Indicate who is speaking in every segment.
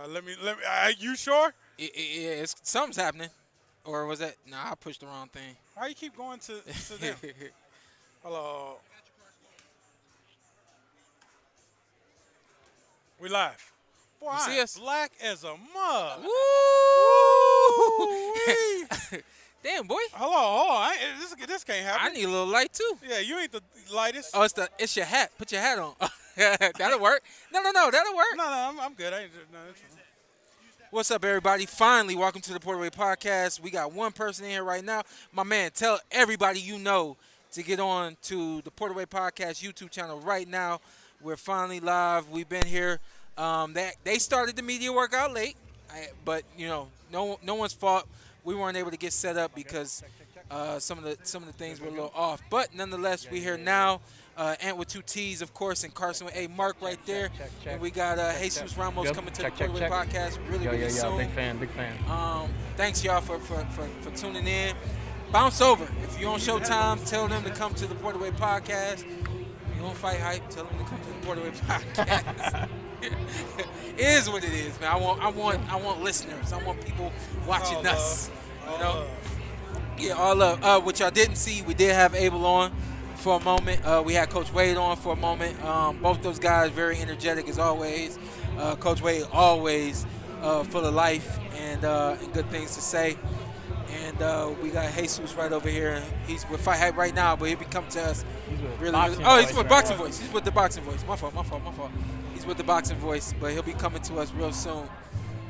Speaker 1: Let me. You sure?
Speaker 2: Yeah, something's happening. Or was that? Nah, I pushed the wrong thing.
Speaker 1: Why you keep going to them? Hello. We live. Boy,
Speaker 2: You see
Speaker 1: I'm
Speaker 2: us?
Speaker 1: black as a mug.
Speaker 2: Woo! Damn, boy.
Speaker 1: Hello. This can't happen.
Speaker 2: I need a little light too.
Speaker 1: Yeah, you ain't the lightest.
Speaker 2: Oh, it's your hat. Put your hat on. That'll work. No, that'll work.
Speaker 1: No, I'm good. I ain't. No, it's fine.
Speaker 2: What's up, everybody? Finally, welcome to the PorterWay Podcast. We got one person in here right now. My man, tell everybody you know to get on to the PorterWay Podcast YouTube channel right now. We're finally live. We've been here. They started the media workout late, but no one's fault. We weren't able to get set up because some of the things were a little off. But nonetheless, we're here now. Ant with two T's, of course, and Carson with A. Mark right there. And we got Jesus Ramos coming to the PorterWay Podcast really soon.
Speaker 3: Big fan.
Speaker 2: Thanks, y'all, for tuning in. Bounce over. If you're on Showtime, tell them to come to the PorterWay Podcast. If you're on FightHype, tell them to come to the PorterWay Podcast. It is what it is, man. I want listeners. I want people watching us. Yeah, all love. What y'all didn't see, we did have Abel on for a moment. We had Coach Wade on for a moment. Both those guys very energetic as always. Coach Wade always full of life and good things to say. And we got Jesus right over here. He's with FightHype right now, but he'll be coming to us.
Speaker 3: He's with
Speaker 2: really. He's with Boxing Voice. He's with the Boxing Voice. My fault. He's with the Boxing Voice, but he'll be coming to us real soon.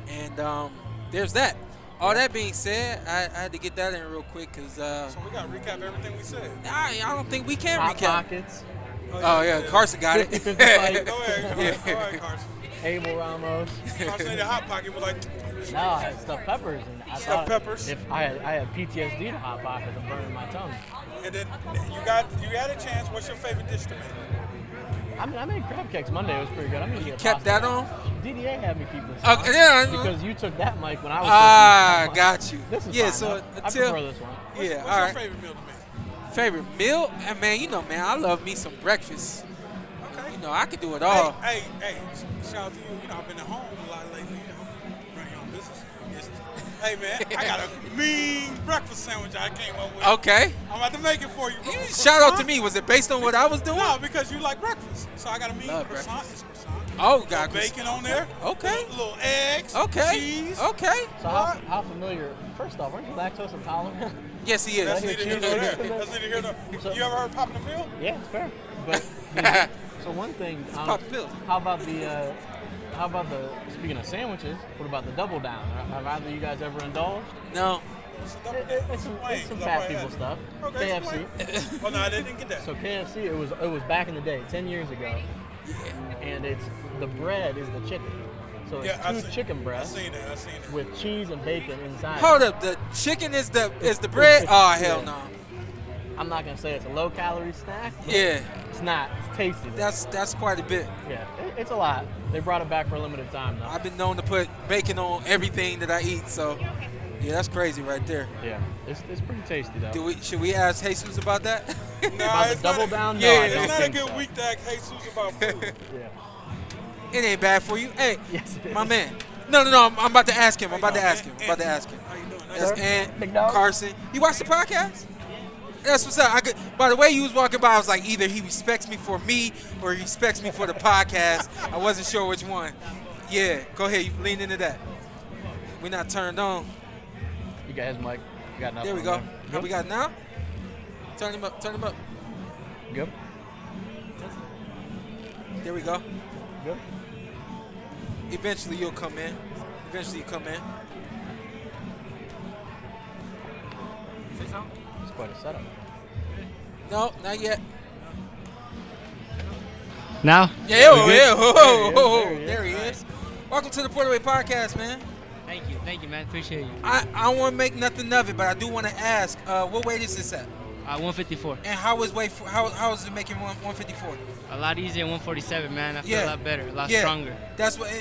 Speaker 2: And there's that. All that being said, I had to get that in real quick because.
Speaker 1: So we got to recap everything we said.
Speaker 2: I don't think we can
Speaker 3: Hot
Speaker 2: recap.
Speaker 3: Pockets.
Speaker 2: Oh, yeah, Carson got it.
Speaker 3: 50
Speaker 1: Go ahead, Carson.
Speaker 3: Abel Ramos.
Speaker 1: Carson in the hot pocket was like.
Speaker 3: No, I had stuffed peppers. And I
Speaker 1: Stuffed
Speaker 3: thought
Speaker 1: peppers.
Speaker 3: If I had PTSD to Hot Pockets, I'm burning my tongue.
Speaker 1: And then you had a chance. What's your favorite dish to make?
Speaker 3: I made crab cakes Monday. It was pretty good. I'm gonna get
Speaker 2: Kept that on?
Speaker 3: DDA had me keep this
Speaker 2: Okay,
Speaker 3: on.
Speaker 2: yeah.
Speaker 3: Because you took that mic when I was
Speaker 2: Got you.
Speaker 3: This is
Speaker 2: yeah,
Speaker 3: fine,
Speaker 2: so
Speaker 3: though. I
Speaker 2: until
Speaker 3: prefer this one.
Speaker 1: What's
Speaker 2: all
Speaker 1: your
Speaker 2: right.
Speaker 1: favorite meal to make?
Speaker 2: Favorite meal? And man, I love me some breakfast.
Speaker 1: Okay.
Speaker 2: I could do it all.
Speaker 1: Hey, shout out to you. I've been at home a lot lately. Run your own business. Hey, man, I got a mean breakfast sandwich I came up with.
Speaker 2: Okay.
Speaker 1: I'm about to make it for you.
Speaker 2: Shout out to me. Was it based on what I was doing?
Speaker 1: No, because you like breakfast. So I got a mean
Speaker 2: Love
Speaker 1: croissant.
Speaker 2: breakfast.
Speaker 1: It's croissant.
Speaker 2: Oh, got
Speaker 1: Bacon on there.
Speaker 2: Okay.
Speaker 1: Little eggs.
Speaker 2: Okay.
Speaker 1: Cheese.
Speaker 2: Okay.
Speaker 3: So how familiar? First off, aren't you lactose intolerant?
Speaker 2: Yes, he
Speaker 1: That's
Speaker 2: is.
Speaker 1: neither here nor there. That's neither here nor there. You ever heard popping a pill?
Speaker 3: Yeah, it's fair. But so one thing.
Speaker 2: Pop pills.
Speaker 3: How about the speaking of sandwiches? What about the double down? Have either of you guys ever indulged?
Speaker 2: No.
Speaker 3: It's some fat people stuff.
Speaker 1: Okay,
Speaker 3: KFC.
Speaker 1: Oh no, I didn't get that.
Speaker 3: So KFC, it was back in the day, 10 years ago, and the bread is the chicken. So it's two chicken breasts
Speaker 1: I seen that.
Speaker 3: with cheese and bacon inside.
Speaker 2: Hold up. The chicken is the bread? Oh, hell no.
Speaker 3: I'm not gonna say it's a low calorie snack. But
Speaker 2: Yeah.
Speaker 3: it's not. It's tasty. Though.
Speaker 2: That's quite a bit.
Speaker 3: Yeah, it's a lot. They brought it back for a limited time though.
Speaker 2: I've been known to put bacon on everything that I eat, so yeah, that's crazy right there.
Speaker 3: Yeah, it's pretty tasty though.
Speaker 2: Should we ask Jesus about that?
Speaker 1: Nah,
Speaker 3: About the
Speaker 1: it's
Speaker 3: double
Speaker 1: not
Speaker 3: down?
Speaker 2: Yeah,
Speaker 3: No, I
Speaker 1: It's
Speaker 3: don't
Speaker 1: not a
Speaker 3: think
Speaker 1: good
Speaker 3: so.
Speaker 1: week to ask Jesus about food.
Speaker 3: Yeah.
Speaker 2: It ain't bad for you. Hey,
Speaker 3: Yes, it
Speaker 2: my
Speaker 3: is.
Speaker 2: man. No. I'm about to ask him.
Speaker 1: How you doing?
Speaker 2: How
Speaker 1: you doing?
Speaker 2: That's
Speaker 3: Sir?
Speaker 2: Ant,
Speaker 3: Big dog?
Speaker 2: Carson. You watch the podcast? That's what's up. By the way you was walking by, I was like, either he respects me for me or he respects me for the podcast. I wasn't sure which one. Yeah, go ahead. You lean into that. We're not turned on.
Speaker 3: You got his mic. You got enough.
Speaker 2: There we
Speaker 3: on
Speaker 2: go.
Speaker 3: There.
Speaker 2: How
Speaker 3: Good?
Speaker 2: we got it now? Turn him up.
Speaker 3: Good.
Speaker 2: There we go.
Speaker 3: Good.
Speaker 2: Eventually you'll come in.
Speaker 3: It's quite a setup.
Speaker 2: No, not yet.
Speaker 4: Now?
Speaker 2: Yeah,
Speaker 3: We good?
Speaker 2: there he is. Welcome to the PorterWay Podcast, man.
Speaker 4: Thank you, man. Appreciate you.
Speaker 2: I don't want to make nothing of it, but I do want to ask, what weight is this at?
Speaker 4: 154.
Speaker 2: And how is it making 154?
Speaker 4: A lot easier than 147, man. I feel
Speaker 2: Yeah.
Speaker 4: a lot better, a lot
Speaker 2: Yeah.
Speaker 4: stronger.
Speaker 2: That's what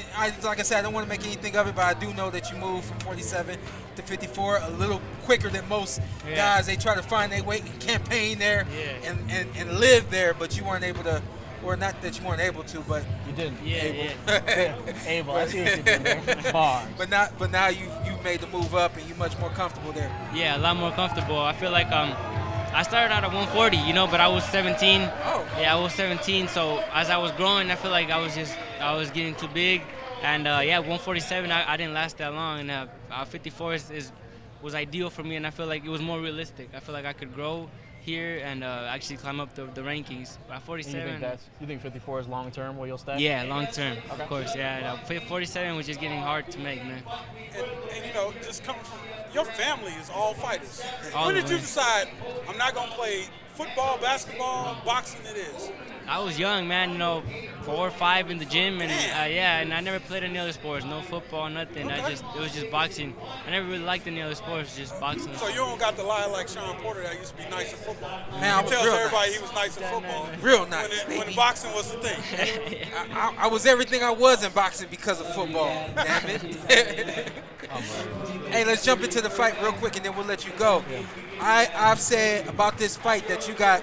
Speaker 2: like I said, I don't want to make anything of it, but I do know that you moved from 47 to 54 a little quicker than most guys. They try to find their weight and campaign there
Speaker 4: Yeah.
Speaker 2: and live there, but you weren't able to. or not that you weren't able to, but
Speaker 3: You didn't.
Speaker 4: Yeah.
Speaker 3: Able. I see what you did there. Bars.
Speaker 2: but now you've made the move up and you're much more comfortable there.
Speaker 4: Yeah, a lot more comfortable. I feel like I started out at 140, but I was 17.
Speaker 2: Oh.
Speaker 4: Yeah, I was 17. So as I was growing, I feel like I was getting too big, and 147. I didn't last that long, and 54 was ideal for me, and I feel like it was more realistic. I feel like I could grow here and actually climb up the rankings. At 47.
Speaker 3: You think 54 is long term where you'll stay?
Speaker 4: Yeah, long term, of course. Yeah, 47 was just getting hard to make, man.
Speaker 1: And just coming from your family is all fighters.
Speaker 4: All
Speaker 1: When did
Speaker 4: of
Speaker 1: you
Speaker 4: them.
Speaker 1: decide I'm not gonna play football, basketball, boxing? It is.
Speaker 4: I was young, man, 4 or 5 in the gym, and and I never played any other sports, no football, nothing.
Speaker 1: Okay.
Speaker 4: It was just boxing. I never really liked any other sports, just boxing.
Speaker 1: So you don't got to lie like Shawn Porter that used to be nice at football.
Speaker 2: Man, I
Speaker 1: He
Speaker 2: was
Speaker 1: tells
Speaker 2: real
Speaker 1: everybody
Speaker 2: nice.
Speaker 1: he was nice at football.
Speaker 2: Real nice,
Speaker 1: when
Speaker 2: baby.
Speaker 1: boxing was the thing.
Speaker 2: I was everything I was in boxing because of football. Damn it. Hey, let's jump into the fight real quick and then we'll let you go. I've said about this fight that you got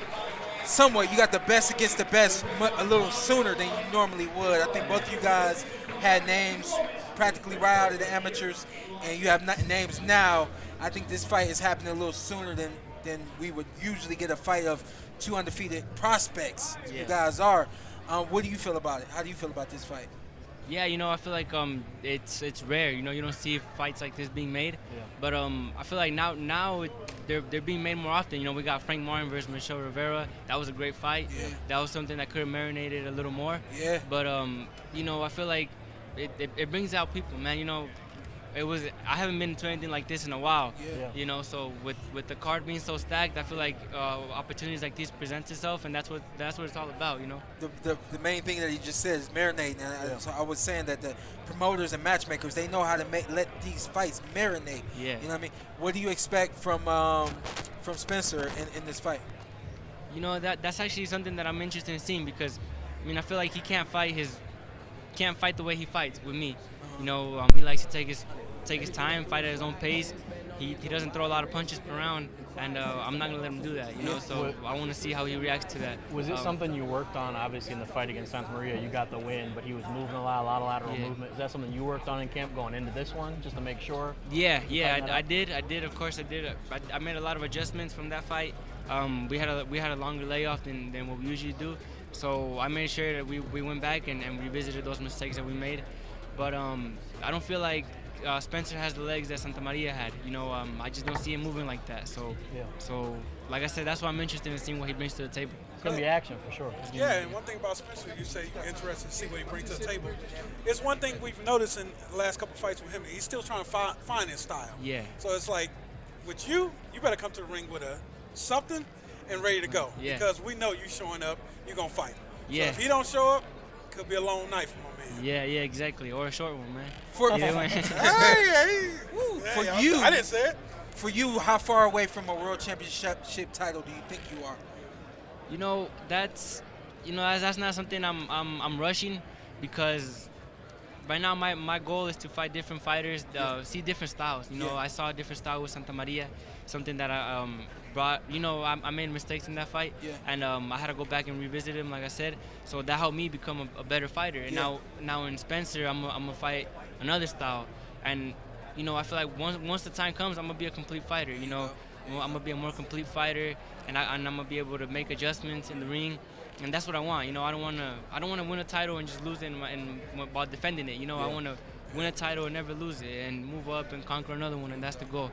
Speaker 2: the best against the best a little sooner than you normally would. I think both of you guys had names practically right out of the amateurs, and you have names now. I think this fight is happening a little sooner than we would usually get a fight of two undefeated prospects.
Speaker 4: Yeah.
Speaker 2: You guys are. What do you feel about it? How do you feel about this fight?
Speaker 4: Yeah, I feel like it's rare. You don't see fights like this being made.
Speaker 3: Yeah.
Speaker 4: But I feel like now they're being made more often. We got Frank Martin versus Michelle Rivera. That was a great fight.
Speaker 2: Yeah.
Speaker 4: That was something that could have marinated a little more.
Speaker 2: Yeah.
Speaker 4: But I feel like it brings out people, man. I haven't been to anything like this in a while.
Speaker 2: Yeah.
Speaker 4: So with the card being so stacked, I feel like opportunities like these present itself, and that's what it's all about.
Speaker 2: The main thing that he just said is marinating. And so I was saying that the promoters and matchmakers, they know how to let these fights marinate.
Speaker 4: Yeah.
Speaker 2: You know what I mean? What do you expect from Spencer in this fight?
Speaker 4: That's actually something that I'm interested in seeing, because I feel like he can't fight the way he fights with me. He likes to take his time, fight at his own pace. He doesn't throw a lot of punches per round, and I'm not gonna let him do that. So I want to see how he reacts to that.
Speaker 3: Was it something you worked on? Obviously, in the fight against Santa Maria, you got the win, but he was moving a lot of lateral movement. Is that something you worked on in camp going into this one, just to make sure?
Speaker 4: Yeah, I did. Of course, I did. I made a lot of adjustments from that fight. We had a longer layoff than what we usually do, so I made sure that we went back and revisited those mistakes that we made. But I don't feel like Spencer has the legs that Santa Maria had. I just don't see him moving like that. So like I said, that's why I'm interested in seeing what he brings to the table.
Speaker 3: It's going to be action for sure.
Speaker 1: Yeah, and one thing about Spencer, you say you're interested to see what he brings to the table. It's one thing we've noticed in the last couple of fights with him. He's still trying to find his style.
Speaker 4: Yeah.
Speaker 1: So it's like, with you better come to the ring with something and ready to go.
Speaker 4: Yeah.
Speaker 1: Because we know you showing up, you're going to fight.
Speaker 4: Yeah.
Speaker 1: So if he don't show up, it could be a long night for my man.
Speaker 4: Yeah, exactly. Or a short one, man.
Speaker 2: For you,
Speaker 1: I didn't say it.
Speaker 2: For you, how far away from a world championship title do you think you are?
Speaker 4: That's not something I'm rushing, because right now my goal is to fight different fighters, see different styles. I saw a different style with Santa Maria, something that I brought. I made mistakes in that fight, and I had to go back and revisit him, like I said. So that helped me become a better fighter. And now in Spencer, I'm gonna fight another style, and I feel like once the time comes, I'm gonna be a complete fighter. I'm gonna be a more complete fighter, and I'm gonna be able to make adjustments in the ring. And that's what I want. I don't want to win a title and just lose it while defending it. I want to win a title and never lose it, and move up and conquer another one, and that's the goal.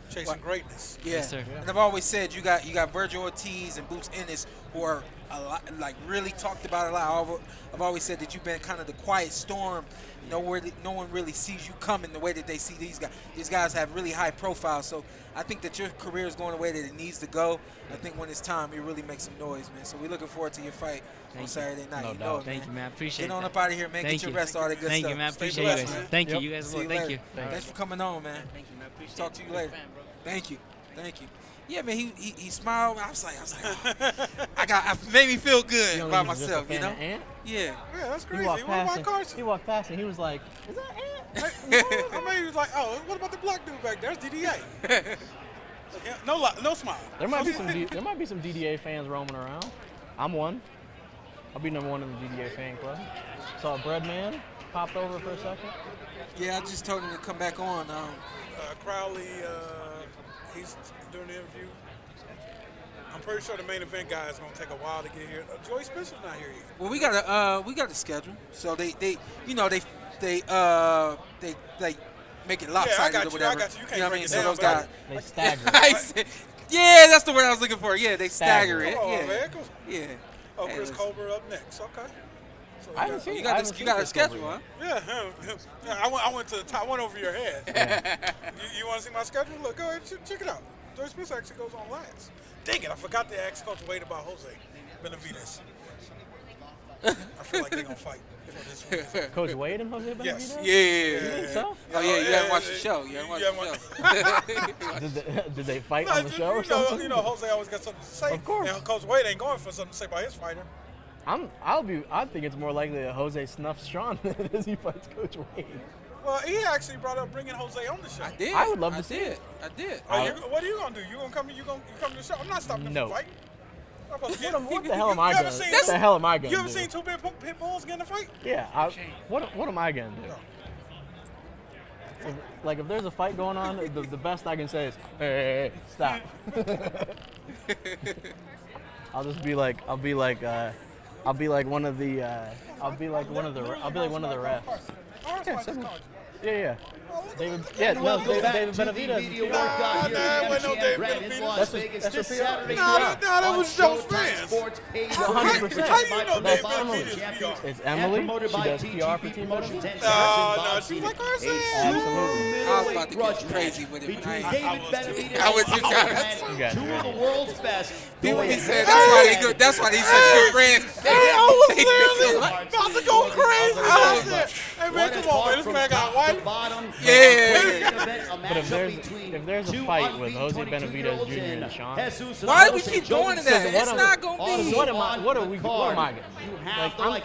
Speaker 1: Chasing greatness.
Speaker 2: Yeah.
Speaker 4: Yes, sir.
Speaker 2: And I've always said you got Virgil Ortiz and Boots Ennis, who are a lot, like, really talked about a lot. I've always said that you've been kind of the quiet storm. No one really sees you coming the way that they see these guys. These guys have really high profiles. So I think that your career is going the way that it needs to go. I think when it's time, you really make some noise, man. So we're looking forward to your fight on Saturday night.
Speaker 3: No
Speaker 2: you
Speaker 3: doubt.
Speaker 2: know it,
Speaker 4: Thank you, man. Appreciate it.
Speaker 2: Get on up out of here, man.
Speaker 4: Thank
Speaker 2: Get your
Speaker 4: you.
Speaker 2: rest, all that good
Speaker 4: Thank
Speaker 2: stuff.
Speaker 4: you, man.
Speaker 1: Stay
Speaker 4: Appreciate
Speaker 1: blessed,
Speaker 4: you guys.
Speaker 1: man.
Speaker 4: Thank you.
Speaker 3: Yep.
Speaker 4: You guys
Speaker 2: See
Speaker 4: as well.
Speaker 2: you
Speaker 4: Thank
Speaker 2: later.
Speaker 4: you.
Speaker 2: Thanks for coming on, man.
Speaker 4: Thank you, man. Appreciate
Speaker 2: Talk to
Speaker 4: it.
Speaker 2: you later.
Speaker 4: Fan, bro.
Speaker 2: Thank you. Yeah, man, he smiled. I was like, oh. I made me feel good
Speaker 3: You don't
Speaker 2: about
Speaker 3: think he's just a
Speaker 2: myself, you
Speaker 3: fan
Speaker 2: know?
Speaker 3: of Ant?
Speaker 2: Yeah.
Speaker 1: Yeah, that's
Speaker 3: He
Speaker 1: crazy.
Speaker 3: walked
Speaker 1: What
Speaker 3: past
Speaker 1: about
Speaker 3: and
Speaker 1: Carson?
Speaker 3: he walked past and he was like, "Is that Ant?"
Speaker 1: I mean, he was like, oh, what about the black dude back there? That's DDA. No smile.
Speaker 3: There might be some DDA fans roaming around. I'm one. I'll be number one in the DDA fan club. Saw Breadman popped over for a second.
Speaker 2: Yeah, I just told him to come back on.
Speaker 1: Crowley, he's doing the interview. I'm pretty sure the main event guy is gonna take a while to get here. Joey Spencer's not here yet.
Speaker 2: Well, we got a schedule, so they make it lopsided or whatever.
Speaker 1: I got you. You can't
Speaker 2: know what I
Speaker 1: break
Speaker 2: mean?
Speaker 1: it
Speaker 2: So
Speaker 1: down,
Speaker 2: those guys.
Speaker 3: They stagger.
Speaker 2: Yeah, that's the word I was looking for. Yeah, they stagger it.
Speaker 1: Come on,
Speaker 2: Yeah,
Speaker 1: man.
Speaker 2: yeah.
Speaker 1: Oh,
Speaker 2: Hey,
Speaker 1: Chris
Speaker 2: listen.
Speaker 1: Colbert up next. Okay. So
Speaker 3: I haven't seen.
Speaker 2: You
Speaker 3: I
Speaker 2: got
Speaker 3: haven't seen
Speaker 2: a
Speaker 3: Chris
Speaker 2: schedule,
Speaker 3: Colbert
Speaker 2: huh?
Speaker 1: Yeah, I went to the top one over your head. You want to see my schedule? Look, go ahead, check it out. Joey Spencer actually goes on last. Dang it, I forgot to ask Coach Wade about Jose Benavidez. I feel like they're going to fight for this one.
Speaker 3: Coach Wade and Jose Benavidez?
Speaker 1: Yes.
Speaker 2: Yeah.
Speaker 3: You think so?
Speaker 2: Oh yeah, you haven't watched the show. You haven't watched the show.
Speaker 3: Did they fight on the show or something?
Speaker 1: You know, Jose always got something to say.
Speaker 3: Of course.
Speaker 1: And Coach Wade ain't going for something to say about his fighter.
Speaker 3: I think it's more likely that Jose snuffs Shawn than it is he fights Coach Wade.
Speaker 1: Well, he actually brought up bringing Jose on the show.
Speaker 2: I did.
Speaker 3: I would love to see it.
Speaker 2: I did.
Speaker 1: What are you gonna do? You come to the show? I'm not stopping him
Speaker 3: No.
Speaker 1: from fighting.
Speaker 3: What the hell am I
Speaker 1: You
Speaker 3: gonna
Speaker 1: ever
Speaker 3: do?
Speaker 1: seen
Speaker 3: What the hell am I gonna
Speaker 1: You
Speaker 3: do?
Speaker 1: ever seen two pit bulls get in a fight?
Speaker 3: Yeah. What am I gonna do?
Speaker 1: No.
Speaker 3: If there's a fight going on, the best I can say is, hey, stop. I'll be like one of the refs. Yeah, simple. Yeah. David Benavidez.
Speaker 1: That was Joe's fans.
Speaker 3: 100%.
Speaker 1: That's
Speaker 3: It's Emily. She does PR for Team Benavidez.
Speaker 1: No, she's like ourselves.
Speaker 3: Absolutely.
Speaker 2: I was about to get crazy with it, but I was just
Speaker 3: You guys
Speaker 5: two of the world's best.
Speaker 2: People be saying that's why they such good friends.
Speaker 1: I was literally about to go crazy. I said, hey man, come on, man, this man got a wife.
Speaker 3: But if there's a fight with Jose Benavidez Jr. and Shawn,
Speaker 2: Why do we keep going to that? It's not gonna be.
Speaker 3: what am I gonna do?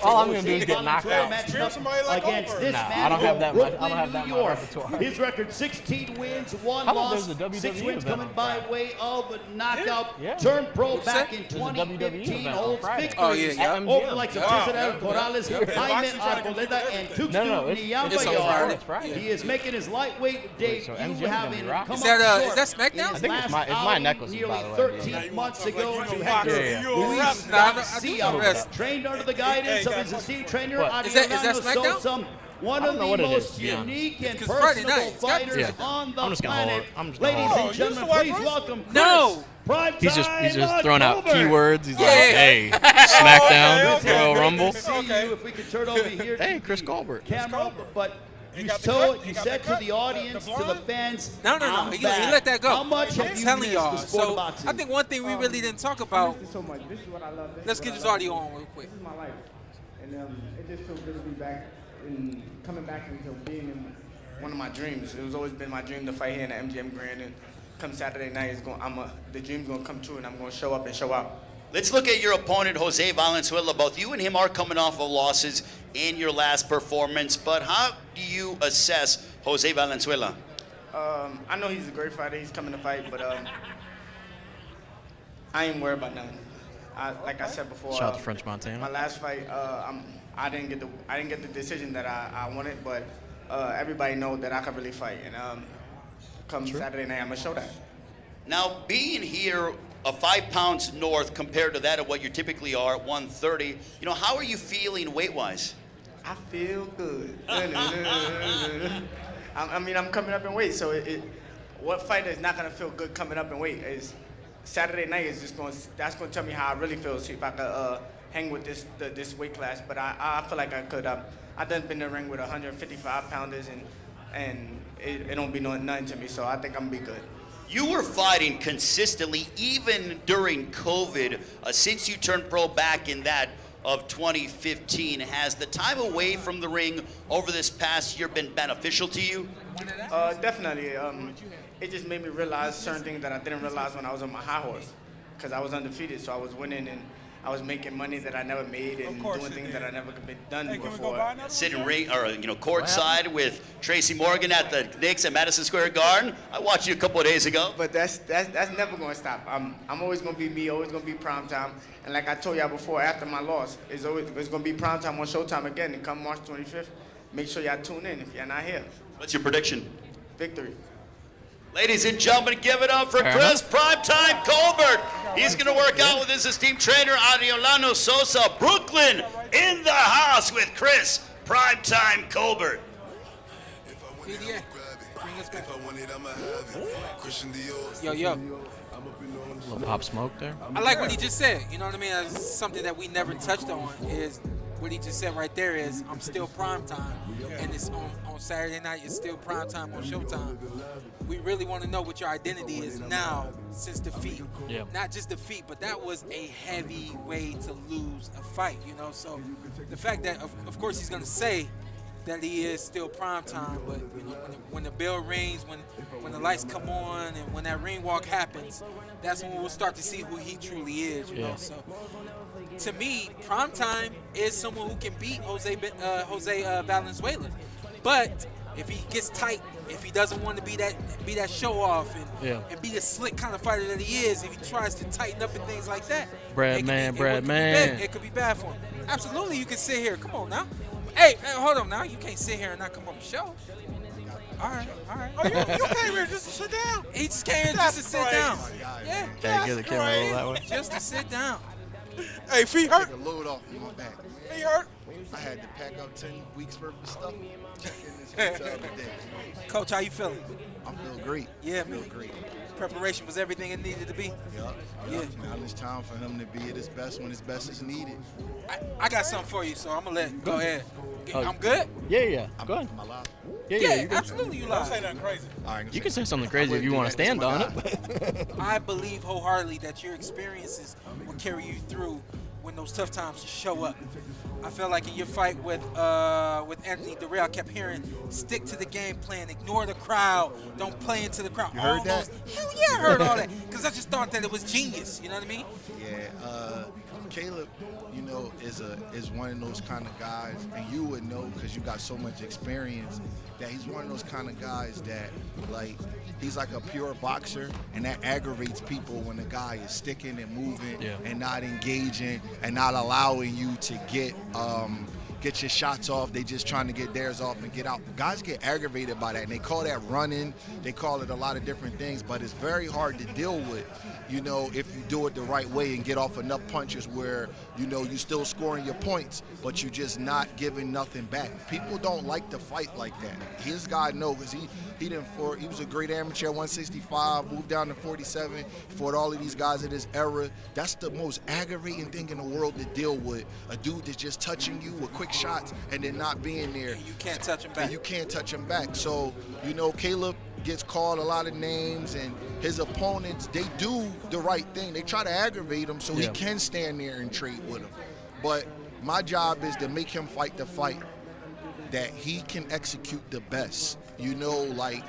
Speaker 3: All I'm gonna do is get knocked out.
Speaker 1: Cheer somebody like
Speaker 5: Against
Speaker 1: over.
Speaker 5: this
Speaker 3: Nah,
Speaker 5: man
Speaker 3: I don't have that
Speaker 5: from
Speaker 3: much. I don't
Speaker 5: Brooklyn,
Speaker 3: have that
Speaker 5: New
Speaker 3: much
Speaker 5: York.
Speaker 3: repertoire.
Speaker 5: His record 16 wins, 1
Speaker 3: How about
Speaker 5: loss,
Speaker 3: there's a WWE
Speaker 5: 6 wins
Speaker 3: event
Speaker 5: coming
Speaker 3: on
Speaker 5: by
Speaker 3: Friday?
Speaker 5: way of a knockout.
Speaker 3: Yeah.
Speaker 5: Turned pro
Speaker 2: What's
Speaker 5: back
Speaker 2: that?
Speaker 5: in
Speaker 3: There's a WWE
Speaker 5: 2015,
Speaker 3: event on
Speaker 5: holds
Speaker 3: Friday.
Speaker 5: victories
Speaker 2: Oh, yeah.
Speaker 3: At
Speaker 5: over
Speaker 3: MGM.
Speaker 5: like
Speaker 1: Wow.
Speaker 5: Cesar Corrales, Jaime
Speaker 1: Boxing trying to compete
Speaker 5: Arboleda,
Speaker 1: with
Speaker 5: and
Speaker 1: everything.
Speaker 3: No,
Speaker 5: Tuxedo
Speaker 3: it's on
Speaker 5: Niambayar.
Speaker 3: It's Friday.
Speaker 5: He is making his lightweight debut,
Speaker 3: so MGM 's gonna
Speaker 5: having
Speaker 3: be rocking.
Speaker 5: come
Speaker 2: Is
Speaker 5: up
Speaker 2: that
Speaker 5: short
Speaker 2: is that SmackDown?
Speaker 5: in his
Speaker 3: I think it's
Speaker 5: last
Speaker 3: my
Speaker 5: outing
Speaker 3: necklaces,
Speaker 5: nearly
Speaker 3: by the way.
Speaker 5: 13 months
Speaker 1: Like
Speaker 5: ago
Speaker 1: you
Speaker 5: to
Speaker 1: know
Speaker 5: Hector
Speaker 1: boxing, you a
Speaker 5: Luis
Speaker 1: wrestler.
Speaker 5: Garcia,
Speaker 2: wrestling.
Speaker 5: trained under the guidance
Speaker 1: Hey,
Speaker 5: of his esteemed trainer,
Speaker 3: What?
Speaker 2: Is that
Speaker 5: Adriano
Speaker 2: SmackDown?
Speaker 5: Sosa, one
Speaker 3: I
Speaker 5: of
Speaker 3: don't know
Speaker 5: the
Speaker 3: what it is,
Speaker 5: most
Speaker 3: to be honest.
Speaker 5: unique and
Speaker 2: 'Cause Friday night,
Speaker 5: personable
Speaker 2: it's got to be.
Speaker 5: fighters on the
Speaker 3: I'm just gonna hold
Speaker 5: planet.
Speaker 3: it. I'm just gonna
Speaker 5: Ladies
Speaker 3: hold
Speaker 5: and
Speaker 3: it.
Speaker 5: gentlemen,
Speaker 1: You used to
Speaker 5: please
Speaker 1: watch
Speaker 5: welcome
Speaker 2: No.
Speaker 3: He's just throwing out
Speaker 5: Primetime
Speaker 3: keywords. He's like,
Speaker 2: Yeah.
Speaker 3: hey, SmackDown,
Speaker 1: okay.
Speaker 3: Royal Rumble.
Speaker 5: See you if we could turn over here.
Speaker 3: Hey,
Speaker 5: to
Speaker 3: Chris
Speaker 5: the
Speaker 3: Colbert.
Speaker 5: Camera, but
Speaker 1: He
Speaker 5: you
Speaker 1: got the cut. He
Speaker 5: you
Speaker 1: got
Speaker 5: said
Speaker 1: the
Speaker 5: to
Speaker 1: cut.
Speaker 5: the audience,
Speaker 1: The
Speaker 5: to the
Speaker 1: blonde?
Speaker 5: fans,
Speaker 2: No.
Speaker 5: I'm
Speaker 2: He
Speaker 5: back.
Speaker 2: let that go.
Speaker 5: How much have
Speaker 2: I'm
Speaker 5: you
Speaker 2: telling
Speaker 5: missed
Speaker 2: y'all.
Speaker 5: the sport of
Speaker 2: So
Speaker 5: boxing?
Speaker 2: I think one thing we really didn't talk about.
Speaker 6: So much. This is what I love.
Speaker 2: Let's get this audio on real quick.
Speaker 6: This is my life, and it just feels good to be back and coming back into being in one of my dreams. It was always been my dream to fight here in the MGM Grand, and come Saturday night, the dream's gonna come true, and I'm gonna show up and show out.
Speaker 7: Let's look at your opponent, Jose Valenzuela. Both you and him are coming off of losses in your last performance, but how do you assess Jose Valenzuela?
Speaker 6: I know he's a great fighter. He's coming to fight, but I ain't worried about nothing. Like I said before,
Speaker 3: Shout out to French Montana.
Speaker 6: my last fight, I didn't get the decision that I wanted, but everybody know that I can really fight, and come Saturday night, I'm gonna show that.
Speaker 7: Now, being here 5 pounds north compared to that of what you typically are at 130, how are you feeling weight-wise?
Speaker 6: I feel good. I mean, I'm coming up in weight, so what fighter is not gonna feel good coming up in weight? Is Saturday night is that's gonna tell me how I really feel. See if I could hang with this weight class. But I feel like I could. I done been in the ring with 155 pounders, and it don't be nothing to me. So I think I'm gonna be good.
Speaker 7: You were fighting consistently even during COVID since you turned pro back in that of 2015. Has the time away from the ring over this past year been beneficial to you?
Speaker 6: Definitely. It just made me realize certain things that I didn't realize when I was on my high horse, because I was undefeated, so I was winning, and I was making money that I never made and
Speaker 1: course
Speaker 6: doing
Speaker 1: you
Speaker 6: things
Speaker 1: did.
Speaker 6: that I never been done
Speaker 1: Hey, can we go
Speaker 6: before.
Speaker 1: buy another
Speaker 7: Sitting
Speaker 1: one?
Speaker 7: ring or courtside with Tracy Morgan at the Knicks at Madison Square Garden. I watched you a couple of days ago.
Speaker 6: But that's never gonna stop. I'm always gonna be me, always gonna be prime time. And like I told y'all before, after my loss, it's gonna be prime time on Showtime again. And come March 25th, make sure y'all tune in if y'all not here.
Speaker 7: What's your prediction?
Speaker 6: Victory.
Speaker 7: Ladies and gentlemen, give it up for
Speaker 3: Fair
Speaker 7: Chris Primetime Colbert. He's going to work out with his esteemed trainer, Ariolano Sosa. Brooklyn in the house with Chris Primetime Colbert.
Speaker 2: PDA. Bring us back.
Speaker 8: Yo.
Speaker 3: Little Pop Smoke there.
Speaker 2: I like what he just said. You know what I mean? That's something that we never touched on is what he just said right there is I'm still prime time. And it's on Saturday night, it's still prime time on Showtime. We really want to know what your identity is now since defeat.
Speaker 3: Yeah.
Speaker 2: Not just defeat, but that was a heavy way to lose a fight, you know? So the fact that, of course, he's going to say that he is still prime time, but you know, when the bell rings, when the lights come on, and when that ring walk happens, that's when we'll start to see who he truly is. You know, so to me, prime time is someone who can beat Jose Valenzuela, but if he gets tight, if he doesn't want to be that show off and be the slick kind of fighter that he is, if he tries to tighten up and things like that, it could be bad for him. Absolutely, you can sit here. Come on now. Hey, hold on now. You can't sit here and not come on the show. All right.
Speaker 1: Oh, you came here just to sit down?
Speaker 2: He just came here just to sit down. Yeah,
Speaker 3: Can't get the camera all that way.
Speaker 2: just to sit down.
Speaker 1: Hey, feet hurt?
Speaker 8: The load off my back.
Speaker 1: Feet hurt?
Speaker 8: I had to pack up 10 weeks worth of stuff. Check in this hotel today.
Speaker 2: Coach, how you feeling?
Speaker 8: I feel great.
Speaker 2: Yeah,
Speaker 8: I feel
Speaker 2: man.
Speaker 8: great.
Speaker 2: Preparation was everything it needed to be.
Speaker 8: Yup.
Speaker 2: Yeah.
Speaker 8: Now it's time for him to be at his best when his best is needed.
Speaker 2: I got something for you, so I'm gonna go ahead.
Speaker 3: Oh.
Speaker 2: I'm good?
Speaker 3: Yeah. Go ahead.
Speaker 8: Am I live?
Speaker 3: Yeah,
Speaker 2: Yeah,
Speaker 3: you can,
Speaker 2: absolutely you
Speaker 1: Don't say
Speaker 2: live.
Speaker 1: nothing crazy.
Speaker 8: All right,
Speaker 3: you can say something crazy if you want to stand on it.
Speaker 2: I believe wholeheartedly that your experiences will carry you through when those tough times show up. I feel like in your fight with Anthony Durrell, I kept hearing, stick to the game plan, ignore the crowd, don't play into the crowd.
Speaker 8: You heard that?
Speaker 2: Hell yeah, I heard all that. Because I just thought that it was genius. You know what I mean?
Speaker 8: Yeah, Caleb, is one of those kind of guys, and you would know because you got so much experience, that he's one of those kind of guys that, like, he's like a pure boxer, and that aggravates people when the guy is sticking and moving and not engaging and not allowing you to get your shots off. They just trying to get theirs off and get out. Guys get aggravated by that, and they call that running. They call it a lot of different things, but it's very hard to deal with, if you do it the right way and get off enough punches where, you still scoring your points, but you're just not giving nothing back. People don't like to fight like that. His guy knows, because he was a great amateur at 165, moved down to 47, fought all of these guys of this era. That's the most aggravating thing in the world to deal with. A dude that's just touching you with quick shots and then not being there.
Speaker 2: And you can't touch him back.
Speaker 8: And you can't touch him back. So, Caleb gets called a lot of names, and his opponents, they do the right thing. They try to aggravate him so he can stand there and trade with him. But my job is to make him fight the fight that he can execute the best. Like,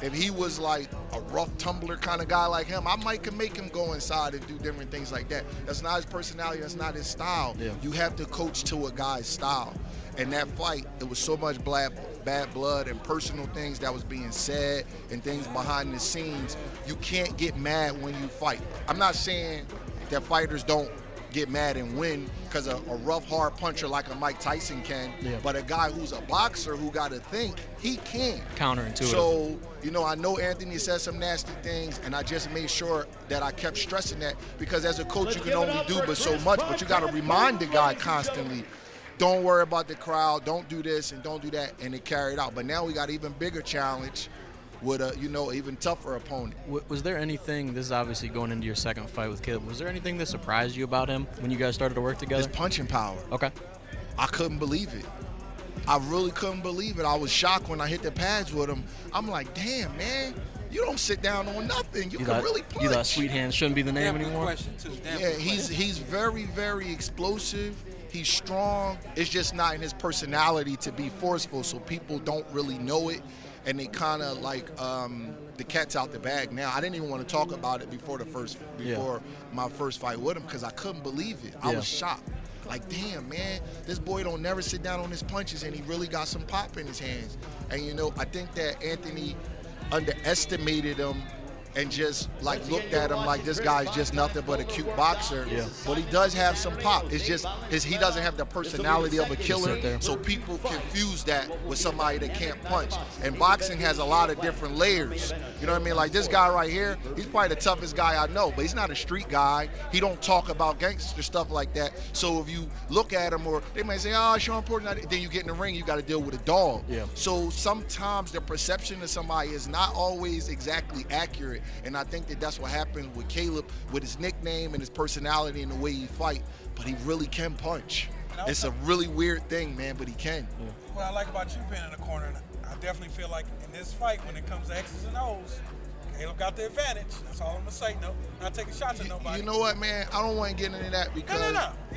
Speaker 8: if he was like a rough tumbler kind of guy like him, I might could make him go inside and do different things like that. That's not his personality. That's not his style. Yeah. You have to coach to a guy's style. And that fight, it was so much bad blood and personal things that was being said and things behind the scenes. You can't get mad when you fight. I'm not saying that fighters don't get mad and win, because a rough, hard puncher like a Mike Tyson can, but a guy who's a boxer who got to think, he can.
Speaker 3: Counterintuitive.
Speaker 8: So, I know Anthony said some nasty things, and I just made sure that I kept stressing that, because as a coach, you can only do but so much, but you got to remind the guy constantly, don't worry about the crowd, don't do this and don't do that, and it carried out. But now we got an even bigger challenge with a, even tougher opponent.
Speaker 3: Was there anything, this is obviously going into your second fight with Caleb, was there anything that surprised you about him when you guys started to work together?
Speaker 8: His punching power.
Speaker 3: Okay.
Speaker 8: I couldn't believe it. I really couldn't believe it. I was shocked when I hit the pads with him. I'm like, damn, man, you don't sit down on nothing. You can really punch.
Speaker 3: You thought Sweet Hands shouldn't be the name anymore?
Speaker 2: Question too.
Speaker 8: He's very, very explosive. He's strong. It's just not in his personality to be forceful, so people don't really know it. and they kind of like the cat's out the bag now. I didn't even want to talk about it before my first fight with him because I couldn't believe it. I was shocked. Like, damn, man, this boy don't never sit down on his punches, and he really got some pop in his hands. And, you know, I think that Anthony underestimated him and just, like, looked at him like this guy's just nothing but a cute boxer. Yeah. But he does have some pop. It's just he doesn't have the personality of a killer, so people confuse that with somebody that can't punch. And boxing has a lot of different layers. You know what I mean? Like, this guy right here, he's probably the toughest guy I know, but he's not a street guy. He don't talk about gangster stuff like that. So if you look at him, or they might say, oh, Shawn Porter, then you get in the ring, you got to deal with a dog. Yeah. So sometimes the perception of somebody is not always exactly accurate. And I think that that's what happened with Caleb, with his nickname and his personality and the way he fight. But he really can punch. It's a really weird thing, man, but he can. Yeah.
Speaker 1: What I like about you being in the corner, I definitely feel like in this fight, when it comes to X's and O's, Caleb got the advantage. That's all I'm going to say. No, not taking shots at nobody.
Speaker 8: You know what, man? I don't want to get into that because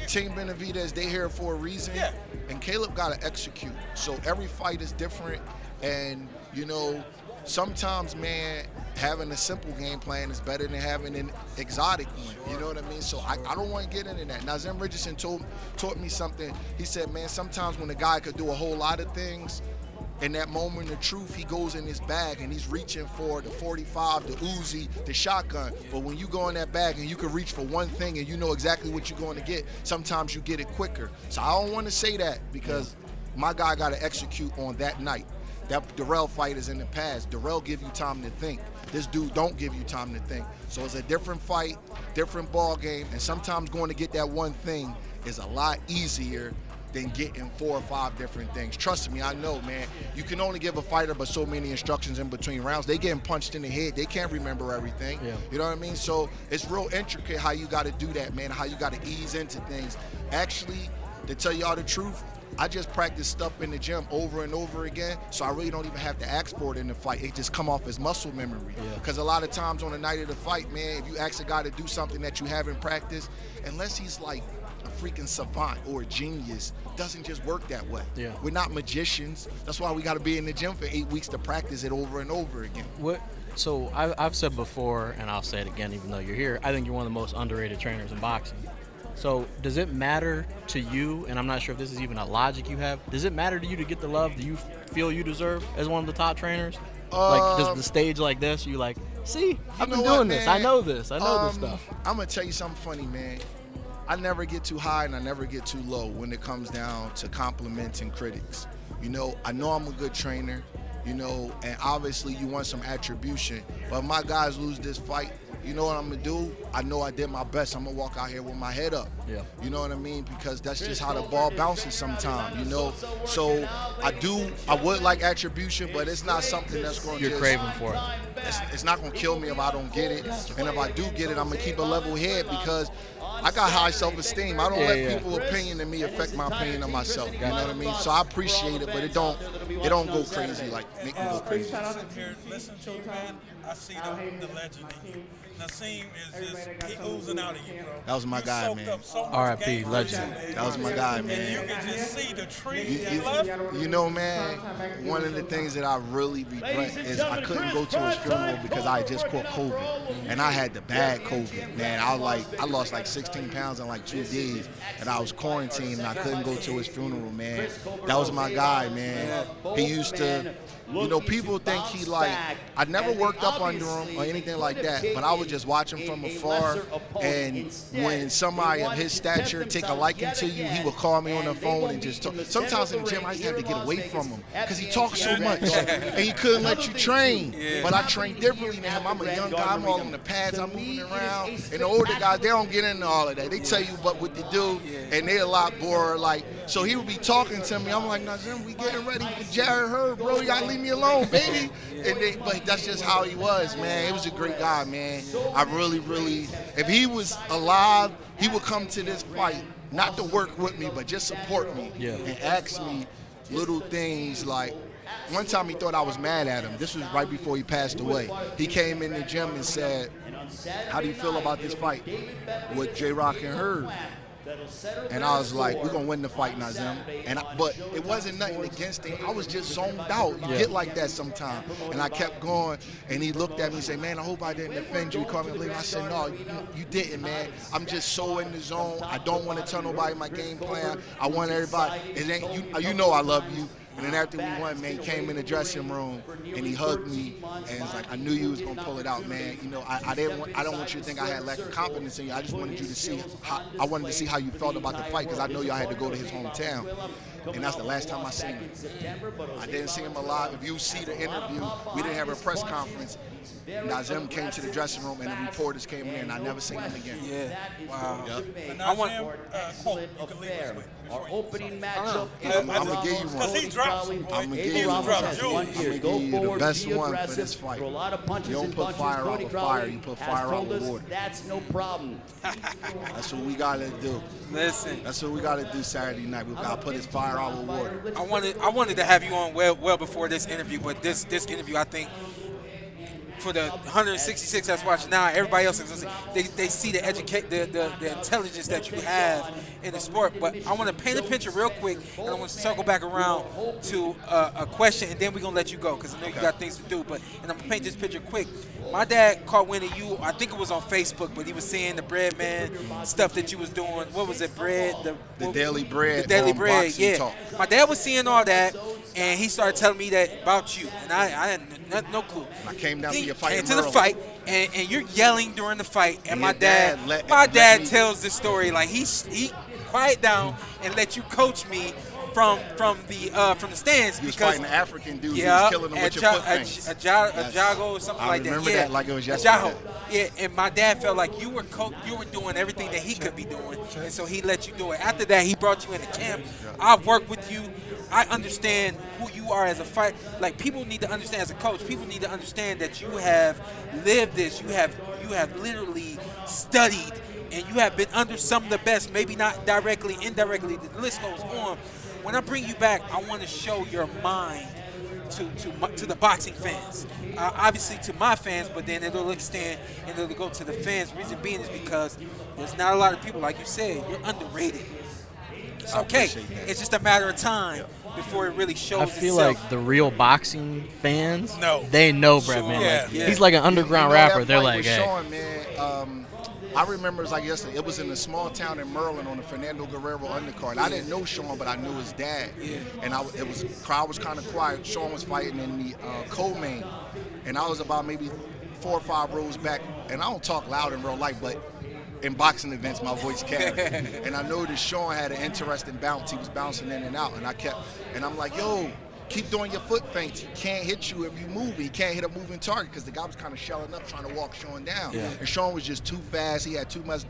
Speaker 8: Team Benavidez, they here for a reason. Yeah. And Caleb got to execute. So every fight is different. And, you know, sometimes, man, having a simple game plan is better than having an exotic one. You know what I mean? So I don't want to get into that. Now, Zim Richardson taught me something. He said, man, sometimes when a guy could do a whole lot of things, in that moment of truth, he goes in his bag and he's reaching for the 45, the Uzi, the shotgun. But when you go in that bag and you can reach for one thing and you know exactly what you're going to get, sometimes you get it quicker. So I don't want to say that because my guy got to execute on that night. That Darrell fight is in the past. Darrell give you time to think. This dude don't give you time to think. So it's a different fight, different ball game, and sometimes going to get that one thing is a lot easier than getting 4 or 5 different things. Trust me, I know, man. You can only give a fighter but so many instructions in between rounds. They getting punched in the head. They can't remember everything. Yeah. You know what I mean? So it's real intricate how you got to do that, man, how you got to ease into things. Actually, to tell y'all the truth, I just practice stuff in the gym over and over again, so I really don't even have to ask for it in the fight. It just come off as muscle memory. Because a lot of times on the night of the fight, man, if you ask a guy to do something that you haven't practiced, unless he's like a freaking savant or a genius, doesn't just work that way. Yeah. We're not magicians. That's why we got to be in the gym for 8 weeks to practice it over and over again.
Speaker 3: So I've said before, and I'll say it again even though you're here, I think you're one of the most underrated trainers in boxing. So does it matter to you, and I'm not sure if this is even a logic you have, does it matter to you to get the love that you feel you deserve as one of the top trainers? Like, does the stage like this, you like, see, I've been doing this, I know this stuff.
Speaker 8: I'm going to tell you something funny, man. I never get too high and I never get too low when it comes down to compliments and critics. You know I'm a good trainer, you know, and obviously you want some attribution, but if my guys lose this fight, you know what I'm going to do? I know I did my best. I'm going to walk out here with my head up. Yeah. You know what I mean? Because that's just how the ball bounces sometimes, you know? So I would like attribution, but it's not something that's going to
Speaker 3: You're craving for it.
Speaker 8: It's not going to kill me if I don't get it. And if I do get it, I'm going to keep a level head because I got high self-esteem. I don't let people's opinion of me affect my opinion of myself. You know what I mean? So I appreciate it, but it don't go crazy, like make me go crazy.
Speaker 1: Listen to you, man. I see the legend in you. Nassim is just oozing out of you, bro.
Speaker 8: That was my guy, man.
Speaker 3: R.I.P. legend.
Speaker 8: That was my guy, man.
Speaker 1: And you can just see the trees he left.
Speaker 8: You know, man, one of the things that I really regret is I couldn't go to his funeral because I just caught COVID. And I had the bad COVID, man. I lost like 16 pounds in like 2 days. And I was quarantined and I couldn't go to his funeral, man. That was my guy, man. He used to, you know, people think he like, I never worked up under him or anything like that, but I would just watch him from afar, and when somebody of his stature take a liking to you, he would call me on the phone and just talk. Sometimes in the gym, I used to have to get away from him because he talks so much, and he couldn't let you train. But I train differently than him. I'm a young guy. I'm all on the pads. I'm moving around. And the older guys, they don't get into all of that. They tell you what to do, and they're a lot more like, so he would be talking to me. I'm like, nah, Zim, we getting ready for Jared Hurd, bro. You got to leave me alone, baby. But that's just how he was, man. He was a great guy, man. I really, if he was alive, he would come to this fight, not to work with me, but just support me and ask me little things like, one time he thought I was mad at him. This was right before he passed away. He came in the gym and said, how do you feel about this fight with J-Rock and Hurd? And I was like, we're gonna win the fight, Nazem. But it wasn't nothing against him. I was just zoned out. You get like that sometimes. And I kept going, and he looked at me and said, man, I hope I didn't offend you. He called me a leader. I said, no, you didn't, man. I'm just so in the zone. I don't want to tell nobody my game plan. I want everybody. It ain't you know I love you. And then after we won, man, he came in the dressing room and he hugged me and was like, I knew you was gonna pull it out, man. You know, I don't want you to think I had lack of confidence in you. I just wanted you to see I wanted to see how you felt about the fight, because I know y'all had to go to his hometown. And that's the last time I seen him. I didn't see him alive. If you see the interview, we didn't have a press conference. Nazem came to the dressing room and the reporters came in, and I never seen him again.
Speaker 2: Yeah. Wow.
Speaker 8: Yep.
Speaker 1: I want quote you can leave us with.
Speaker 5: Our opening matchup
Speaker 8: I'm gonna give you
Speaker 1: Because he
Speaker 8: one.
Speaker 1: drops.
Speaker 8: I'm gonna give
Speaker 1: He
Speaker 8: you
Speaker 1: drops
Speaker 8: one.
Speaker 1: jewels.
Speaker 8: I'm gonna give you the best one for this fight.
Speaker 5: Throw a lot of punches
Speaker 8: You don't
Speaker 5: and
Speaker 8: put
Speaker 5: bunches.
Speaker 8: fire out
Speaker 5: Cody
Speaker 8: with
Speaker 5: Crowley
Speaker 8: fire. You put
Speaker 5: has
Speaker 8: fire out
Speaker 5: told
Speaker 8: with
Speaker 5: us
Speaker 8: water.
Speaker 5: that's no problem.
Speaker 8: That's what we gotta do.
Speaker 2: Listen,
Speaker 8: That's what we gotta do Saturday night. We gotta put his fire out with water.
Speaker 2: I wanted to have you on well before this interview, but this interview, I think, for the 166 that's watching now, everybody else is listening. They see the intelligence that you have in the sport. But I want to paint a picture real quick, and I want to circle back around to a question, and then we're gonna let you go because I know you got things to do. And I'm gonna paint this picture quick. My dad caught wind of you. I think it was on Facebook, but he was seeing the Bread Man stuff that you was doing. What was it, Bread?
Speaker 8: The Daily Bread.
Speaker 2: The Daily
Speaker 8: on
Speaker 2: Bread,
Speaker 8: Boxing
Speaker 2: yeah.
Speaker 8: Talk.
Speaker 2: My dad was seeing all that, and he started telling me that about you, and I had no clue.
Speaker 8: I came down to
Speaker 2: He
Speaker 8: your fight
Speaker 2: came
Speaker 8: in
Speaker 2: to the
Speaker 8: Maryland.
Speaker 2: fight, and you're yelling during the fight, and my
Speaker 8: your dad
Speaker 2: dad
Speaker 8: let me-
Speaker 2: tells the story like he quiet down and let you coach me from the stands
Speaker 8: You was
Speaker 2: because
Speaker 8: fighting the African dude.
Speaker 2: yeah,
Speaker 8: You was killing him with your foot things.
Speaker 2: a Jago or something
Speaker 8: I
Speaker 2: like that.
Speaker 8: remember
Speaker 2: Yeah,
Speaker 8: that like it was
Speaker 2: a
Speaker 8: yesterday.
Speaker 2: Jago. Yeah, and my dad felt like you were doing everything that he could be doing, and so he let you do it. After that, he brought you into camp. I've worked with you. I understand who you are as a fighter. Like, people need to understand as a coach. People need to understand that you have lived this. You have literally studied, and you have been under some of the best. Maybe not directly, indirectly. The list goes on. When I bring you back, I want to show your mind to the boxing fans. Obviously to my fans, but then it'll extend and it'll go to the fans. Reason being is because there's not a lot of people, like you said, you're underrated. It's okay. It's just a matter of time before it really shows
Speaker 3: I feel
Speaker 2: itself.
Speaker 3: like the real boxing fans,
Speaker 1: No.
Speaker 3: they know Brett
Speaker 2: Sure,
Speaker 3: Man. Like,
Speaker 2: yeah.
Speaker 3: he's like an underground
Speaker 8: You know
Speaker 3: rapper.
Speaker 8: that
Speaker 3: They're
Speaker 8: fight
Speaker 3: like,
Speaker 8: with
Speaker 3: hey.
Speaker 8: Shawn, man, I remember it was like yesterday. It was in a small town in Maryland on the Fernando Guerrero undercard. I didn't know Shawn, but I knew his dad.
Speaker 2: Yeah.
Speaker 8: And crowd was kind of quiet. Shawn was fighting in the co-main, and I was about maybe 4 or 5 rows back. And I don't talk loud in real life, but in boxing events, my voice carries. And I noticed Shawn had an interesting bounce. He was bouncing in and out, and I'm like, yo, keep doing your foot feints. He can't hit you if you move. He can't hit a moving target because the guy was kind of shelling up trying to walk Shawn down.
Speaker 3: Yeah.
Speaker 8: And Shawn was just too fast. He had too much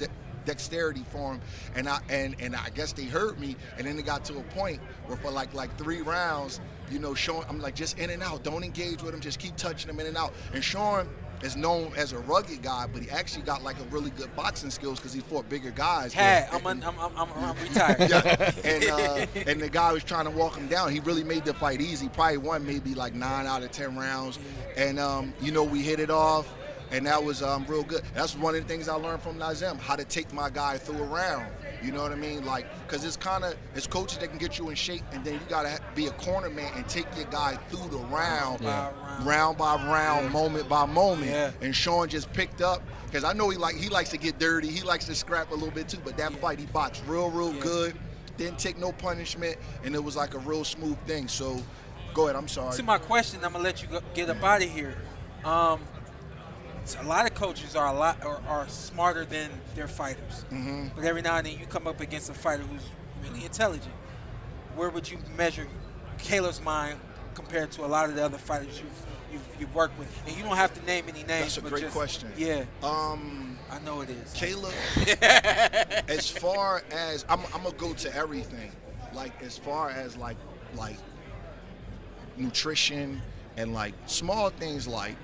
Speaker 8: dexterity for him. And I guess they heard me. And then it got to a point where for like 3 rounds, you know, Shawn, I'm like, just in and out. Don't engage with him. Just keep touching him in and out. And Shawn is known as a rugged guy, but he actually got like a really good boxing skills because he fought bigger guys.
Speaker 2: I'm retired.
Speaker 8: Yeah. And the guy was trying to walk him down. He really made the fight easy. Probably won maybe like 9 out of 10 rounds. And you know, we hit it off, and that was real good. That's one of the things I learned from Nazem, how to take my guy through a round. You know what I mean? Like, because it's coaches that can get you in shape, and then you gotta be a corner man and take your guy through the round by round, moment by moment.
Speaker 2: Yeah.
Speaker 8: And Shawn just picked up, because I know he likes to get dirty. He likes to scrap a little bit too. But that fight, he boxed real good. Didn't take no punishment, and it was like a real smooth thing. So, go ahead. I'm sorry.
Speaker 2: To my question, I'm gonna let you get up out of here. A lot of coaches are smarter than their fighters, but every now and then you come up against a fighter who's really intelligent. Where would you measure Caleb's mind compared to a lot of the other fighters you've worked with? And you don't have to name any names.
Speaker 8: That's a
Speaker 2: but
Speaker 8: great question.
Speaker 2: Yeah. I know it is.
Speaker 8: Caleb, as far as I'm gonna go to everything, like as far as like nutrition and like small things like,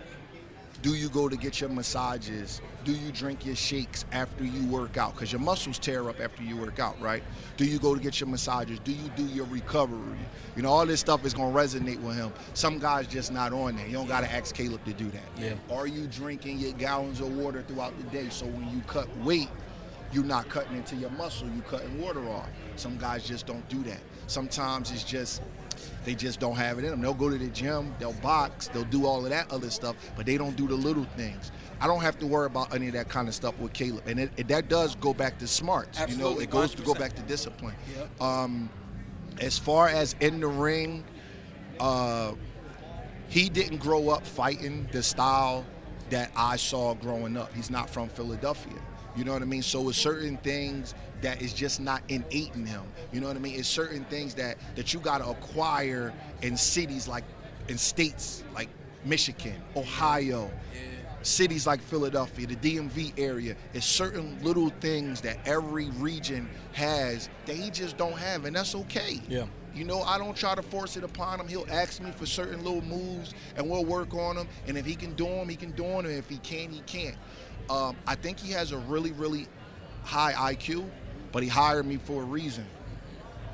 Speaker 8: do you go to get your massages? Do you drink your shakes after you work out? Because your muscles tear up after you work out, right? Do you go to get your massages? Do you do your recovery? You know, all this stuff is going to resonate with him. Some guys just not on there. You don't got to ask Caleb to do that.
Speaker 3: Yeah.
Speaker 8: Are you drinking your gallons of water throughout the day so when you cut weight, you're not cutting into your muscle, you're cutting water off. Some guys just don't do that. Sometimes it's just, they just don't have it in them. They'll go to the gym, they'll box, they'll do all of that other stuff, but they don't do the little things. I don't have to worry about any of that kind of stuff with Caleb. And that does go back to smarts.
Speaker 2: Absolutely,
Speaker 8: you know, it goes
Speaker 2: 100%.
Speaker 8: to go back to discipline.
Speaker 2: Yep.
Speaker 8: As far as in the ring, he didn't grow up fighting the style that I saw growing up. He's not from Philadelphia. You know what I mean? So it's certain things that is just not innate in him. You know what I mean? It's certain things that you got to acquire in cities like, in states like Michigan, Ohio, cities like Philadelphia, the DMV area. It's certain little things that every region has that he just don't have, and that's okay.
Speaker 3: Yeah.
Speaker 8: You know, I don't try to force it upon him. He'll ask me for certain little moves, and we'll work on them. And if he can do them, he can do them. And if he can't, he can't. I think he has a really, really high IQ, but he hired me for a reason.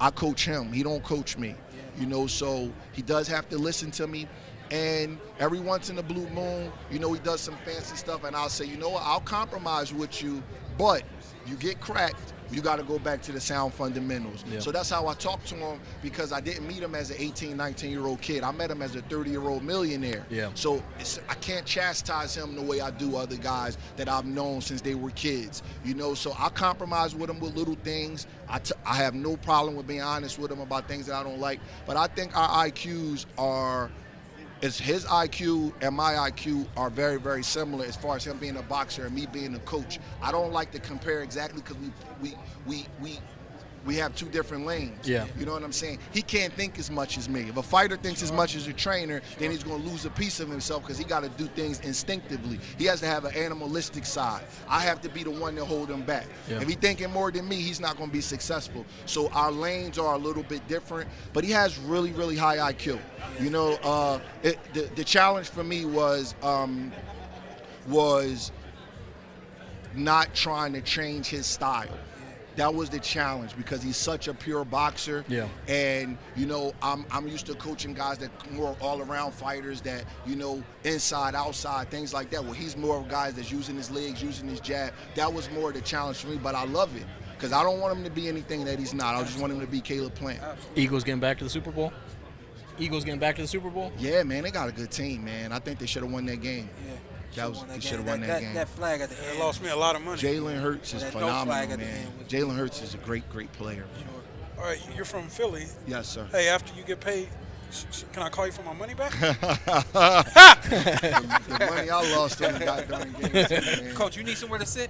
Speaker 8: I coach him. He don't coach me. You know, so he does have to listen to me. And every once in a blue moon, you know, he does some fancy stuff, and I'll say, you know what, I'll compromise with you, but you get cracked, you got to go back to the sound fundamentals.
Speaker 3: Yeah.
Speaker 8: So that's how I talk to him, because I didn't meet him as an 18, 19-year-old kid. I met him as a 30-year-old millionaire.
Speaker 3: Yeah.
Speaker 8: So I can't chastise him the way I do other guys that I've known since they were kids. You know, so I compromise with him with little things. I have no problem with being honest with him about things that I don't like. But I think our IQs are... his IQ and my IQ are very, very similar as far as him being a boxer and me being a coach. I don't like to compare exactly because we have two different lanes.
Speaker 3: Yeah.
Speaker 8: You know what I'm saying? He can't think as much as me. If a fighter thinks as much as a trainer, then he's going to lose a piece of himself because he got to do things instinctively. He has to have an animalistic side. I have to be the one to hold him back.
Speaker 3: Yeah.
Speaker 8: If he's thinking more than me, he's not going to be successful. So our lanes are a little bit different, but he has really, really high IQ. You know, the challenge for me was not trying to change his style. That was the challenge because he's such a pure boxer.
Speaker 3: Yeah.
Speaker 8: And, you know, I'm used to coaching guys that more all-around fighters that, you know, inside, outside, things like that. Well, he's more of guys that's using his legs, using his jab. That was more the challenge for me, but I love it because I don't want him to be anything that he's not. I just want him to be Caleb Plant.
Speaker 3: Eagles getting back to the Super Bowl? Eagles getting back to the Super Bowl?
Speaker 8: Yeah, man, they got a good team, man. I think they should have won that game.
Speaker 2: Yeah.
Speaker 8: They should have won that game.
Speaker 2: That flag at the
Speaker 1: It
Speaker 2: end.
Speaker 1: lost me a lot of money.
Speaker 8: Jalen Hurts is
Speaker 2: That no
Speaker 8: phenomenal,
Speaker 2: flag at the
Speaker 8: man.
Speaker 2: end was-
Speaker 8: Jalen Hurts is a great, great player.
Speaker 1: All right, you're from Philly.
Speaker 8: Yes, sir.
Speaker 1: Hey, after you get paid, can I call you for my money back?
Speaker 8: The money I lost on the goddamn game, man.
Speaker 2: Coach, you need somewhere to sit?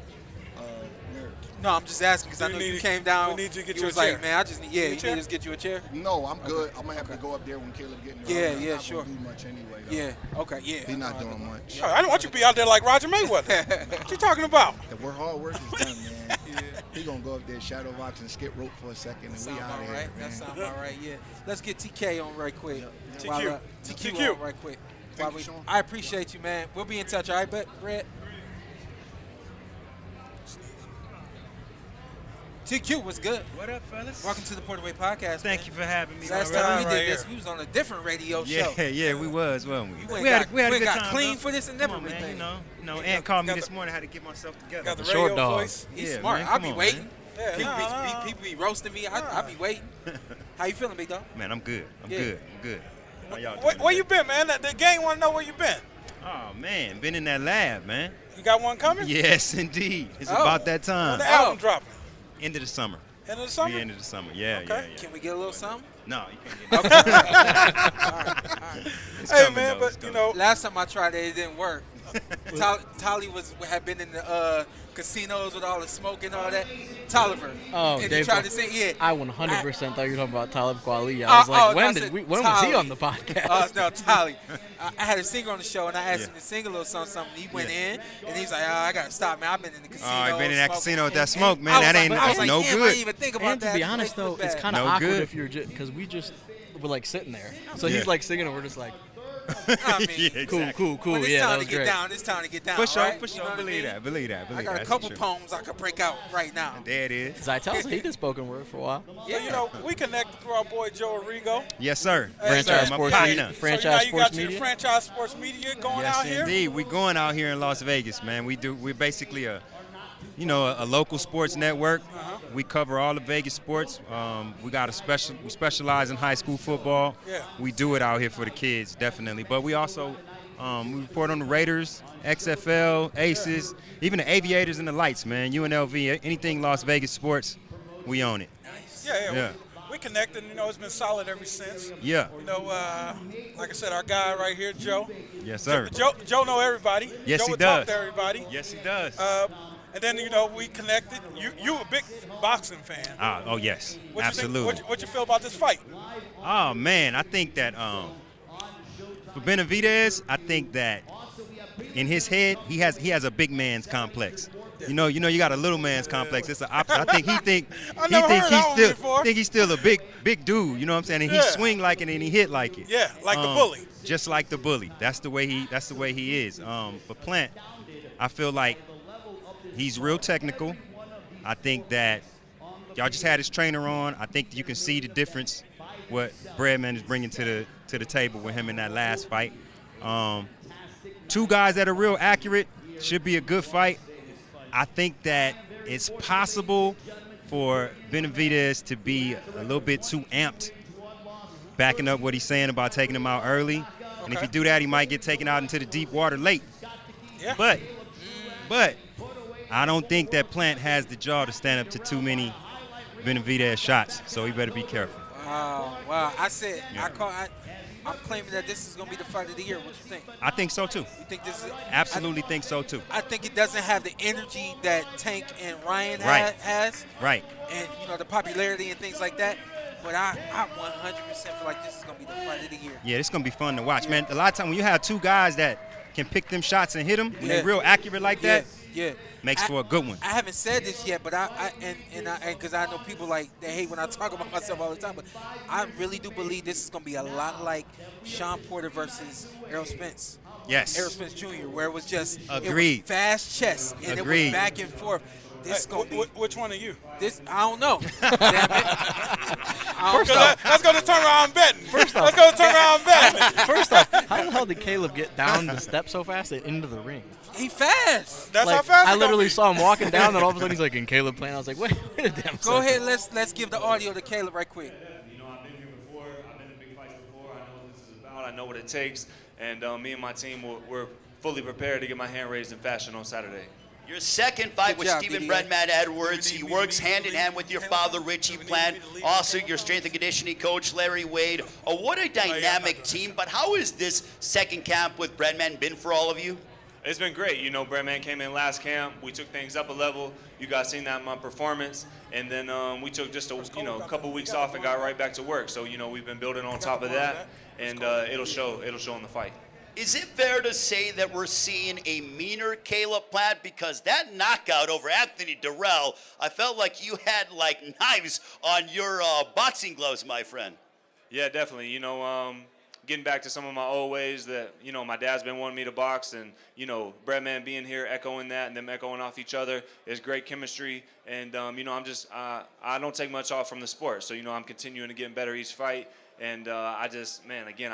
Speaker 8: Where?
Speaker 2: No, I'm just asking because I
Speaker 1: We
Speaker 2: know
Speaker 1: need-
Speaker 2: you came down.
Speaker 1: we need you to get
Speaker 2: you
Speaker 1: you a
Speaker 2: was like,
Speaker 1: chair.
Speaker 2: man, I just need,
Speaker 1: You
Speaker 2: yeah,
Speaker 1: need a
Speaker 2: you
Speaker 1: chair?
Speaker 2: need to get you a chair?
Speaker 8: No, I'm good. I'm gonna have to go up there when Caleb getting there.
Speaker 2: Yeah,
Speaker 8: I'm
Speaker 2: yeah,
Speaker 8: not
Speaker 2: sure.
Speaker 8: gonna do much anyway. Though.
Speaker 2: Yeah, okay, yeah.
Speaker 8: He's not doing much.
Speaker 1: I don't want you to be out there like Roger Mayweather. What you talking about?
Speaker 8: If we're hard work is done, man. He gonna go up there, shadow box, and skip rope for a second, and we
Speaker 2: Sound
Speaker 8: out
Speaker 2: about
Speaker 8: of here,
Speaker 2: right.
Speaker 8: man.
Speaker 2: That sound about right, yeah. Let's get TK on right quick.
Speaker 1: TQ.
Speaker 2: While,
Speaker 1: TQ.
Speaker 2: TQ on right quick.
Speaker 8: Thank
Speaker 2: While
Speaker 8: you, Shawn.
Speaker 2: I appreciate you, man. We'll be in touch, all right, Brett? TQ, what's good?
Speaker 9: What up, fellas?
Speaker 2: Welcome to the PorterWay Podcast.
Speaker 9: Thank you for having me.
Speaker 2: Last
Speaker 9: man.
Speaker 2: time we
Speaker 1: right
Speaker 2: did this,
Speaker 1: here.
Speaker 2: we was on a different radio
Speaker 9: Yeah,
Speaker 2: show.
Speaker 9: yeah, we was, weren't we?
Speaker 2: You went
Speaker 9: We had a
Speaker 2: we
Speaker 9: good
Speaker 2: got
Speaker 9: time,
Speaker 2: clean
Speaker 9: though.
Speaker 2: for this and
Speaker 9: Come on,
Speaker 2: everything.
Speaker 9: man, you know,
Speaker 1: got-
Speaker 9: Ant called me
Speaker 1: got
Speaker 9: this
Speaker 1: the-
Speaker 9: morning. I had to get myself together.
Speaker 1: Got the
Speaker 3: Short
Speaker 1: radio
Speaker 3: dog.
Speaker 1: voice.
Speaker 2: He's
Speaker 9: Yeah,
Speaker 2: smart.
Speaker 9: man,
Speaker 2: I'll
Speaker 9: come
Speaker 2: be
Speaker 9: on,
Speaker 2: waiting.
Speaker 9: man.
Speaker 1: Yeah,
Speaker 2: People be roasting me. I be waiting. How you feeling, big dog?
Speaker 9: Man, I'm good. I'm
Speaker 2: Yeah.
Speaker 9: good. I'm good. How y'all
Speaker 1: Where,
Speaker 9: doing
Speaker 1: where you
Speaker 9: today?
Speaker 1: been, man? The gang want to know where you been.
Speaker 9: Oh man, been in that lab, man.
Speaker 1: You got one coming?
Speaker 9: Yes, indeed. It's
Speaker 2: Oh.
Speaker 9: about that
Speaker 1: When
Speaker 9: time.
Speaker 1: the album dropping?
Speaker 9: End of the summer.
Speaker 1: End of the summer?
Speaker 9: Be end of the summer. Yeah,
Speaker 1: Okay.
Speaker 9: yeah.
Speaker 2: Can we get a little something?
Speaker 9: No, you can't get It's
Speaker 1: Hey,
Speaker 9: coming,
Speaker 1: man,
Speaker 9: though. It's
Speaker 1: but, you
Speaker 9: coming.
Speaker 1: know,
Speaker 2: Last time I tried it, it didn't work. Tolly had been in the casinos with all the smoke and all that. Tolliver.
Speaker 3: Oh,
Speaker 2: and he
Speaker 3: Dave,
Speaker 2: tried to sing, yeah.
Speaker 3: I 100% thought you were talking about Talib Kweli. I was like, when was he on the podcast?
Speaker 2: No, Tolly. I had a singer on the show, and I asked
Speaker 9: Yeah.
Speaker 2: him to sing a little something. He went in, and he's like, I got to stop, man. I've been in the casino.
Speaker 9: Oh, I been in that
Speaker 2: smoking."
Speaker 9: casino with that
Speaker 2: And
Speaker 9: smoke, man.
Speaker 2: I was
Speaker 9: That
Speaker 2: like-
Speaker 9: ain't
Speaker 2: I was like,
Speaker 9: no
Speaker 2: damn, I
Speaker 9: good.
Speaker 2: didn't even think about
Speaker 3: And to
Speaker 2: that.
Speaker 3: be
Speaker 2: It
Speaker 3: honest,
Speaker 2: makes me
Speaker 3: though,
Speaker 2: look
Speaker 3: it's
Speaker 2: bad.
Speaker 3: kind of
Speaker 9: No
Speaker 3: awkward
Speaker 9: good.
Speaker 3: if you're just because we just were like sitting there. So
Speaker 9: Yeah.
Speaker 3: he's like singing, and we're just like,
Speaker 2: I mean,
Speaker 9: Yeah,
Speaker 3: cool,
Speaker 9: exactly.
Speaker 3: cool, cool.
Speaker 2: When it's
Speaker 3: Yeah,
Speaker 2: time
Speaker 3: that
Speaker 2: to
Speaker 3: was
Speaker 2: get
Speaker 3: great.
Speaker 2: down, it's time to get down.
Speaker 9: For sure,
Speaker 2: right?
Speaker 9: for
Speaker 2: You
Speaker 9: sure.
Speaker 2: know what I
Speaker 9: Believe
Speaker 2: mean?
Speaker 9: that. Believe that.
Speaker 2: I
Speaker 9: Believe
Speaker 2: got
Speaker 9: that.
Speaker 2: a couple
Speaker 9: That's true.
Speaker 2: poems I could break out right now.
Speaker 9: There it is.
Speaker 3: Zittel, so he did spoken word for a while.
Speaker 1: so, you know, we connected through our boy Joe Arrigo.
Speaker 9: Yes, sir.
Speaker 1: Hey,
Speaker 9: Yes, sir.
Speaker 3: Franchise
Speaker 9: My
Speaker 3: sports
Speaker 9: partner.
Speaker 3: media.
Speaker 1: So
Speaker 3: Franchise
Speaker 1: now you
Speaker 3: sports
Speaker 1: got your
Speaker 3: media.
Speaker 1: franchise sports media going
Speaker 9: Yes,
Speaker 1: out here.
Speaker 9: indeed. We're going out here in Las Vegas, man. We're basically a a local sports network. We cover all the Vegas sports. We specialize in high school football.
Speaker 1: Yeah.
Speaker 9: We do it out here for the kids, definitely. But we also we report on the Raiders, XFL, Aces, even the Aviators and the Lights, man. UNLV, anything Las Vegas sports, we own it.
Speaker 1: Yeah. We connected, it's been solid ever since.
Speaker 9: Yeah.
Speaker 1: Like I said, our guy right here, Joe.
Speaker 9: Yes, sir.
Speaker 1: Joe know everybody.
Speaker 9: Yes,
Speaker 1: Joe
Speaker 9: he
Speaker 1: would
Speaker 9: does.
Speaker 1: talk to everybody.
Speaker 9: Yes, he does.
Speaker 1: And then, we connected. You a big boxing fan.
Speaker 9: Oh, yes.
Speaker 1: What
Speaker 9: Absolutely.
Speaker 1: You think, what you feel about this fight?
Speaker 9: Oh, man, I think that for Benavidez, I think that in his head, he has a big man's complex. You got a little man's complex. It's the opposite. I think he's still a big dude. You know what I'm saying? And he swing like it and he hit like it.
Speaker 1: Yeah, like the bully.
Speaker 9: Just like the bully. That's the way he is. For Plant, I feel like he's real technical. I think that y'all just had his trainer on. I think you can see the difference what Brenagh is bringing to the table with him in that last fight. Two guys that are real accurate. Should be a good fight. I think that it's possible for Benavidez to be a little bit too amped, backing up what he's saying about taking him out early. And if you do that, he might get taken out into the deep water late.
Speaker 1: Yeah.
Speaker 9: But I don't think that Plant has the jaw to stand up to too many Benavidez shots, so he better be careful.
Speaker 2: Wow. I said, I'm claiming that this is going to be the fight of the year. What you think?
Speaker 9: I think so, too.
Speaker 2: You think this is?
Speaker 9: Absolutely think so, too.
Speaker 2: I think it doesn't have the energy that Tank and Ryan has.
Speaker 9: Right.
Speaker 2: And, the popularity and things like that. But I 100% feel like this is going to be the fight of the year.
Speaker 9: Yeah, it's going to be fun to watch, man. A lot of times when you have two guys that can pick them shots and hit them, when they're real accurate like that, makes for a good one.
Speaker 2: I haven't said this yet, but because I know people they hate when I talk about myself all the time, but I really do believe this is going to be a lot like Shawn Porter versus Errol Spence.
Speaker 9: Yes.
Speaker 2: Errol Spence Jr., where it was just
Speaker 9: Agreed.
Speaker 2: It was fast chess, and
Speaker 9: Agreed.
Speaker 2: it was back and forth. This gonna be,
Speaker 1: which one are you?
Speaker 2: This I don't know. Damn it.
Speaker 1: Let's go to turn around betting.
Speaker 3: First off,
Speaker 1: let's go to turn around betting.
Speaker 3: First off, how the hell did Caleb get down the steps so fast and into the ring?
Speaker 2: He fast.
Speaker 1: That's how fast.
Speaker 3: I literally saw him walking down, and all of a sudden he's like, "And Caleb playing." I was like, "Wait a damn second."
Speaker 2: Go ahead. Let's give the audio to Caleb right quick.
Speaker 10: I've been here before. I've been in big fights before. I know what this is about. I know what it takes, and me and my team we're fully prepared to get my hand raised in fashion on Saturday.
Speaker 7: Your second fight
Speaker 2: Good
Speaker 7: with
Speaker 2: job,
Speaker 7: Stephen
Speaker 2: BDA.
Speaker 7: Brenagh Edwards. He works hand in hand with your father, Richie Plant. Also, your strength and conditioning coach, Larry Wade. What a dynamic team. But how has this second camp with Brenagh been for all of you?
Speaker 10: It's been great. Brenagh came in last camp. We took things up a level. You guys seen that in my performance. And then we took just a couple weeks off and got right back to work. So, we've been building on top of that. And it'll show in the fight.
Speaker 7: Is it fair to say that we're seeing a meaner Caleb Plant? Because that knockout over Anthony Durrell, I felt like you had knives on your boxing gloves, my friend.
Speaker 10: Yeah, definitely. Getting back to some of my old ways that, my dad's been wanting me to box, and, Brenagh being here, echoing that, and them echoing off each other is great chemistry. And, I'm just, I don't take much off from the sport. So, I'm continuing to get better each fight. And I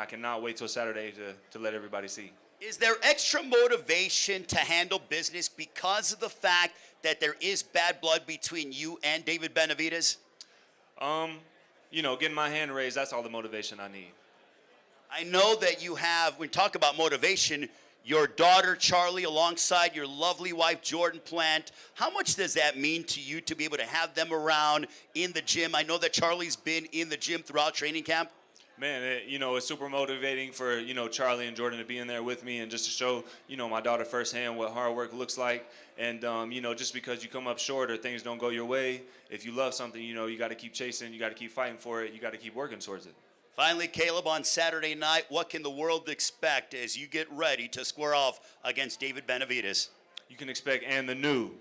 Speaker 10: cannot wait till Saturday to let everybody see.
Speaker 7: Is there extra motivation to handle business because of the fact that there is bad blood between you and David Benavidez?
Speaker 10: Getting my hand raised, that's all the motivation I need.
Speaker 7: I know that you have, when we talk about motivation, your daughter Charlie alongside your lovely wife Jordan Plant. How much does that mean to you to be able to have them around in the gym? I know that Charlie's been in the gym throughout training camp.
Speaker 10: Man, it's super motivating for, Charlie and Jordan to be in there with me and just to show, my daughter firsthand what hard work looks like. And, just because you come up short or things don't go your way, if you love something, you got to keep chasing, you got to keep fighting for it, you got to keep working towards it.
Speaker 7: Finally, Caleb, on Saturday night, what can the world expect as you get ready to square off against David Benavidez?
Speaker 10: You can expect and the new.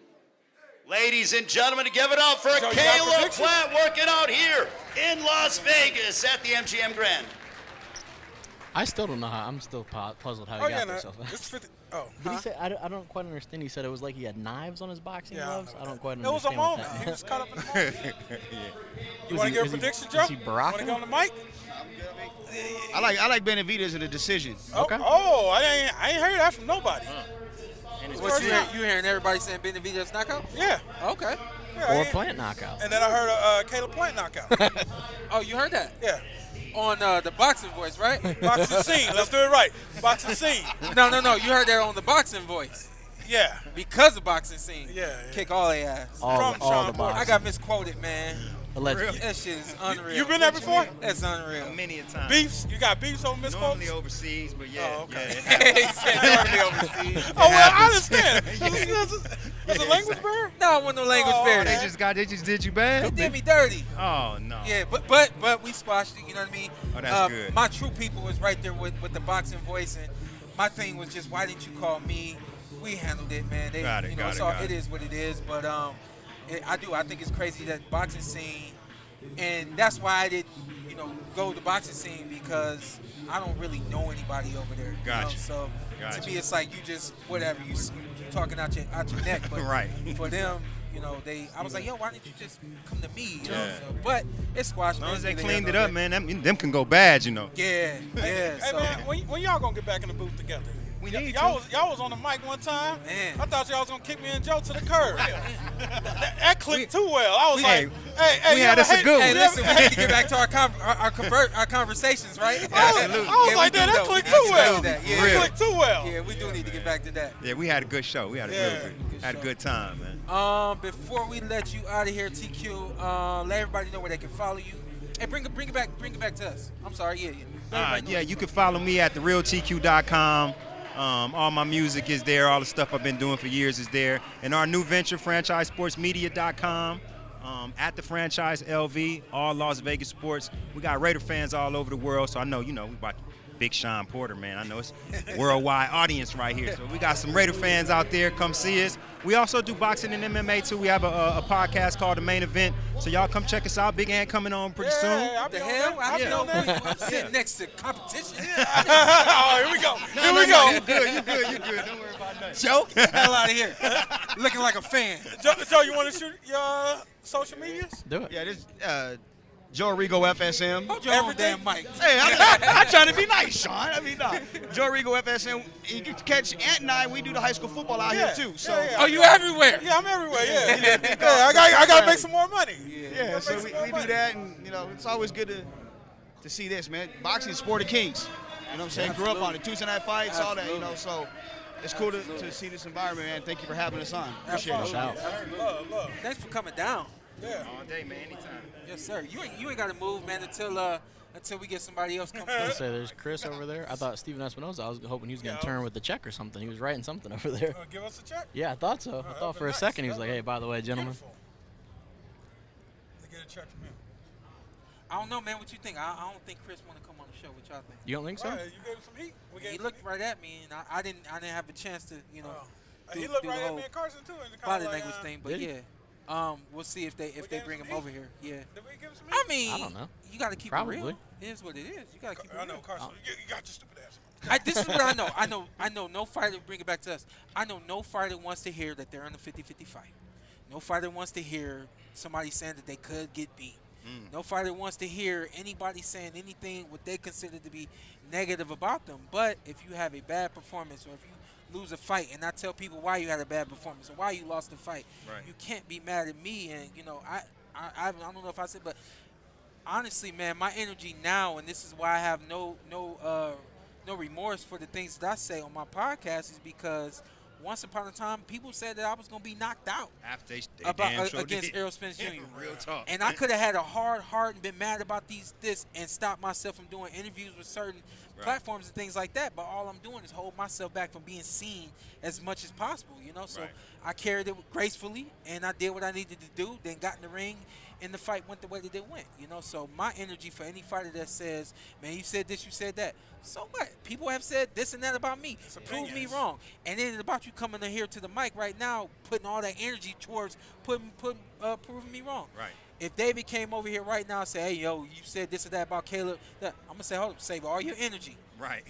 Speaker 7: Ladies and gentlemen, to give it up for Caleb Plant working out here in Las Vegas at the MGM Grand.
Speaker 3: I still don't know how. I'm still puzzled how he got there so fast. Did he say? I don't quite understand. He said it was like he had knives on his boxing gloves. I don't quite understand.
Speaker 1: It was a moment.
Speaker 3: That
Speaker 1: He was caught up in the moment. You
Speaker 3: Was
Speaker 1: want to
Speaker 3: he-
Speaker 1: give a
Speaker 3: is he-
Speaker 1: prediction,
Speaker 3: is
Speaker 1: Joe?
Speaker 3: he
Speaker 1: Want
Speaker 3: Baraka?
Speaker 1: to go on the mic?
Speaker 11: I like Benavidez in a decision.
Speaker 3: Okay.
Speaker 1: Oh, I ain't heard that from nobody.
Speaker 9: And his
Speaker 2: What you hearing everybody saying Benavidez knockout?
Speaker 1: Yeah.
Speaker 2: Okay.
Speaker 1: Yeah,
Speaker 3: Or Plant knockout.
Speaker 1: And then I heard Caleb Plant knockout.
Speaker 2: Oh, you heard that?
Speaker 1: Yeah.
Speaker 2: On the boxing voice, right?
Speaker 1: Boxing scene. Let's do it right. Boxing scene.
Speaker 2: No. You heard that on the boxing voice.
Speaker 1: Yeah.
Speaker 2: Because of boxing scene.
Speaker 1: Yeah.
Speaker 2: Kick all their ass.
Speaker 3: All
Speaker 1: Shawn
Speaker 3: the
Speaker 1: Porter.
Speaker 3: boxing.
Speaker 2: I got misquoted, man.
Speaker 3: Allegedly.
Speaker 2: That shit is unreal.
Speaker 1: You been there before?
Speaker 2: That's unreal.
Speaker 9: Many a time.
Speaker 1: Beefs? You got beefs over misquotes?
Speaker 9: Normally overseas, but yeah.
Speaker 1: Oh, okay.
Speaker 9: Yeah.
Speaker 2: He said normally overseas.
Speaker 1: Oh, well, I understand. That's a language barrier?
Speaker 2: No, it wasn't no language
Speaker 1: Oh,
Speaker 2: barrier.
Speaker 9: They just did you bad?
Speaker 2: They did me dirty.
Speaker 9: Oh no.
Speaker 2: Yeah, but we squashed it. You know what I mean?
Speaker 9: Oh, that's good.
Speaker 2: My true people was right there with the boxing voice, and my thing was just, why didn't you call me? We handled it, man.
Speaker 9: Got it, got it.
Speaker 2: It is what it is. But I think it's crazy that boxing scene, and that's why I didn't, go to boxing scene, because I don't really know anybody over there.
Speaker 9: Gotcha.
Speaker 2: So
Speaker 9: Gotcha.
Speaker 2: to me, it's like you just whatever you talking out your neck. But
Speaker 9: Right.
Speaker 2: for them, I was like, yo, why didn't you just come to me? You know?
Speaker 9: Yeah.
Speaker 2: So, but it's squashed.
Speaker 9: As long as they
Speaker 2: man.
Speaker 9: cleaned it up, man, them can go bad,
Speaker 2: Yeah, yeah.
Speaker 1: Hey,
Speaker 2: So,
Speaker 1: man, when y'all gonna get back in the booth together?
Speaker 9: We need
Speaker 1: y'all
Speaker 9: to.
Speaker 1: was on the mic one time.
Speaker 2: Man.
Speaker 1: I thought y'all was gonna kick me and Joe to the curb. that clicked too well. I was
Speaker 9: Hey,
Speaker 1: like, hey,
Speaker 9: we
Speaker 1: you
Speaker 9: had
Speaker 1: ever
Speaker 9: us a
Speaker 1: hate-
Speaker 9: good
Speaker 2: hey,
Speaker 9: one.
Speaker 2: listen, we need to get back to our conversations, right?
Speaker 9: Absolutely.
Speaker 1: I was
Speaker 2: Yeah,
Speaker 1: like,
Speaker 2: we
Speaker 1: that
Speaker 2: do, though.
Speaker 1: clicked
Speaker 2: We
Speaker 1: too
Speaker 2: need to
Speaker 1: well.
Speaker 2: do that. Yeah.
Speaker 1: It
Speaker 9: Real.
Speaker 1: clicked too well.
Speaker 2: Yeah, we do need to get back to that.
Speaker 9: Yeah, we had a good show. We had a
Speaker 1: Yeah.
Speaker 9: good time, man.
Speaker 2: Before we let you out of here, TQ, let everybody know where they can follow you. Hey, bring it back to us. I'm sorry, yeah. Let everybody know.
Speaker 9: You can follow me at therealtq.com. All my music is there. All the stuff I've been doing for years is there. And our new venture, franchisesportsmedia.com. At the franchise LV, all Las Vegas sports. We got Raider fans all over the world, so I know, we about big Shawn Porter, man. I know it's a worldwide audience right here. So we got some Raider fans out there. Come see us. We also do boxing and MMA too. We have a podcast called The Main Event. So y'all come check us out. Big Ant coming on pretty soon.
Speaker 1: I'll
Speaker 2: The
Speaker 1: be on
Speaker 2: hell?
Speaker 1: that.
Speaker 2: I
Speaker 1: I'll be
Speaker 2: know
Speaker 1: on that.
Speaker 2: I'm sitting next to competition.
Speaker 1: Oh, here we go. Here we go.
Speaker 9: You good. Don't worry about nothing.
Speaker 2: Joke, get the hell out of here. Looking like a fan.
Speaker 1: Joe, you want to shoot your social medias?
Speaker 3: Do it.
Speaker 11: Yeah, this Joe Rigo FSM.
Speaker 2: Hold your own damn mic.
Speaker 11: Hey, I'm trying to be nice, Sean. I mean, nah. Joe Rigo FSM. You can catch Ant and I. We do the high school football out here too. So
Speaker 1: yeah.
Speaker 2: Oh, you everywhere?
Speaker 1: Yeah, I'm everywhere. Yeah, I gotta make some more money.
Speaker 11: yeah, so we do that, and it's always good to see this, man. Boxing is sport of kings. You know what I'm saying? Grew up on it. Tuesday night fights, all that. So it's cool to see this environment, man. Thank you for having us on. Appreciate it.
Speaker 3: Shout.
Speaker 1: Love.
Speaker 2: Thanks for coming down.
Speaker 1: Yeah.
Speaker 9: All day, man. Anytime.
Speaker 2: Yes, sir. You ain't got to move, man, until we get somebody else come
Speaker 3: I
Speaker 2: through.
Speaker 3: say there's Chris over there. I thought Steven Espinosa. I was hoping he was gonna turn with the check or something. He was writing something over there.
Speaker 1: Give us a check.
Speaker 3: Yeah, I thought so. I thought for a second he was like, "Hey, by the way, gentlemen."
Speaker 1: Beautiful. They get a check from him.
Speaker 2: I don't know, man. What you think? I don't think Chris want to come on the show. What y'all think?
Speaker 3: You don't think so?
Speaker 1: Right, you gave him some heat. We gave
Speaker 2: He
Speaker 1: him
Speaker 2: looked
Speaker 1: some heat.
Speaker 2: right at me, and I didn't have a chance to,
Speaker 1: He
Speaker 2: do
Speaker 1: looked
Speaker 2: the
Speaker 1: right at
Speaker 2: whole
Speaker 1: me and Carson too. And
Speaker 2: body
Speaker 1: like,
Speaker 2: language thing. But
Speaker 3: Did he?
Speaker 2: yeah, we'll see if they
Speaker 1: gave
Speaker 2: bring
Speaker 1: him
Speaker 2: him
Speaker 1: some
Speaker 2: over
Speaker 1: heat.
Speaker 2: here. Yeah.
Speaker 1: Did we give him some heat?
Speaker 2: I mean,
Speaker 3: I don't know.
Speaker 2: You got to keep
Speaker 3: Probably.
Speaker 2: it real. It is what it is. You got to keep it
Speaker 1: I
Speaker 2: real.
Speaker 1: know, Carson. You got your stupid ass.
Speaker 2: This is what I know. I know no fighter, bring it back to us. I know no fighter wants to hear that they're in a 50-50 fight. No fighter wants to hear somebody saying that they could get beat. No fighter wants to hear anybody saying anything what they consider to be negative about them. But if you have a bad performance, or if you lose a fight, and I tell people why you had a bad performance or why you lost the fight, you can't be mad at me. And I don't know if I said, but honestly, man, my energy now, and this is why I have no remorse for the things that I say on my podcast, is because once upon a time, people said that I was going to be knocked out
Speaker 9: After they
Speaker 2: against Errol Spence Jr.
Speaker 9: Real talk.
Speaker 2: And I could have had a hard heart and been mad about this and stopped myself from doing interviews with certain platforms and things like that. But all I'm doing is hold myself back from being seen as much as possible, So I carried it gracefully, and I did what I needed to do, then got in the ring, and the fight went the way that it went, So my energy for any fighter that says, man, you said this, you said that, so what? People have said this and that about me. Prove me wrong. And it is about you coming in here to the mic right now, putting all that energy towards proving me wrong.
Speaker 9: Right.
Speaker 2: If David came over here right now and said, hey, yo, you said this or that about Caleb, I'm going to say, hold up, save all your energy.
Speaker 9: Right.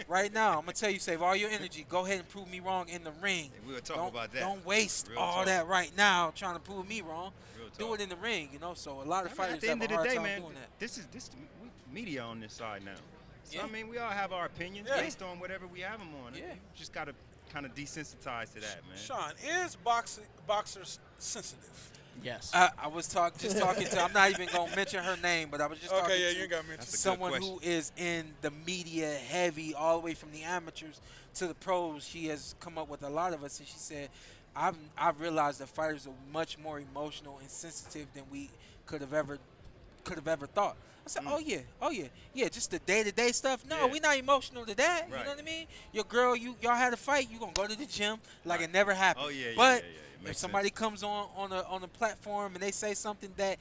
Speaker 2: Right now, I'm going to tell you, save all your energy. Go ahead and prove me wrong in the ring.
Speaker 9: We'll talk about that.
Speaker 2: Don't waste
Speaker 9: Real
Speaker 2: all
Speaker 9: talk.
Speaker 2: that right now trying to prove me wrong.
Speaker 9: Real
Speaker 2: Do
Speaker 9: talk.
Speaker 2: it in the ring, So a lot of fighters
Speaker 9: At the
Speaker 2: have
Speaker 9: end
Speaker 2: a
Speaker 9: of the
Speaker 2: hard
Speaker 9: day,
Speaker 2: time
Speaker 9: man,
Speaker 2: doing that.
Speaker 9: this we media on this side now. So
Speaker 2: Yeah.
Speaker 9: I mean, we all have our opinions
Speaker 2: Yeah.
Speaker 9: based on whatever we have them on.
Speaker 2: Yeah.
Speaker 9: You just gotta kind of desensitized to that, man.
Speaker 1: Shawn, is boxers sensitive?
Speaker 3: Yes.
Speaker 2: I was just talking to. I'm not even gonna mention her name, but I was just talking
Speaker 1: Okay, yeah,
Speaker 2: to
Speaker 1: you ain't got to mention.
Speaker 2: someone who is in the media heavy, all the way from the amateurs to the pros. She has come up with a lot of us, and she said, "I've realized that fighters are much more emotional and sensitive than we could have ever thought." I said, "Oh yeah, just the day-to-day stuff. No, we're not emotional to that. You know what I mean? Your girl, y'all had a fight, you gonna go to the gym like it never happened.
Speaker 9: Oh yeah,
Speaker 2: but
Speaker 9: yeah.
Speaker 2: if somebody comes on a platform and they say something that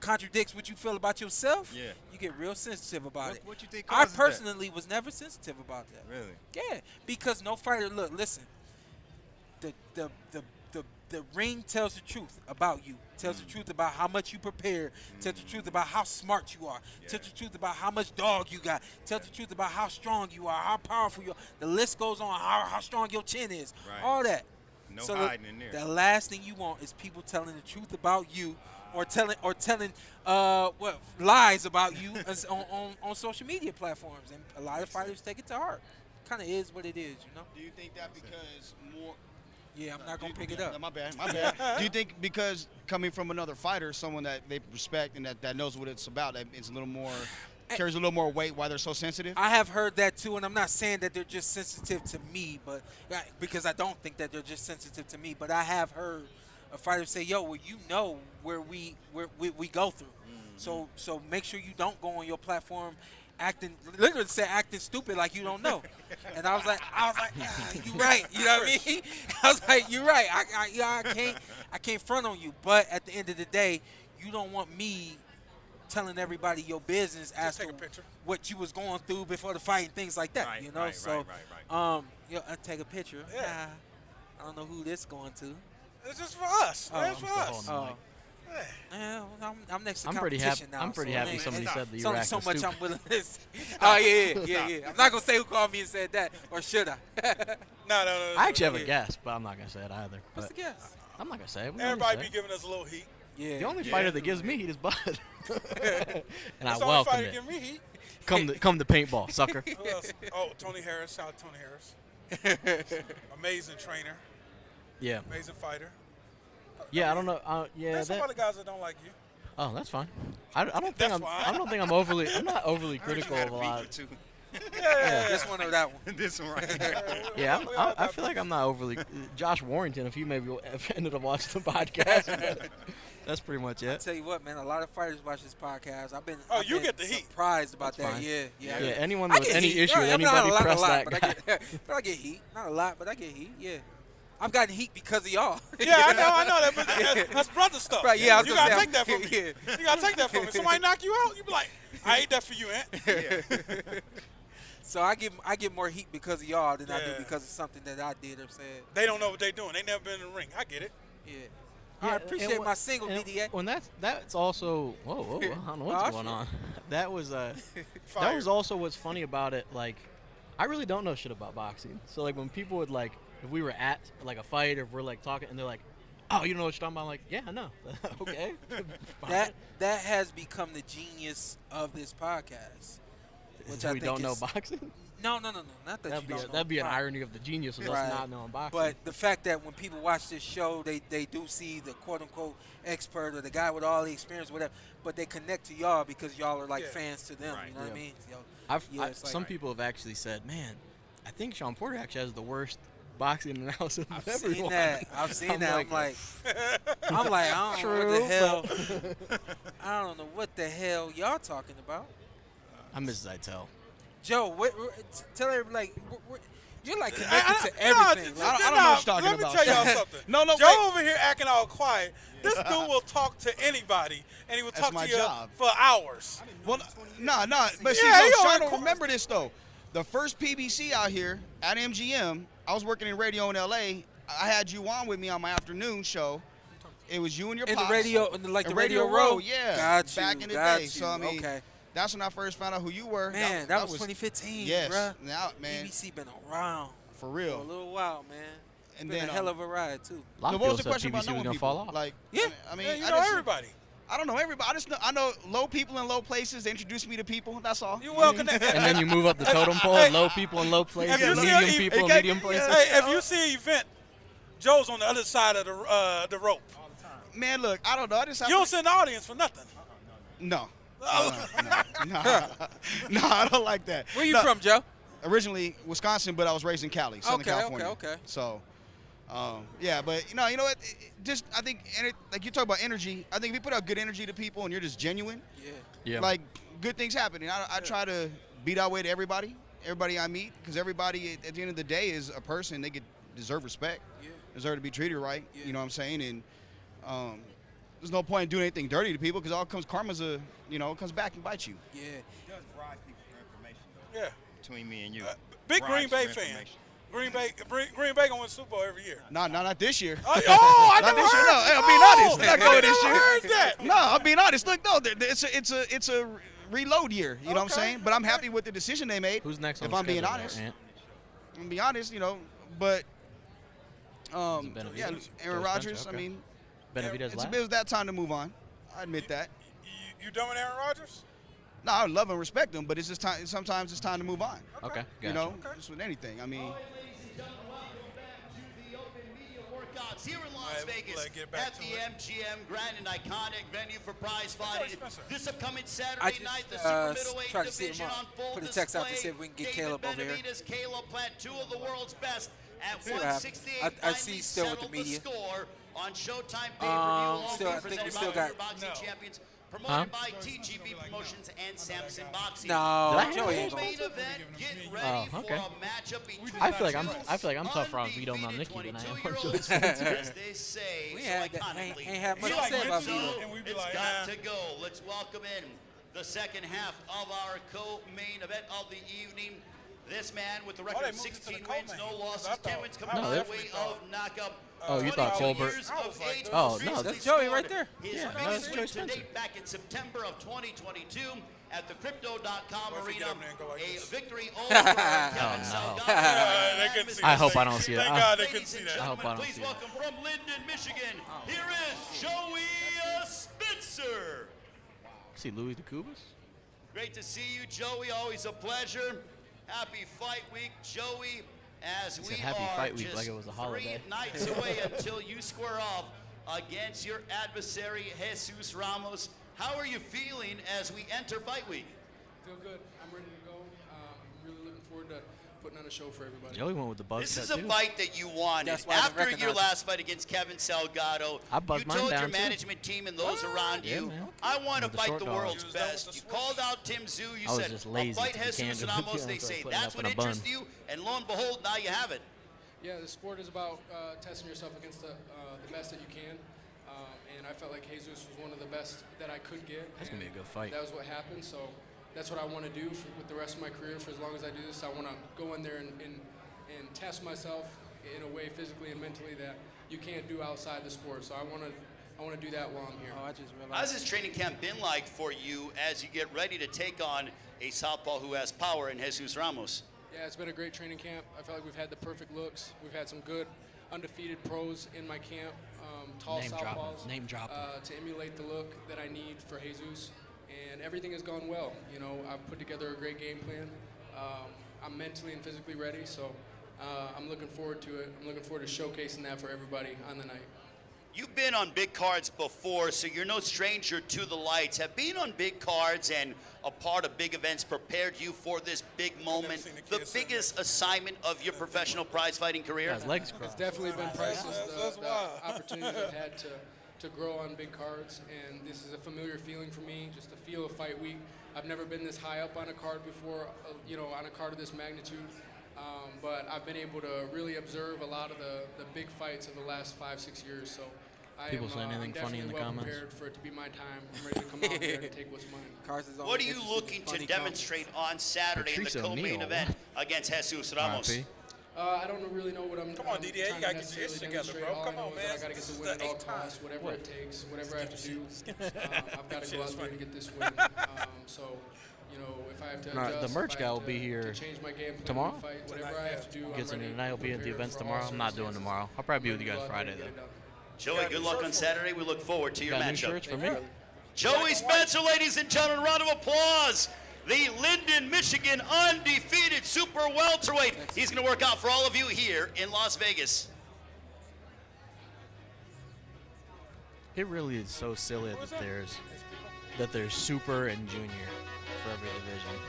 Speaker 2: contradicts what you feel about yourself, you get real sensitive about it.
Speaker 9: What you think
Speaker 2: I
Speaker 9: causes
Speaker 2: personally was never sensitive about that.
Speaker 9: Really?
Speaker 2: Yeah, because no fighter. Look, listen. The ring tells the truth about you. Tells the truth about how much you prepare. Tells the truth about how smart you are. Tells the truth about how much dog you got. Tells the truth about how strong you are, how powerful you are. The list goes on. How strong your chin is.
Speaker 9: Right.
Speaker 2: All that.
Speaker 9: No
Speaker 2: so
Speaker 9: hiding in there.
Speaker 2: The last thing you want is people telling the truth about you, or telling lies about you on social media platforms, and a lot of fighters take it to heart. Kind of is what it is, you know.
Speaker 11: Do you think that because more?
Speaker 2: Yeah, I'm not gonna pick it up.
Speaker 11: My bad. Do you think because coming from another fighter, someone that they respect and that knows what it's about, that it's a little more carries a little more weight why they're so sensitive?
Speaker 2: I have heard that too, and I'm not saying that they're just sensitive to me, but because I don't think that they're just sensitive to me, but I have heard a fighter say, "Yo, well, you know where we go through, so make sure you don't go on your platform acting stupid like you don't know." And I was like, "You right," you know what I mean? I was like, "You're right. I can't front on you, but at the end of the day, you don't want me telling everybody your business as to what you was going through before the fight and things like that, you know." Right. I take a picture.
Speaker 1: Yeah.
Speaker 2: I don't know who this going to.
Speaker 1: It's just for us. It's for us.
Speaker 2: Yeah, I'm next to
Speaker 3: I'm
Speaker 2: competition
Speaker 3: pretty
Speaker 2: now.
Speaker 3: I'm pretty happy somebody said that
Speaker 2: it's
Speaker 3: you
Speaker 2: only
Speaker 3: were
Speaker 2: so
Speaker 3: acting
Speaker 2: much
Speaker 3: stupid.
Speaker 2: I'm willing to say. Oh, yeah. I'm not going to say who called me and said that, or should I?
Speaker 1: No.
Speaker 3: I actually have a guess, but I'm not going to say it either.
Speaker 2: What's the guess?
Speaker 3: I'm not going to say it.
Speaker 1: Everybody be giving us a little heat.
Speaker 2: Yeah.
Speaker 3: The only fighter that gives me heat is Bud. And I
Speaker 1: the only
Speaker 3: welcome
Speaker 1: fighter
Speaker 3: it.
Speaker 1: give me heat.
Speaker 3: Come to paintball, sucker.
Speaker 1: Who else? Oh, Tony Harris. Shout out Tony Harris. Amazing trainer.
Speaker 3: Yeah.
Speaker 1: Amazing fighter.
Speaker 3: Yeah, I don't know.
Speaker 1: There's some other guys that don't like you.
Speaker 3: Oh, that's fine. I don't think I'm not overly critical of a lot.
Speaker 1: Yeah.
Speaker 2: This one or that one.
Speaker 9: This one right here.
Speaker 3: Yeah, I feel like I'm not overly. Josh Warrington, if you maybe ended up watching the podcast, that's pretty much
Speaker 2: I
Speaker 3: it.
Speaker 2: tell you what, man, a lot of fighters watch this podcast. I've been
Speaker 1: get the heat.
Speaker 2: Surprised about
Speaker 3: That's
Speaker 2: that.
Speaker 3: fine.
Speaker 2: Yeah.
Speaker 3: Anyone with any
Speaker 2: heat.
Speaker 3: issue with
Speaker 2: I mean, not
Speaker 3: anybody,
Speaker 2: a lot,
Speaker 3: press that
Speaker 2: but
Speaker 3: guy.
Speaker 2: I get heat. Not a lot, but I get heat. Yeah. I've gotten heat because of y'all.
Speaker 1: Yeah, I know that, but that's brother stuff.
Speaker 2: Right, yeah,
Speaker 1: you gotta take that from me. You gotta take that from me. Somebody knock you out, you be like, "I ate that for you, Ant."
Speaker 2: So I get more heat because of y'all than I do because of something that I did or said.
Speaker 1: They don't know what they're doing. They never been in the ring. I get it.
Speaker 2: Yeah. I appreciate my single DDA.
Speaker 3: When that's also whoa, I don't know what's going on. That was that
Speaker 1: Fire.
Speaker 3: was also what's funny about it. Like, I really don't know shit about boxing. So like when people would like, if we were at like a fight or if we're like talking and they're like, "Oh, you know what you're talking about?" I'm like, "Yeah, I know." Okay.
Speaker 2: that has become the genius of this podcast. Which I
Speaker 3: we
Speaker 2: think
Speaker 3: don't know boxing.
Speaker 2: No. Not that
Speaker 3: That'd be an irony of the genius of us not knowing boxing.
Speaker 2: But the fact that when people watch this show, they do see the quote unquote expert or the guy with all the experience, whatever. But they connect to y'all because y'all are like fans to them. You know what I mean?
Speaker 3: Some people have actually said, "Man, I think Shawn Porter actually has the worst boxing analysis of everyone."
Speaker 2: I've seen that. I'm like, I don't know what the hell y'all talking about.
Speaker 3: I miss Zittel.
Speaker 2: Joe, tell everybody, you're like connected to everything.
Speaker 11: I don't know what you're talking
Speaker 1: about.
Speaker 11: about.
Speaker 1: Let me tell y'all something.
Speaker 11: No,
Speaker 1: Joe over here acting all quiet. This dude will talk to anybody, and he will talk to you for hours.
Speaker 11: Well, no. But see, Shawn don't remember this, though. The first PBC out here at MGM, I was working in radio in L.A. I had you on with me on my afternoon show. It was you and your pops.
Speaker 2: In the radio, like the Radio Row?
Speaker 11: Yeah.
Speaker 2: Got you.
Speaker 11: Back in the day.
Speaker 2: You.
Speaker 11: So, I mean, that's when I first found out who you were.
Speaker 2: Man, that was 2015,
Speaker 11: yes.
Speaker 2: Bruh.
Speaker 11: Now, man.
Speaker 2: BBC been around.
Speaker 11: For real.
Speaker 2: For a little while, man.
Speaker 11: And
Speaker 2: been
Speaker 11: then
Speaker 2: a hell of a ride, too.
Speaker 3: A lot of
Speaker 11: what
Speaker 3: people
Speaker 11: was the
Speaker 3: said
Speaker 11: question
Speaker 3: PBC
Speaker 11: about
Speaker 3: was
Speaker 11: knowing
Speaker 3: gonna
Speaker 11: people?
Speaker 3: fall off.
Speaker 11: Like,
Speaker 2: yeah.
Speaker 11: I mean,
Speaker 1: you know everybody.
Speaker 11: I don't know everybody. I know low people in low places. They introduce me to people. That's all.
Speaker 1: You welcome.
Speaker 3: And then you move up the totem pole. Low people in low places, medium people in medium places.
Speaker 1: Hey, if you see an event, Joe's on the other side of the rope.
Speaker 11: Man, look, I don't know.
Speaker 1: You don't sit in the audience for nothing.
Speaker 11: No. No, I don't like that.
Speaker 2: Where you from, Joe?
Speaker 11: Originally Wisconsin, but I was raised in Cali, Southern California.
Speaker 2: Okay.
Speaker 11: So, yeah, but you know what? Just I think, like you talk about energy. I think if you put out good energy to people and you're just genuine,
Speaker 3: Yeah.
Speaker 11: like good things happen. And I try to be that way to everybody I meet, because everybody at the end of the day is a person. They deserve respect, deserve to be treated right. You know what I'm saying? And there's no point in doing anything dirty to people, because all comes karma's it comes back and bites you.
Speaker 2: Yeah.
Speaker 9: It does bribe people for information, though.
Speaker 1: Yeah.
Speaker 9: Between me and you.
Speaker 1: Big Green
Speaker 9: Bribes
Speaker 1: Bay
Speaker 9: for
Speaker 1: fan.
Speaker 9: information.
Speaker 1: Green Bay gonna win Super Bowl every year.
Speaker 11: Not this year.
Speaker 1: I
Speaker 11: Not
Speaker 1: never
Speaker 11: this year.
Speaker 1: heard.
Speaker 11: No, I'm being honest. They're not going this year.
Speaker 1: Heard that.
Speaker 11: No, I'm being honest. Look, no, it's a reload year. You know what I'm saying? But I'm happy with the decision they made.
Speaker 3: Who's next on
Speaker 11: If
Speaker 3: the
Speaker 11: I'm being
Speaker 3: schedule
Speaker 11: honest,
Speaker 3: there, Ant?
Speaker 11: I'm gonna be honest. But
Speaker 3: Benavidez?
Speaker 11: yeah, Aaron
Speaker 3: Or
Speaker 11: Rodgers.
Speaker 3: Spencer?
Speaker 11: I mean,
Speaker 3: Benavidez
Speaker 11: it
Speaker 3: last?
Speaker 11: was that time to move on. I admit that.
Speaker 1: You done with Aaron Rodgers?
Speaker 11: No, I love and respect him, but it's just time. Sometimes it's time to move on.
Speaker 3: Okay,
Speaker 11: You
Speaker 3: gotcha.
Speaker 11: know, just with anything. I mean.
Speaker 7: Here in Las
Speaker 1: All right,
Speaker 7: Vegas
Speaker 1: let's get back
Speaker 7: at
Speaker 1: to
Speaker 7: the
Speaker 1: it.
Speaker 7: MGM, grand and iconic venue for prize fighting. This upcoming
Speaker 2: I
Speaker 7: Saturday
Speaker 2: just
Speaker 7: night, the super middleweight
Speaker 2: tried to see him
Speaker 7: division
Speaker 2: up.
Speaker 7: on full
Speaker 2: Put a
Speaker 7: display.
Speaker 2: text out to see if we can get
Speaker 7: David
Speaker 2: Caleb over here.
Speaker 7: Benavidez, Caleb Plant, two of the world's best at
Speaker 2: See what happens.
Speaker 7: 168.
Speaker 2: I see he's still with the
Speaker 7: finally
Speaker 2: media.
Speaker 7: settled score on Showtime pay-per-view.
Speaker 2: Still, I think we still got.
Speaker 7: Boxing champions. Promoted by TGB Promotions and Samson Boxing.
Speaker 2: No,
Speaker 3: Did I
Speaker 2: Joey
Speaker 3: hear
Speaker 2: ain't
Speaker 7: Main
Speaker 2: going.
Speaker 7: event, get ready
Speaker 3: okay.
Speaker 7: for a matchup between
Speaker 3: I feel like I'm tougher on Vito Malnicki than I am on Joe Spencer.
Speaker 7: as they say,
Speaker 2: We
Speaker 7: so
Speaker 2: had that,
Speaker 7: iconically.
Speaker 2: ain't had much
Speaker 1: He
Speaker 2: to
Speaker 1: like
Speaker 2: say about
Speaker 1: Mitchell,
Speaker 2: Vito.
Speaker 1: and we be
Speaker 7: It's
Speaker 1: like,
Speaker 7: got to go. Let's welcome in the second half of our co-main event of the evening. This man with the record
Speaker 1: they
Speaker 7: of
Speaker 1: moved it to
Speaker 7: 16
Speaker 1: the
Speaker 7: wins,
Speaker 1: co-main.
Speaker 7: no losses,
Speaker 1: I
Speaker 7: 10
Speaker 1: thought-
Speaker 7: wins coming
Speaker 3: No,
Speaker 7: by
Speaker 3: they're-
Speaker 7: way of knockout.
Speaker 3: Oh, you thought
Speaker 7: 22
Speaker 3: Colbert?
Speaker 7: years of age,
Speaker 3: Oh,
Speaker 7: most
Speaker 3: no,
Speaker 7: recently
Speaker 2: that's Joey
Speaker 7: scored
Speaker 2: right there.
Speaker 7: His
Speaker 3: Yeah, no,
Speaker 7: biggest
Speaker 3: that's
Speaker 7: win
Speaker 3: Joey
Speaker 7: to
Speaker 3: Spencer.
Speaker 7: date back in September of 2022 at the Crypto.com
Speaker 1: What if we
Speaker 7: Arena.
Speaker 1: get up there and go like
Speaker 7: A
Speaker 1: this?
Speaker 7: victory over Kevin
Speaker 3: no.
Speaker 7: Salgado.
Speaker 1: They couldn't see
Speaker 3: I
Speaker 1: that.
Speaker 3: hope I don't see
Speaker 1: Thank
Speaker 3: that.
Speaker 1: God they couldn't
Speaker 7: Ladies
Speaker 1: see
Speaker 7: and
Speaker 1: that.
Speaker 3: I hope I
Speaker 7: gentlemen,
Speaker 3: don't
Speaker 7: please
Speaker 3: see that.
Speaker 7: welcome from Linden, Michigan. Here is Joey Spencer.
Speaker 3: See Louis the Cubas?
Speaker 7: Great to see you, Joey. Always a pleasure. Happy Fight Week, Joey. As we
Speaker 3: said happy
Speaker 7: are
Speaker 3: Fight Week
Speaker 7: just
Speaker 3: like it was a holiday.
Speaker 7: 3 nights away until you square off against your adversary, Jesus Ramos. How are you feeling as we enter Fight Week?
Speaker 12: Feel good. I'm ready to go. Really looking forward to putting on a show for everybody.
Speaker 3: Joey went with the buzz
Speaker 7: This
Speaker 3: cut
Speaker 7: is a
Speaker 3: too.
Speaker 7: fight that you wanted.
Speaker 2: That's why I didn't
Speaker 7: After your
Speaker 2: recognize
Speaker 7: last fight against Kevin Salgado,
Speaker 3: I buzzed
Speaker 7: you
Speaker 3: mine
Speaker 7: told
Speaker 3: down,
Speaker 7: your
Speaker 3: too.
Speaker 7: management team and those around
Speaker 3: Yeah,
Speaker 7: you,
Speaker 3: man.
Speaker 7: I want to
Speaker 3: With the
Speaker 7: fight
Speaker 3: short
Speaker 7: the
Speaker 3: dog.
Speaker 7: world's
Speaker 1: You was done with
Speaker 7: best.
Speaker 1: the
Speaker 7: You
Speaker 1: switch.
Speaker 7: called out Tim Zhu. You
Speaker 3: I was
Speaker 7: said,
Speaker 3: just
Speaker 7: I'll
Speaker 3: lazy
Speaker 7: fight
Speaker 3: to be
Speaker 7: Jesus
Speaker 3: candid with
Speaker 7: Ramos.
Speaker 3: you.
Speaker 7: They
Speaker 3: I was
Speaker 7: say
Speaker 3: putting
Speaker 7: that's
Speaker 3: up in
Speaker 7: what
Speaker 3: a bun.
Speaker 7: interests you. And lo and behold, now you have it.
Speaker 12: Yeah, the sport is about testing yourself against the best that you can. And I felt like Jesus was one of the best that I could get.
Speaker 3: That's gonna be a good fight.
Speaker 12: That was what happened. So that's what I want to do with the rest of my career. For as long as I do this, I want to go in there and test myself in a way physically and mentally that you can't do outside the sport. So I want to do that while I'm here.
Speaker 2: Oh, I just realized.
Speaker 7: How's this training camp been like for you as you get ready to take on a southpaw who has power in Jesus Ramos?
Speaker 12: Yeah, it's been a great training camp. I feel like we've had the perfect looks. We've had some good undefeated pros in my camp, tall
Speaker 3: Name drop 'em.
Speaker 12: southpaws,
Speaker 3: Name drop 'em.
Speaker 12: to emulate the look that I need for Jesus. And everything has gone well. You know, I've put together a great game plan. I'm mentally and physically ready, so I'm looking forward to it. I'm looking forward to showcasing that for everybody on the night.
Speaker 7: You've been on big cards before, so you're no stranger to the lights. Have being on big cards and a part of big events prepared you for this big moment, the biggest assignment of your professional prize fighting career?
Speaker 3: His legs
Speaker 12: It's
Speaker 3: crossed.
Speaker 12: definitely been priceless,
Speaker 1: That's
Speaker 12: the
Speaker 1: wild.
Speaker 12: opportunities I've had to grow on big cards, and this is a familiar feeling for me, just to feel a fight week. I've never been this high up on a card before, on a card of this magnitude, but I've been able to really observe a lot of the big fights of the last 5-6 years, so
Speaker 3: People saying anything funny in the comments?
Speaker 12: prepared for it to be my time. I'm ready to come out there and take what's mine.
Speaker 7: What are you looking to demonstrate on Saturday in the
Speaker 3: Patrice
Speaker 7: co-main
Speaker 3: O'Neal.
Speaker 7: event against Jesus Ramos?
Speaker 3: RP.
Speaker 12: I don't really know what I'm.
Speaker 1: Come on,
Speaker 12: I'm
Speaker 1: DDA, you
Speaker 12: trying
Speaker 1: gotta
Speaker 12: to
Speaker 1: get your shit
Speaker 12: necessarily
Speaker 1: together,
Speaker 12: demonstrate.
Speaker 1: bro.
Speaker 12: All
Speaker 1: Come
Speaker 12: I know
Speaker 1: on,
Speaker 12: is
Speaker 1: man.
Speaker 12: that I gotta get
Speaker 1: This
Speaker 12: the
Speaker 1: is
Speaker 12: win at
Speaker 1: the
Speaker 12: all
Speaker 1: 8th time.
Speaker 12: costs, whatever it takes, whatever I have to do. I've got to
Speaker 1: Shit
Speaker 12: go
Speaker 1: is
Speaker 12: out there
Speaker 1: funny.
Speaker 12: and get this win. So, if I have to
Speaker 3: Nah,
Speaker 12: adjust,
Speaker 3: the merch
Speaker 12: if I
Speaker 3: guy
Speaker 12: have
Speaker 3: will be
Speaker 12: to
Speaker 3: here
Speaker 12: change my game plan
Speaker 3: tomorrow?
Speaker 12: in the fight, whatever I have to do,
Speaker 3: Gets
Speaker 12: I'm
Speaker 3: in
Speaker 12: ready.
Speaker 3: tonight. He'll be at the
Speaker 12: prepared
Speaker 3: events
Speaker 12: for all
Speaker 3: tomorrow. I'm not doing
Speaker 12: circumstances.
Speaker 3: tomorrow. I'll probably be with you
Speaker 12: Ready to
Speaker 3: guys
Speaker 12: go out
Speaker 3: Friday
Speaker 12: there and get
Speaker 3: though.
Speaker 12: it done.
Speaker 7: Joey, good luck on Saturday. We look forward to your
Speaker 3: Got new
Speaker 7: matchup.
Speaker 3: shirts for me?
Speaker 7: Joey Spencer, ladies and gentlemen, round of applause. The Linden, Michigan undefeated super welterweight. He's going to work out for all of you here in Las Vegas.
Speaker 3: It really is so silly that there's super and junior for every division,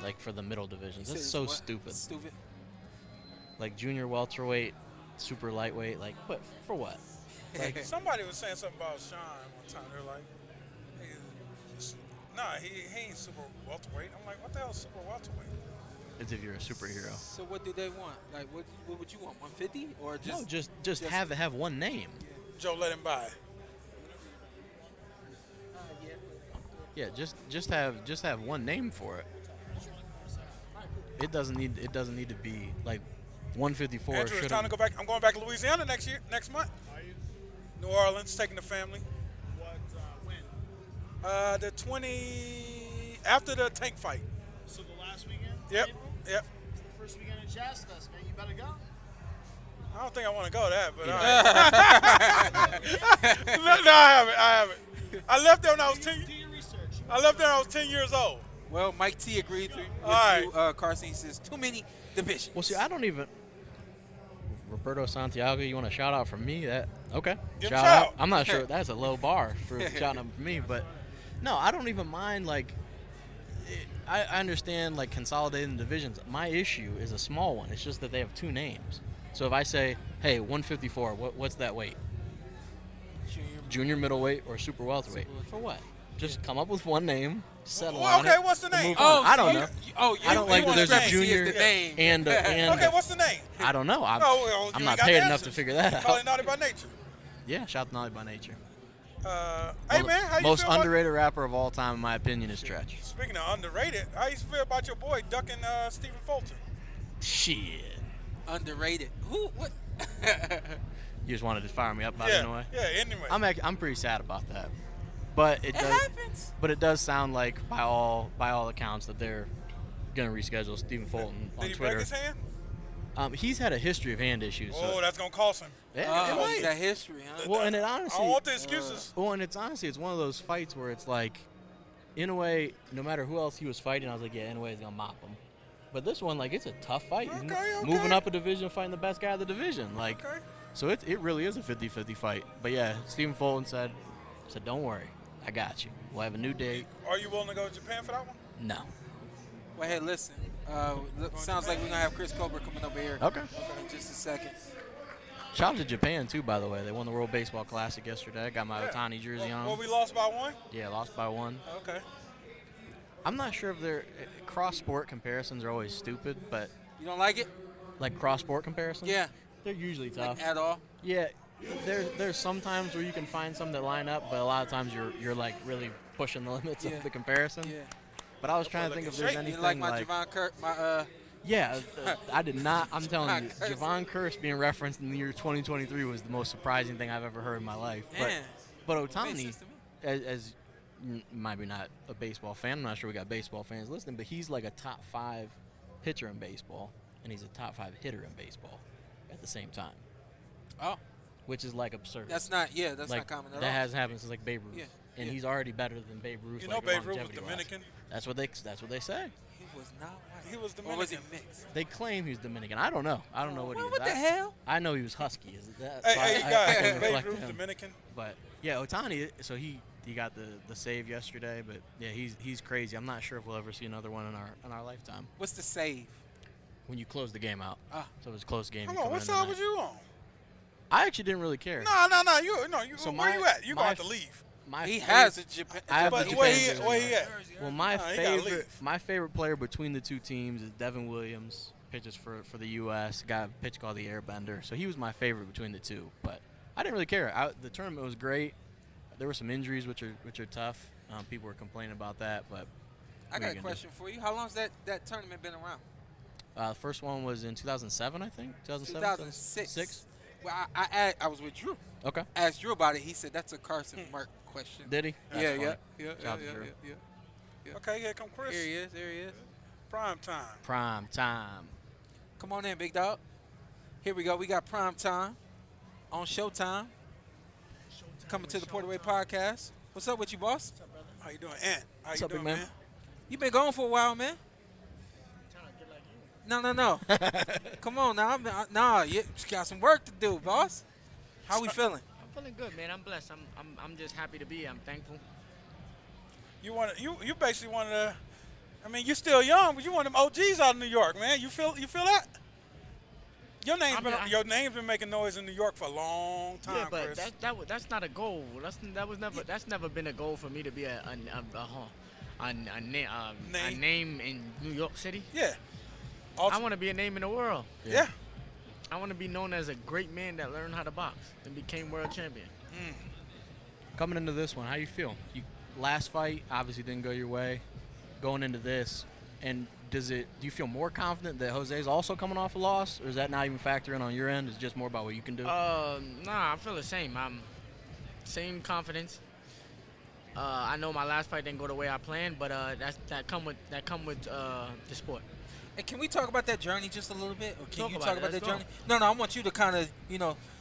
Speaker 3: like for the middle divisions. That's so stupid.
Speaker 2: Stupid.
Speaker 3: Like junior welterweight, super lightweight, like what for what? Like
Speaker 1: Somebody was saying something about Shawn one time. They're like, he ain't super welterweight. I'm like, what the hell is super welterweight?
Speaker 3: it's if you're a superhero.
Speaker 2: So what do they want? Like, what would you want? 150 or just?
Speaker 3: No, just have one name.
Speaker 1: Joe let him buy.
Speaker 3: Yeah, just have one name for it. It doesn't need to be like 154.
Speaker 1: Andrew, it's time to go back. I'm going back to Louisiana next month.
Speaker 13: Are you?
Speaker 1: New Orleans, taking the family.
Speaker 13: What, when?
Speaker 1: The 20 after the tank fight.
Speaker 13: So the last weekend?
Speaker 1: Yep.
Speaker 13: April?
Speaker 1: Yep.
Speaker 13: It's the first weekend of Jazz Fest, man. You better go.
Speaker 1: I don't think I want to go that, but all right. No, I haven't. I left there when I was 10.
Speaker 13: Do your research.
Speaker 1: I left there when I was 10 years old.
Speaker 2: Well, Mike T agreed with
Speaker 1: right.
Speaker 2: you, Carson. He says too many divisions.
Speaker 3: Well, see, I don't even. Roberto Santiago, you want a shout out from me? That okay?
Speaker 1: Give him a shout.
Speaker 3: I'm not sure that's a low bar for shouting out from me, but no, I don't even mind. Like, I understand like consolidating divisions. My issue is a small one. It's just that they have two names. So if I say, hey, 154, what's that weight? Junior middleweight or super welterweight? For what? Just come up with one name, settle on it.
Speaker 1: Okay, what's the name?
Speaker 3: I don't know. I don't like that there's a
Speaker 2: Spencer
Speaker 3: junior
Speaker 2: is the name.
Speaker 3: and
Speaker 1: Okay, what's the name?
Speaker 3: I don't know. I'm
Speaker 1: you
Speaker 3: not
Speaker 1: ain't got
Speaker 3: paid
Speaker 1: the
Speaker 3: enough to
Speaker 1: answers.
Speaker 3: figure that
Speaker 1: Call it
Speaker 3: out.
Speaker 1: Naughty by Nature.
Speaker 3: Yeah, shout to Naughty by Nature.
Speaker 1: Hey man, how you
Speaker 3: Most
Speaker 1: feel about-
Speaker 3: underrated rapper of all time, in my opinion, is Stretch.
Speaker 1: Speaking of underrated, how you feel about your boy ducking Stephen Fulton?
Speaker 3: Shit.
Speaker 2: Underrated. Who? What?
Speaker 3: You just wanted to fire me up about it in a way.
Speaker 1: Yeah, anyway.
Speaker 3: I'm pretty sad about that, but it does.
Speaker 2: happens.
Speaker 3: But it does sound like by all accounts that they're gonna reschedule Stephen Fulton on
Speaker 1: Did he
Speaker 3: Twitter.
Speaker 1: break his hand?
Speaker 3: He's had a history of hand issues.
Speaker 1: Oh,
Speaker 3: So
Speaker 1: that's gonna cost him.
Speaker 3: yeah, it might.
Speaker 2: That history, huh?
Speaker 3: Well, and it
Speaker 1: I
Speaker 3: honestly.
Speaker 1: don't want the excuses.
Speaker 3: Well, and it's honestly, it's one of those fights where it's like, in a way, no matter who else he was fighting, I was like, yeah, in a way, he's gonna mop him. But this one, like, it's a tough fight. He's moving up a division, fighting the best guy of the division. Like, so it really is a 50-50 fight. But yeah, Stephen Fulton said, don't worry, I got you. We'll have a new date.
Speaker 1: Are you willing to go to Japan for that one?
Speaker 3: No.
Speaker 2: Well, hey, listen. Sounds like we're gonna have Chris Colbert coming over here.
Speaker 3: Okay.
Speaker 2: In just a second.
Speaker 3: Shout out to Japan too, by the way. They won the World Baseball Classic yesterday. I got my Otani jersey on.
Speaker 1: Well, we lost by one?
Speaker 3: Yeah, lost by one.
Speaker 1: Okay.
Speaker 3: I'm not sure if they're cross-sport comparisons are always stupid, but
Speaker 2: You don't like it?
Speaker 3: like cross-sport comparisons.
Speaker 2: Yeah.
Speaker 3: They're usually tough.
Speaker 2: Like at all?
Speaker 3: Yeah, there's some times where you can find some that line up, but a lot of times you're like really pushing the limits
Speaker 2: Yeah.
Speaker 3: of the comparison.
Speaker 2: Yeah.
Speaker 3: But I was trying to think if there's
Speaker 2: You
Speaker 3: anything
Speaker 2: like my Javon Kirk?
Speaker 3: Yeah, I did not. I'm telling you,
Speaker 2: Javon Curse.
Speaker 3: Javon Curse being referenced in the year 2023 was the most surprising thing I've ever heard in my life.
Speaker 2: Man.
Speaker 3: But
Speaker 2: Makes
Speaker 3: Otani,
Speaker 2: sense to me.
Speaker 3: as maybe not a baseball fan, I'm not sure we got baseball fans listening, but he's like a top 5 pitcher in baseball, and he's a top 5 hitter in baseball at the same time.
Speaker 2: Oh.
Speaker 3: Which is like absurd.
Speaker 2: That's not not common at all.
Speaker 3: That hasn't happened since like Babe Ruth.
Speaker 2: Yeah.
Speaker 3: And he's already better than Babe Ruth.
Speaker 1: You know
Speaker 3: like,
Speaker 1: Babe Ruth was
Speaker 3: longevity-wise.
Speaker 1: Dominican?
Speaker 3: That's what they say.
Speaker 2: He was not white.
Speaker 1: He was Dominican.
Speaker 2: Or was he mixed?
Speaker 3: They claim he's Dominican. I don't know. I don't know what he is.
Speaker 2: What the hell?
Speaker 3: I know he was Husky. Is that?
Speaker 1: Hey,
Speaker 3: so
Speaker 1: you
Speaker 3: I can
Speaker 1: got Babe
Speaker 3: reflect
Speaker 1: Ruth
Speaker 3: him.
Speaker 1: Dominican.
Speaker 3: But yeah, Otani. So he got the save yesterday. But yeah, he's crazy. I'm not sure if we'll ever see another one in our lifetime.
Speaker 2: What's the save?
Speaker 3: When you close the game out.
Speaker 2: Ah.
Speaker 3: So it was a close game.
Speaker 1: Hold on, what side was you on?
Speaker 3: I actually didn't really care.
Speaker 1: No. You
Speaker 3: So
Speaker 1: where you at? You gonna
Speaker 3: my
Speaker 1: have to leave.
Speaker 2: He has a Japan.
Speaker 3: I have
Speaker 1: But
Speaker 3: the
Speaker 1: where
Speaker 3: Japan jersey.
Speaker 1: he at?
Speaker 3: Well, my
Speaker 1: Nah, he gotta
Speaker 3: favorite player between the two teams is Devin Williams. Pitches for the U.S. Got a pitch called the Airbender. So he was my favorite between the two. But I didn't really care. The tournament was great. There were some injuries, which are tough. People were complaining about that. But
Speaker 2: I got a question for you. How long's that tournament been around?
Speaker 3: The first one was in 2007, I think.
Speaker 2: 2006.
Speaker 3: 6?
Speaker 2: Well, I was with Drew.
Speaker 3: Okay.
Speaker 2: I asked Drew about it. He said that's a Carson Mark question.
Speaker 3: Did he? That's
Speaker 2: Yeah.
Speaker 3: Shout out to Drew.
Speaker 1: Okay, here come Chris.
Speaker 2: There he is.
Speaker 1: Prime time.
Speaker 3: Prime time.
Speaker 2: Come on in, big dog. Here we go. We got Prime Time on Showtime. Coming to the PorterWay Podcast. What's up with you, boss?
Speaker 1: What's up, brother? How you doing, Ant? How
Speaker 3: What's
Speaker 1: you
Speaker 3: up,
Speaker 1: doing,
Speaker 3: big man?
Speaker 2: You been gone for a while, man. No. Come on now. You got some work to do, boss. How we feeling?
Speaker 4: I'm feeling good, man. I'm blessed. I'm just happy to be here. I'm thankful.
Speaker 1: You basically one of the. I mean, you're still young, but you one of them OGs out of New York, man. You feel that? Your name's been making noise in New York for a long time,
Speaker 4: Yeah, but
Speaker 1: Chris.
Speaker 4: that's not a goal. That's never been a goal for me to be a name in New York City.
Speaker 1: Yeah.
Speaker 4: I want to be a name in the world.
Speaker 1: Yeah.
Speaker 4: I want to be known as a great man that learned how to box and became world champion.
Speaker 3: Coming into this one, how you feel? Last fight obviously didn't go your way. Going into this, and do you feel more confident that Jose's also coming off a loss, or is that not even factoring on your end? It's just more about what you can do?
Speaker 4: Nah, I feel the same. Same confidence. I know my last fight didn't go the way I planned, but that come with the sport.
Speaker 2: Hey, can we talk about that journey just a little bit? Or can you
Speaker 4: Talk
Speaker 2: talk
Speaker 4: about
Speaker 2: about
Speaker 4: it.
Speaker 2: that
Speaker 4: Let's
Speaker 2: journey? No, I want you to kind of,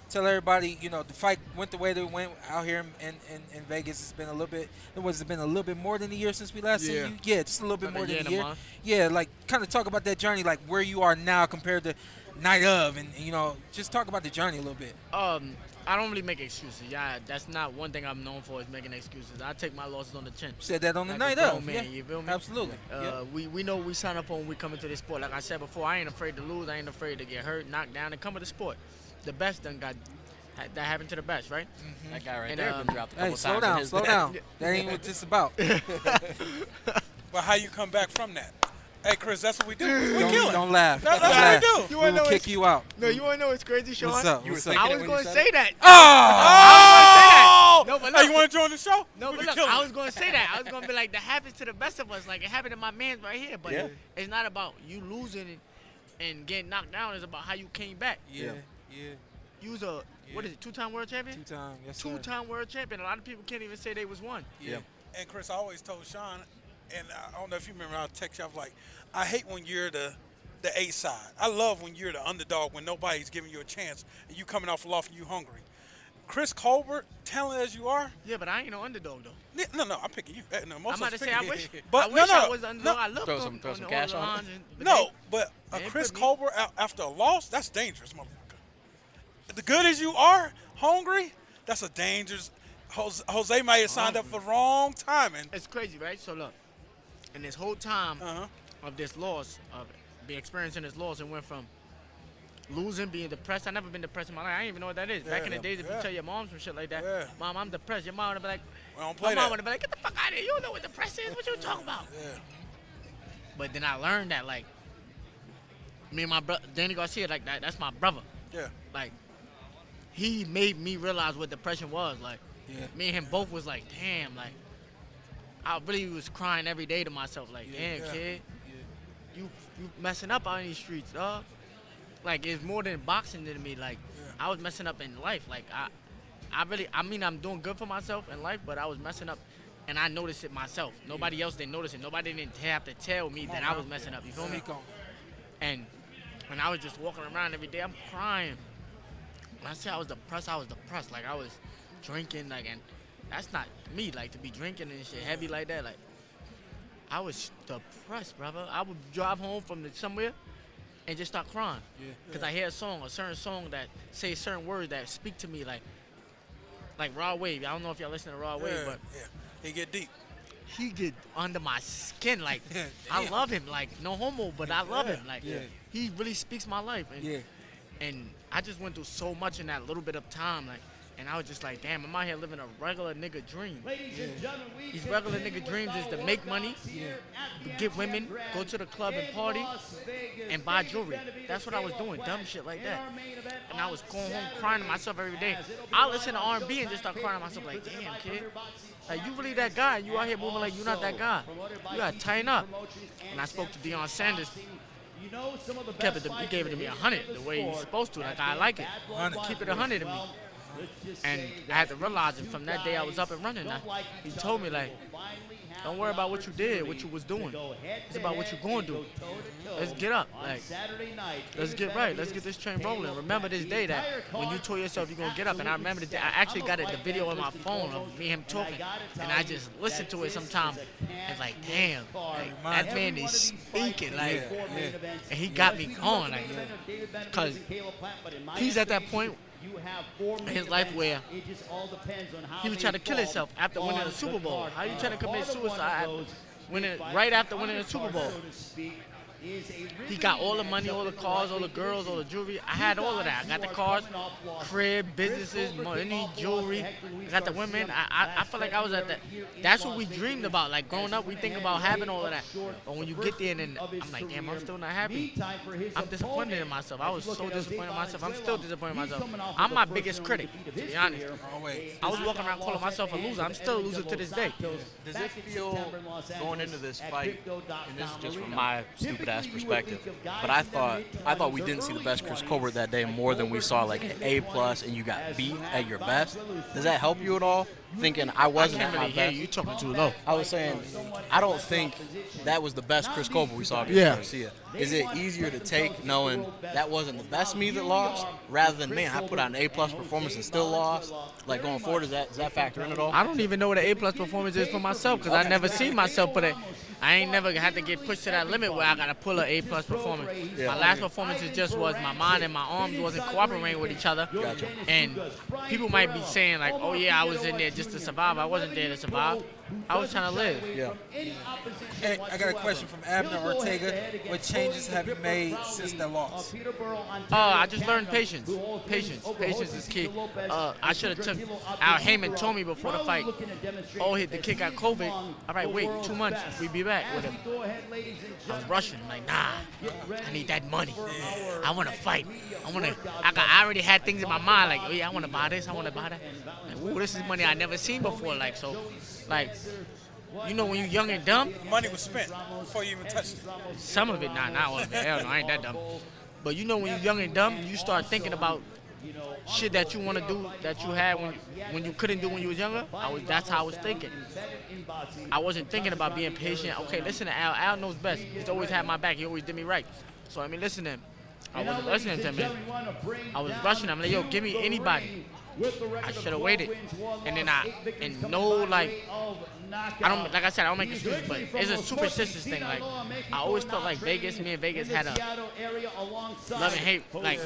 Speaker 2: tell everybody, the fight went the way that it went out here in Vegas. It's been a little bit more than a year since we last seen you? Yeah, just a little bit
Speaker 4: About
Speaker 2: more
Speaker 4: a
Speaker 2: than
Speaker 4: year
Speaker 2: a
Speaker 4: and a
Speaker 2: year.
Speaker 4: month.
Speaker 2: Yeah, like kind of talk about that journey, like where you are now compared to night of, and just talk about the journey a little bit.
Speaker 4: I don't really make excuses. Yeah, that's not one thing I'm known for is making excuses. I take my losses on the chin.
Speaker 2: Said that on the
Speaker 4: Like
Speaker 2: night
Speaker 4: a grown
Speaker 2: of.
Speaker 4: man,
Speaker 2: Yeah,
Speaker 4: you feel me?
Speaker 2: absolutely. Yeah.
Speaker 4: We know what we sign up for when we come into this sport. Like I said before, I ain't afraid to lose. I ain't afraid to get hurt, knocked down, and come with the sport. The best that happened to the best, right?
Speaker 3: That guy right
Speaker 4: And,
Speaker 3: there been dropped a couple
Speaker 2: Hey, slow
Speaker 3: times.
Speaker 2: down, slow down. That ain't what this about.
Speaker 1: But how you come back from that? Hey, Chris, that's what we do. We kill it.
Speaker 2: Don't laugh.
Speaker 1: That's
Speaker 2: Don't
Speaker 1: what
Speaker 2: laugh.
Speaker 1: we do.
Speaker 4: You
Speaker 2: We
Speaker 4: wanna
Speaker 2: will
Speaker 4: know
Speaker 2: kick you out.
Speaker 4: No, you want to know what's crazy, Shawn?
Speaker 2: What's up?
Speaker 3: You were
Speaker 2: What's up?
Speaker 3: thinking
Speaker 4: I
Speaker 3: it
Speaker 4: was
Speaker 3: when
Speaker 4: going
Speaker 3: you
Speaker 4: to
Speaker 3: said
Speaker 4: say
Speaker 3: it?
Speaker 4: that.
Speaker 1: Oh!
Speaker 4: No, but
Speaker 1: Hey,
Speaker 4: look.
Speaker 1: you want to join the show?
Speaker 4: No,
Speaker 1: We
Speaker 4: but
Speaker 1: be
Speaker 4: look,
Speaker 1: killing
Speaker 4: I
Speaker 1: it.
Speaker 4: was going to say that. I was going to be like, that happens to the best of us. Like, it happened to my man's right here. But
Speaker 3: Yeah.
Speaker 4: it's not about you losing and getting knocked down. It's about how you came back.
Speaker 2: Yeah.
Speaker 4: You was a, what is it, two-time world champion?
Speaker 2: Two-time, yes, sir.
Speaker 4: Two-time world champion. A lot of people can't even say they was one.
Speaker 2: Yeah.
Speaker 1: And Chris, I always told Shawn, and I don't know if you remember, I text you, I was like, I hate when you're the A side. I love when you're the underdog, when nobody's giving you a chance, and you coming off a loss and you hungry. Chris Colbert, talented as you are.
Speaker 4: Yeah, but I ain't no underdog, though.
Speaker 1: No, I'm picking you. No, most
Speaker 4: I'm about to
Speaker 1: of us
Speaker 4: say,
Speaker 1: picking
Speaker 4: I wish,
Speaker 1: you. But
Speaker 4: I wish
Speaker 1: no,
Speaker 4: I was the underdog. I looked
Speaker 3: Throw
Speaker 4: on
Speaker 3: some
Speaker 4: the
Speaker 3: cash on it.
Speaker 4: lines.
Speaker 1: No, but
Speaker 4: they
Speaker 1: Chris
Speaker 4: put me-
Speaker 1: Colbert after a loss, that's dangerous, motherfucker. The good as you are, hungry, that's a dangerous. Jose might have signed up for the wrong timing.
Speaker 4: It's crazy, right? So look, in this whole time of this loss, of be experiencing this loss, and went from losing, being depressed. I never been depressed in my life. I didn't even know what that is. Back in the days, if you tell your mom some shit like that, Mom, I'm depressed. Your mom would be like,
Speaker 1: We don't play
Speaker 4: my mom
Speaker 1: that.
Speaker 4: would be like, get the fuck out of here. You don't know what depressed is. What you talking about?
Speaker 1: Yeah.
Speaker 4: But then I learned that, like, me and my brother, Danny Garcia, like that's my brother.
Speaker 1: Yeah.
Speaker 4: Like, he made me realize what depression was. Like, me and him both was like, damn, like, I really was crying every day to myself, like, damn, kid, you messing up out in these streets, dog. Like, it's more than boxing to me. Like, I was messing up in life. Like, I'm doing good for myself in life, but I was messing up, and I noticed it myself. Nobody else didn't notice it. Nobody didn't have to tell me that I was messing up. You feel me? And when I was just walking around every day, I'm crying. When I say I was depressed, Like, I was drinking, like, and that's not me, like, to be drinking and shit heavy like that. Like, I was depressed, brother. I would drive home from somewhere and just start crying. Because I hear a certain song that says certain words that speak to me, like Raw Wave. I don't know if y'all listen to Raw Wave, but
Speaker 1: he get deep.
Speaker 4: He get under my skin. Like, I love him. Like, no homo, but I love him. Like, he really speaks my life. And I just went through so much in that little bit of time. Like, and I was just like, damn, I'm out here living a regular nigga dream. These regular nigga dreams is to make money, get women, go to the club and party, and buy jewelry. That's what I was doing, dumb shit like that. And I was going home crying to myself every day. I listen to R&B and just start crying to myself like, damn, kid. Like, you really that guy. You out here moving like you not that guy. You gotta tighten up. And I spoke to Deion Sanders. He gave it to me 100 the way he's supposed to. Like, I like it. Keep it 100 to me.
Speaker 14: And I had to realize it from that day I was up and running. He told me, like, don't worry about what you did, what you was doing. It's about what you're going to do. Let's get up. Like, let's get right. Let's get this train rolling. Remember this day that when you told yourself you're going to get up. And I remember the day, I actually got the video on my phone of me and him talking. And I just listened to it sometimes. And like, damn, like, that man is speaking. Like, and he got me going. Like, because he's at that point in his life where he was trying to kill himself after winning a Super Bowl. How you trying to commit suicide right after winning a Super Bowl? He got all the money, all the cars, all the girls, all the jewelry. I had all of that. I got the cars, crib, businesses, money, jewelry. I got the women. I feel like I was at that. That's what we dreamed about. Like growing up, we think about having all of that. But when you get there, and then I'm like, damn, I'm still not happy. I'm disappointed in myself. I was so disappointed in myself. I'm still disappointed in myself. I'm my biggest critic, to be honest. I was walking around calling myself a loser. I'm still a loser to this day.
Speaker 3: Does it feel going into this fight, and this is just from my stupid ass perspective, but I thought we didn't see the best Chris Colbert that day more than we saw like an A+ and you got beat at your best? Does that help you at all? Thinking I wasn't at my best.
Speaker 14: You talking too low.
Speaker 3: I was saying I don't think that was the best Chris Colbert we saw against Garcia. Is it easier to take knowing that wasn't the best me that lost, rather than, man, I put out an A+ performance and still lost? Like going forward, does that factor in at all?
Speaker 14: I don't even know what an A+ performance is for myself because I never seen myself put it. I ain't never had to get pushed to that limit where I got to pull an A+ performance. My last performance just was my mind and my arms wasn't cooperating with each other.
Speaker 3: Gotcha.
Speaker 14: And people might be saying like, oh yeah, I was in there just to survive. I wasn't there to survive. I was trying to live.
Speaker 3: Yeah.
Speaker 2: Hey, I got a question from Abner Ortega. What changes have you made since the loss?
Speaker 14: I just learned patience. Patience is key. I should have took. Al Heyman told me before the fight, oh, the kid got COVID. All right, wait, 2 months, we be back with him. I was rushing, like, nah, I need that money. I want to fight. I already had things in my mind, like, oh yeah, I want to buy this, I want to buy that. Like, ooh, this is money I never seen before, like, so, like, you know when you young and dumb?
Speaker 1: The money was spent before you even touched it.
Speaker 14: Some of it, not all of it. Hell no, I ain't that dumb. But you know when you're young and dumb, you start thinking about shit that you want to do that you had when you couldn't do when you was younger. That's how I was thinking. I wasn't thinking about being patient. Okay, listen to Al. Al knows best. He's always had my back. He always did me right. So I mean, listen to him. I wasn't listening to him, man. I was rushing him. Like, yo, give me anybody. I should have waited. And then I don't, like I said, I don't make excuses, but it's a superstitious thing. Like, I always felt like Vegas, me and Vegas had a love and hate. Like,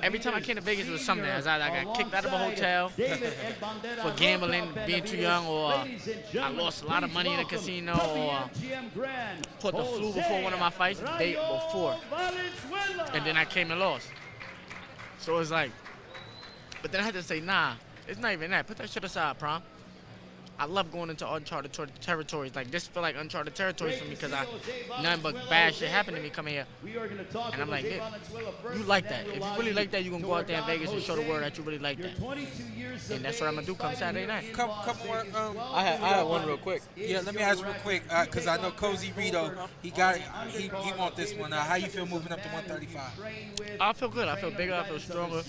Speaker 14: every time I came to Vegas, it was something. I got kicked out of a hotel for gambling, being too young, or I lost a lot of money in a casino, or caught the flu before one of my fights, the day before. And then I came and lost. So it was like, but then I had to say, nah, it's not even that. Put that shit aside, Prom. I love going into uncharted territories. Like, this feel like uncharted territories for me because nothing but bad shit happened to me coming here. And I'm like, yeah, you like that. If you really like that, you're going to go out there in Vegas and show the world that you really like that. And that's what I'm going to do come Saturday night.
Speaker 2: Couple more.
Speaker 3: I had one real quick.
Speaker 2: Yeah, let me ask real quick because I know Cozy Rito, he want this one. How you feel moving up to 135?
Speaker 14: I feel good. I feel bigger. I feel stronger.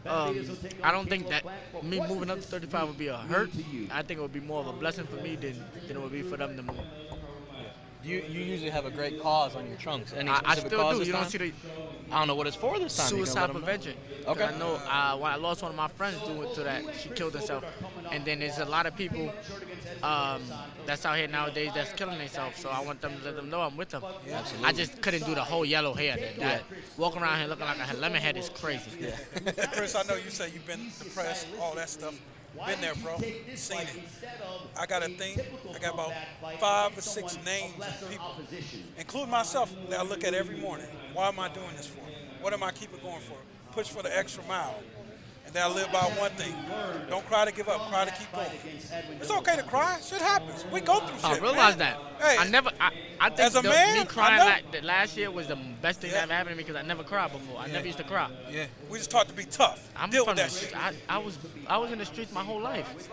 Speaker 14: I don't think that me moving up to 35 would be a hurt. I think it would be more of a blessing for me than it would be for them to move.
Speaker 3: You usually have a great cause on your trunks. Any
Speaker 14: I
Speaker 3: specific
Speaker 14: still
Speaker 3: cause
Speaker 14: do.
Speaker 3: this
Speaker 14: You don't
Speaker 3: time?
Speaker 14: see the
Speaker 3: I don't know what it's for this time.
Speaker 14: suicide prevention.
Speaker 3: Okay.
Speaker 14: I know when I lost one of my friends due to that, she killed herself. And then there's a lot of people that's out here nowadays that's killing themselves. So I want them to let them know I'm with them.
Speaker 3: Yeah, absolutely.
Speaker 14: I just couldn't do the whole yellow hair. That walking around here looking like a lemon head is crazy.
Speaker 3: Yeah.
Speaker 1: Chris, I know you say you've been depressed, all that stuff. Been there, bro. Seen it. I got a thing. I got about 5 or 6 names of people, including myself, that I look at every morning. Why am I doing this for? What am I keeping going for? Push for the extra mile. And then I live by one thing. Don't cry to give up. Cry to keep going. It's okay to cry. Shit happens. We go through shit,
Speaker 14: I realize
Speaker 1: man.
Speaker 14: that.
Speaker 1: Hey,
Speaker 14: I think
Speaker 1: as a man,
Speaker 14: me crying
Speaker 1: I know.
Speaker 14: last year was the best thing that ever happened to me because I never cried before. I never used to cry.
Speaker 1: Yeah. We just taught to be tough. Deal with that shit.
Speaker 14: I was in the streets my whole life.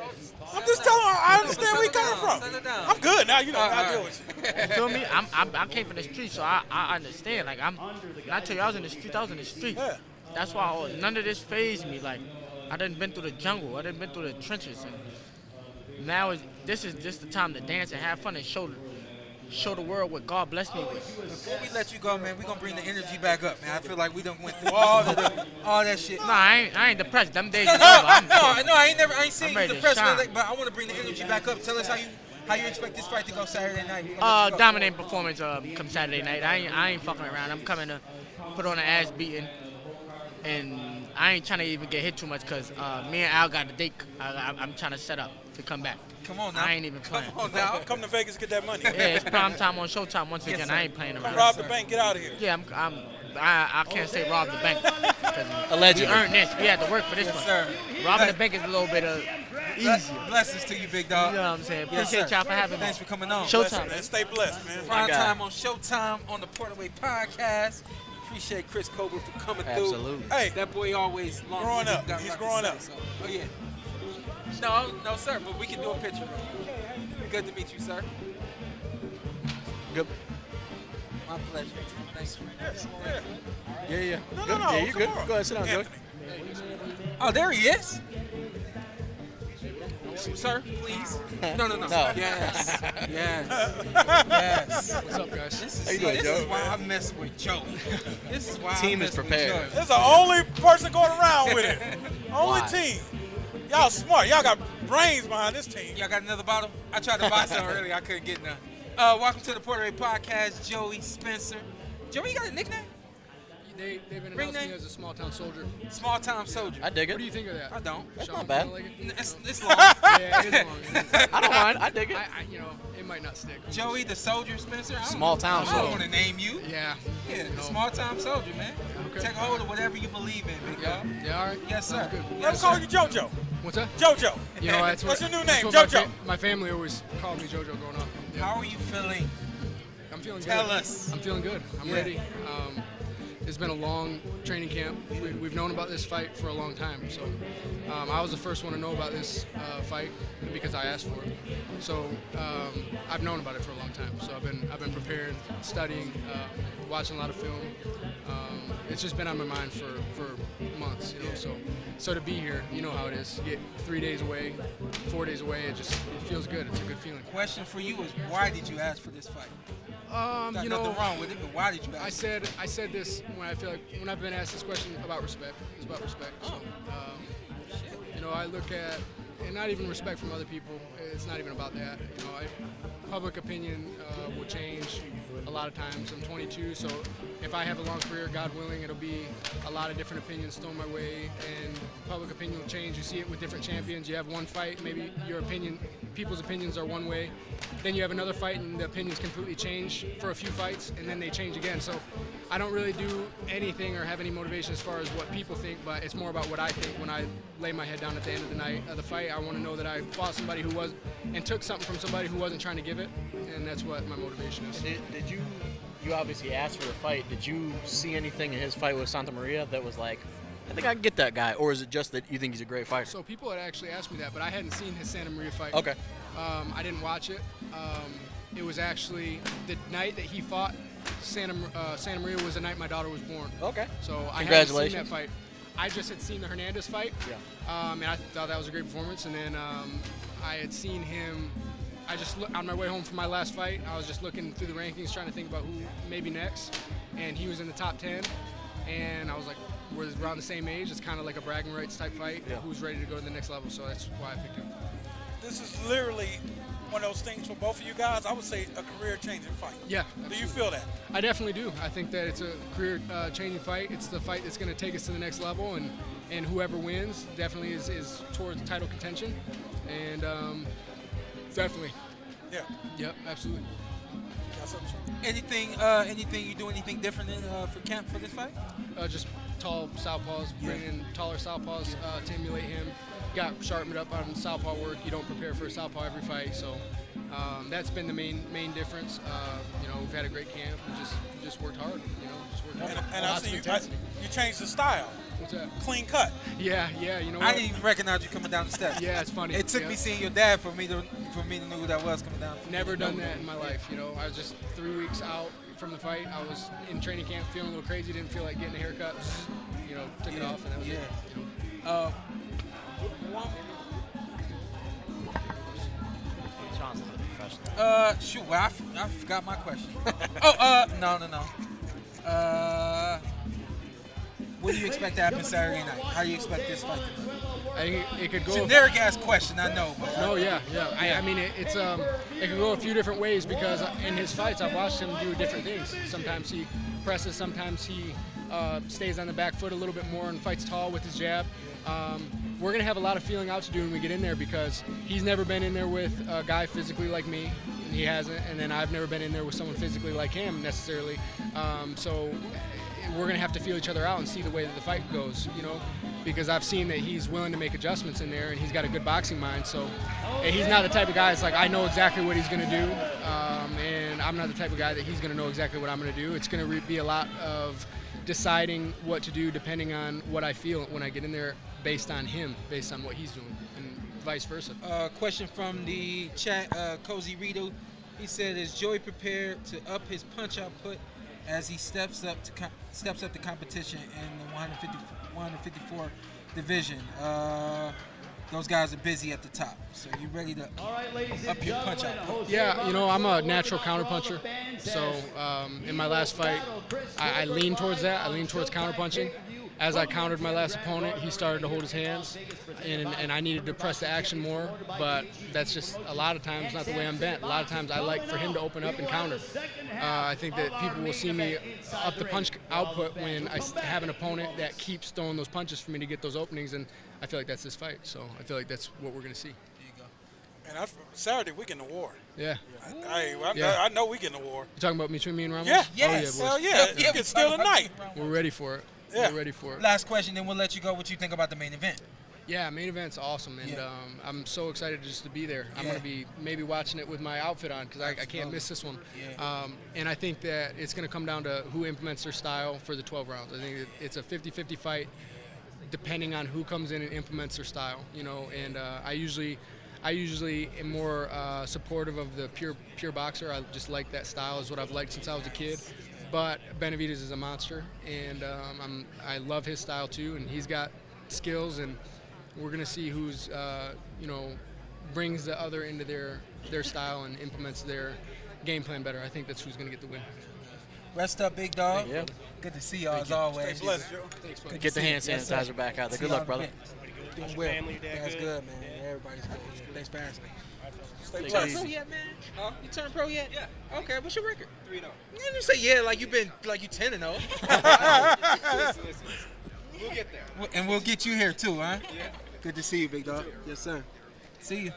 Speaker 1: I'm just telling you, I understand where you're coming from. I'm good now. You know, I deal with you.
Speaker 14: You feel me? I came from the streets, so I understand. Like, when I tell you I was in the streets, I was in the streets.
Speaker 1: Yeah.
Speaker 14: That's why none of this fazed me. Like, I done been through the jungle. I done been through the trenches. And now this is just the time to dance and have fun and show the world what God blessed me with.
Speaker 2: Before we let you go, man, we gonna bring the energy back up, man. I feel like we done went through all that shit.
Speaker 14: No, I ain't depressed. Them days is over. I
Speaker 2: ain't seen you depressed, but I want to bring the energy back up. Tell us how you expect this fight to go Saturday night.
Speaker 14: Dominating performance come Saturday night. I ain't fucking around. I'm coming to put on an ass beating, and I ain't trying to even get hit too much because me and Al got a date. I'm trying to set up to come back.
Speaker 2: Come on now.
Speaker 14: I ain't even playing.
Speaker 2: Come on now.
Speaker 1: Come to Vegas, get that money.
Speaker 14: Yeah, it's prime time on Showtime once again. I ain't playing around.
Speaker 1: Come rob the bank, get out of here.
Speaker 14: Yeah, I can't say rob the bank.
Speaker 3: Allegedly.
Speaker 14: We earned this. We had to work for this one.
Speaker 2: Sir.
Speaker 14: Robbing the bank is a little bit easier.
Speaker 2: Blessings to you, big dog.
Speaker 14: You know what I'm saying?
Speaker 2: Yes,
Speaker 14: Appreciate
Speaker 2: sir.
Speaker 14: y'all for having me.
Speaker 2: Thanks for coming on.
Speaker 14: Showtime.
Speaker 1: Man, stay blessed, man.
Speaker 2: Prime time on Showtime on the PorterWay Podcast. Appreciate Chris Cobra for coming through.
Speaker 3: Absolutely.
Speaker 1: Hey,
Speaker 2: that boy always
Speaker 1: growing up. He's growing up.
Speaker 2: Oh yeah. No, sir. But we can do a picture. Good to meet you, sir.
Speaker 3: Good.
Speaker 2: My pleasure. Thanks.
Speaker 3: Yeah.
Speaker 1: No,
Speaker 3: Good.
Speaker 1: no,
Speaker 3: Yeah, you good.
Speaker 1: on.
Speaker 3: Go ahead, sit down, Joey.
Speaker 2: Oh, there he is. Sir, please. No. Yes.
Speaker 12: What's up, guys?
Speaker 2: This
Speaker 3: How you doing,
Speaker 2: this
Speaker 3: Joe?
Speaker 2: is why I mess with Joe. This is why
Speaker 3: Team
Speaker 2: I
Speaker 3: is
Speaker 2: mess with
Speaker 3: prepared.
Speaker 2: Joe.
Speaker 1: This is the only person going around with it. Only
Speaker 3: Why?
Speaker 1: team. Y'all smart. Y'all got brains behind this team.
Speaker 2: Y'all got another bottle? I tried to buy some earlier. I couldn't get none. Welcome to the PorterWay Podcast, Joey Spencer. Joey, you got a nickname?
Speaker 12: They've been
Speaker 2: Ring
Speaker 12: announcing me
Speaker 2: name?
Speaker 12: as a small-town soldier.
Speaker 2: Small time soldier.
Speaker 3: I dig it.
Speaker 12: What do you think of that?
Speaker 2: I don't.
Speaker 3: That's
Speaker 12: Shawn,
Speaker 3: not bad.
Speaker 12: you don't like it?
Speaker 2: It's long.
Speaker 12: Yeah, it is long. It is.
Speaker 3: I don't mind. I dig it.
Speaker 12: It might not stick.
Speaker 2: Joey the soldier, Spencer. I don't
Speaker 3: Small
Speaker 2: know.
Speaker 3: town
Speaker 2: I
Speaker 3: soldier.
Speaker 2: don't want to name you.
Speaker 12: Yeah.
Speaker 2: Yeah, the
Speaker 12: No.
Speaker 2: small time soldier, man.
Speaker 12: Okay.
Speaker 2: Take a hold of whatever you believe in, big dog.
Speaker 12: Yeah, all right.
Speaker 2: Yes, sir.
Speaker 12: Sounds good.
Speaker 1: Let
Speaker 2: Yes,
Speaker 1: me call
Speaker 2: sir.
Speaker 1: you JoJo.
Speaker 12: What's that?
Speaker 1: JoJo.
Speaker 12: You know, that's
Speaker 1: What's
Speaker 12: what,
Speaker 1: your new
Speaker 12: that's
Speaker 1: name?
Speaker 12: what
Speaker 1: JoJo.
Speaker 12: My family always called me JoJo growing up. Yeah.
Speaker 2: How are you feeling?
Speaker 12: I'm feeling
Speaker 2: Tell
Speaker 12: good.
Speaker 2: us.
Speaker 12: I'm feeling good. I'm
Speaker 2: Yeah.
Speaker 12: ready. It's been a long training camp. We've known about this fight for a long time. So I was the first one to know about this fight because I asked for it. So I've known about it for a long time. So I've been prepared, studying, watching a lot of film. It's just been on my mind for months. You know, so to be here, you know how it is. You get 3 days away, 4 days away. It feels good. It's a good feeling.
Speaker 2: Question for you is, why did you ask for this fight? Got
Speaker 12: You know,
Speaker 2: nothing wrong with it, but why did you ask?
Speaker 12: I said this when I feel like when I've been asked this question about respect. It's about respect. So, you know, I look at and not even respect from other people. It's not even about that. You know, public opinion will change a lot of times. I'm 22, so if I have a long career, God willing, it'll be a lot of different opinions thrown my way, and public opinion will change. You see it with different champions. You have one fight, maybe people's opinions are one way. Then you have another fight, and the opinions completely change for a few fights, and then they change again. So I don't really do anything or have any motivation as far as what people think, but it's more about what I think when I lay my head down at the end of the night of the fight. I want to know that I fought somebody who was and took something from somebody who wasn't trying to give it, and that's what my motivation is.
Speaker 3: Did you obviously asked for the fight. Did you see anything in his fight with Santa Maria that was like, I think I can get that guy, or is it just that you think he's a great fighter?
Speaker 12: So people had actually asked me that, but I hadn't seen his Santa Maria fight.
Speaker 3: Okay.
Speaker 12: I didn't watch it. It was actually the night that he fought Santa Maria was the night my daughter was born.
Speaker 3: Okay.
Speaker 12: So I hadn't
Speaker 3: Congratulations.
Speaker 12: seen that fight. I just had seen the Hernandez fight.
Speaker 3: Yeah.
Speaker 12: And I thought that was a great performance. And then I had seen him. I just on my way home from my last fight, I was just looking through the rankings, trying to think about who maybe next. And he was in the top 10. And I was like, we're around the same age. It's kind of like a bragging rights type fight.
Speaker 3: Yeah.
Speaker 12: Who's ready to go to the next level? So that's why I picked him.
Speaker 1: This is literally one of those things for both of you guys. I would say a career-changing fight.
Speaker 12: Yeah.
Speaker 1: Do you feel that?
Speaker 12: I definitely do. I think that it's a career-changing fight. It's the fight that's going to take us to the next level, and whoever wins definitely is towards title contention. And definitely.
Speaker 1: Yeah.
Speaker 12: Yep, absolutely.
Speaker 2: Anything you do anything different for camp for this fight?
Speaker 12: Just tall southpaws, bring in taller southpaws to emulate him. Got sharpened up on southpaw work. You don't prepare for a southpaw every fight, so that's been the main difference. You know, we've had a great camp. We just worked hard. You know, just worked hard.
Speaker 1: And I see you changed the style.
Speaker 12: What's that?
Speaker 1: Clean cut.
Speaker 12: Yeah. You know what?
Speaker 2: I didn't even recognize you coming down the steps.
Speaker 12: Yeah, it's funny.
Speaker 2: It took me seeing your dad for me to know who that was coming down.
Speaker 12: Never done that in my life. You know, I was just 3 weeks out from the fight. I was in training camp feeling a little crazy. Didn't feel like getting a haircut. You know, took it off and that was it. You know.
Speaker 3: Sean's not a professional.
Speaker 2: Shoot, well, I forgot my question. No. What do you expect to happen Saturday night? How do you expect this fight to go?
Speaker 12: It could go
Speaker 2: Generic ass question, I know. But
Speaker 12: no, yeah. I mean, it could go a few different ways because in his fights, I've watched him do different things. Sometimes he presses, sometimes he stays on the back foot a little bit more and fights tall with his jab. We're going to have a lot of feeling out to do when we get in there because he's never been in there with a guy physically like me, and he hasn't, and then I've never been in there with someone physically like him necessarily. So we're going to have to feel each other out and see the way that the fight goes, because I've seen that he's willing to make adjustments in there and he's got a good boxing mind. So and he's not the type of guy that's like, I know exactly what he's going to do, and I'm not the type of guy that he's going to know exactly what I'm going to do. It's going to be a lot of deciding what to do depending on what I feel when I get in there based on him, based on what he's doing, and vice versa.
Speaker 2: Question from the chat, Cozy Rito. He said, is Joey prepared to up his punch output as he steps up the competition in the 154 division? Those guys are busy at the top. So you ready to up your punch output?
Speaker 12: Yeah, I'm a natural counterpuncher. So in my last fight, I leaned towards that. I leaned towards counterpunching. As I countered my last opponent, he started to hold his hands, and I needed to press the action more, but that's just a lot of times not the way I'm bent. A lot of times I like for him to open up and counter. I think that people will see me up the punch output when I have an opponent that keeps throwing those punches for me to get those openings, and I feel like that's this fight. So I feel like that's what we're going to see.
Speaker 1: And Saturday, we getting the war.
Speaker 12: Yeah.
Speaker 1: I know we getting the war.
Speaker 12: You talking about between me and Ramos?
Speaker 1: Yeah.
Speaker 2: Yes.
Speaker 1: Hell yeah. It's still the night.
Speaker 12: We're ready for it.
Speaker 1: Yeah.
Speaker 12: We're ready for it.
Speaker 2: Last question, then we'll let you go. What you think about the main event?
Speaker 12: Yeah, main event's awesome, and I'm so excited just to be there. I'm going to be maybe watching it with my outfit on because I can't miss this one. And I think that it's going to come down to who implements their style for the 12 rounds. I think it's a 50-50 fight depending on who comes in and implements their style, and I usually am more supportive of the pure boxer. I just like that style, is what I've liked since I was a kid. But Benavidez is a monster, and I love his style too, and he's got skills, and we're going to see who's, brings the other into their style and implements their game plan better. I think that's who's going to get the win.
Speaker 2: Rest up, big dog.
Speaker 3: Yeah.
Speaker 2: Good to see y'all as always.
Speaker 1: Stay blessed, Joe.
Speaker 12: Thanks,
Speaker 3: Get the hand sanitizer back out there. Good luck, brother.
Speaker 2: Doing well. That's good, man. Everybody's good. Thanks for asking.
Speaker 1: Stay
Speaker 2: You
Speaker 1: blessed.
Speaker 2: turned pro yet, man? Huh? You turned pro yet? Yeah. Okay, what's your record?
Speaker 10: 3-0.
Speaker 2: You didn't say yeah like you 10-0.
Speaker 10: We'll get there.
Speaker 2: And we'll get you here too, huh?
Speaker 10: Yeah.
Speaker 2: Good to see you, big dog. Yes, sir. See you.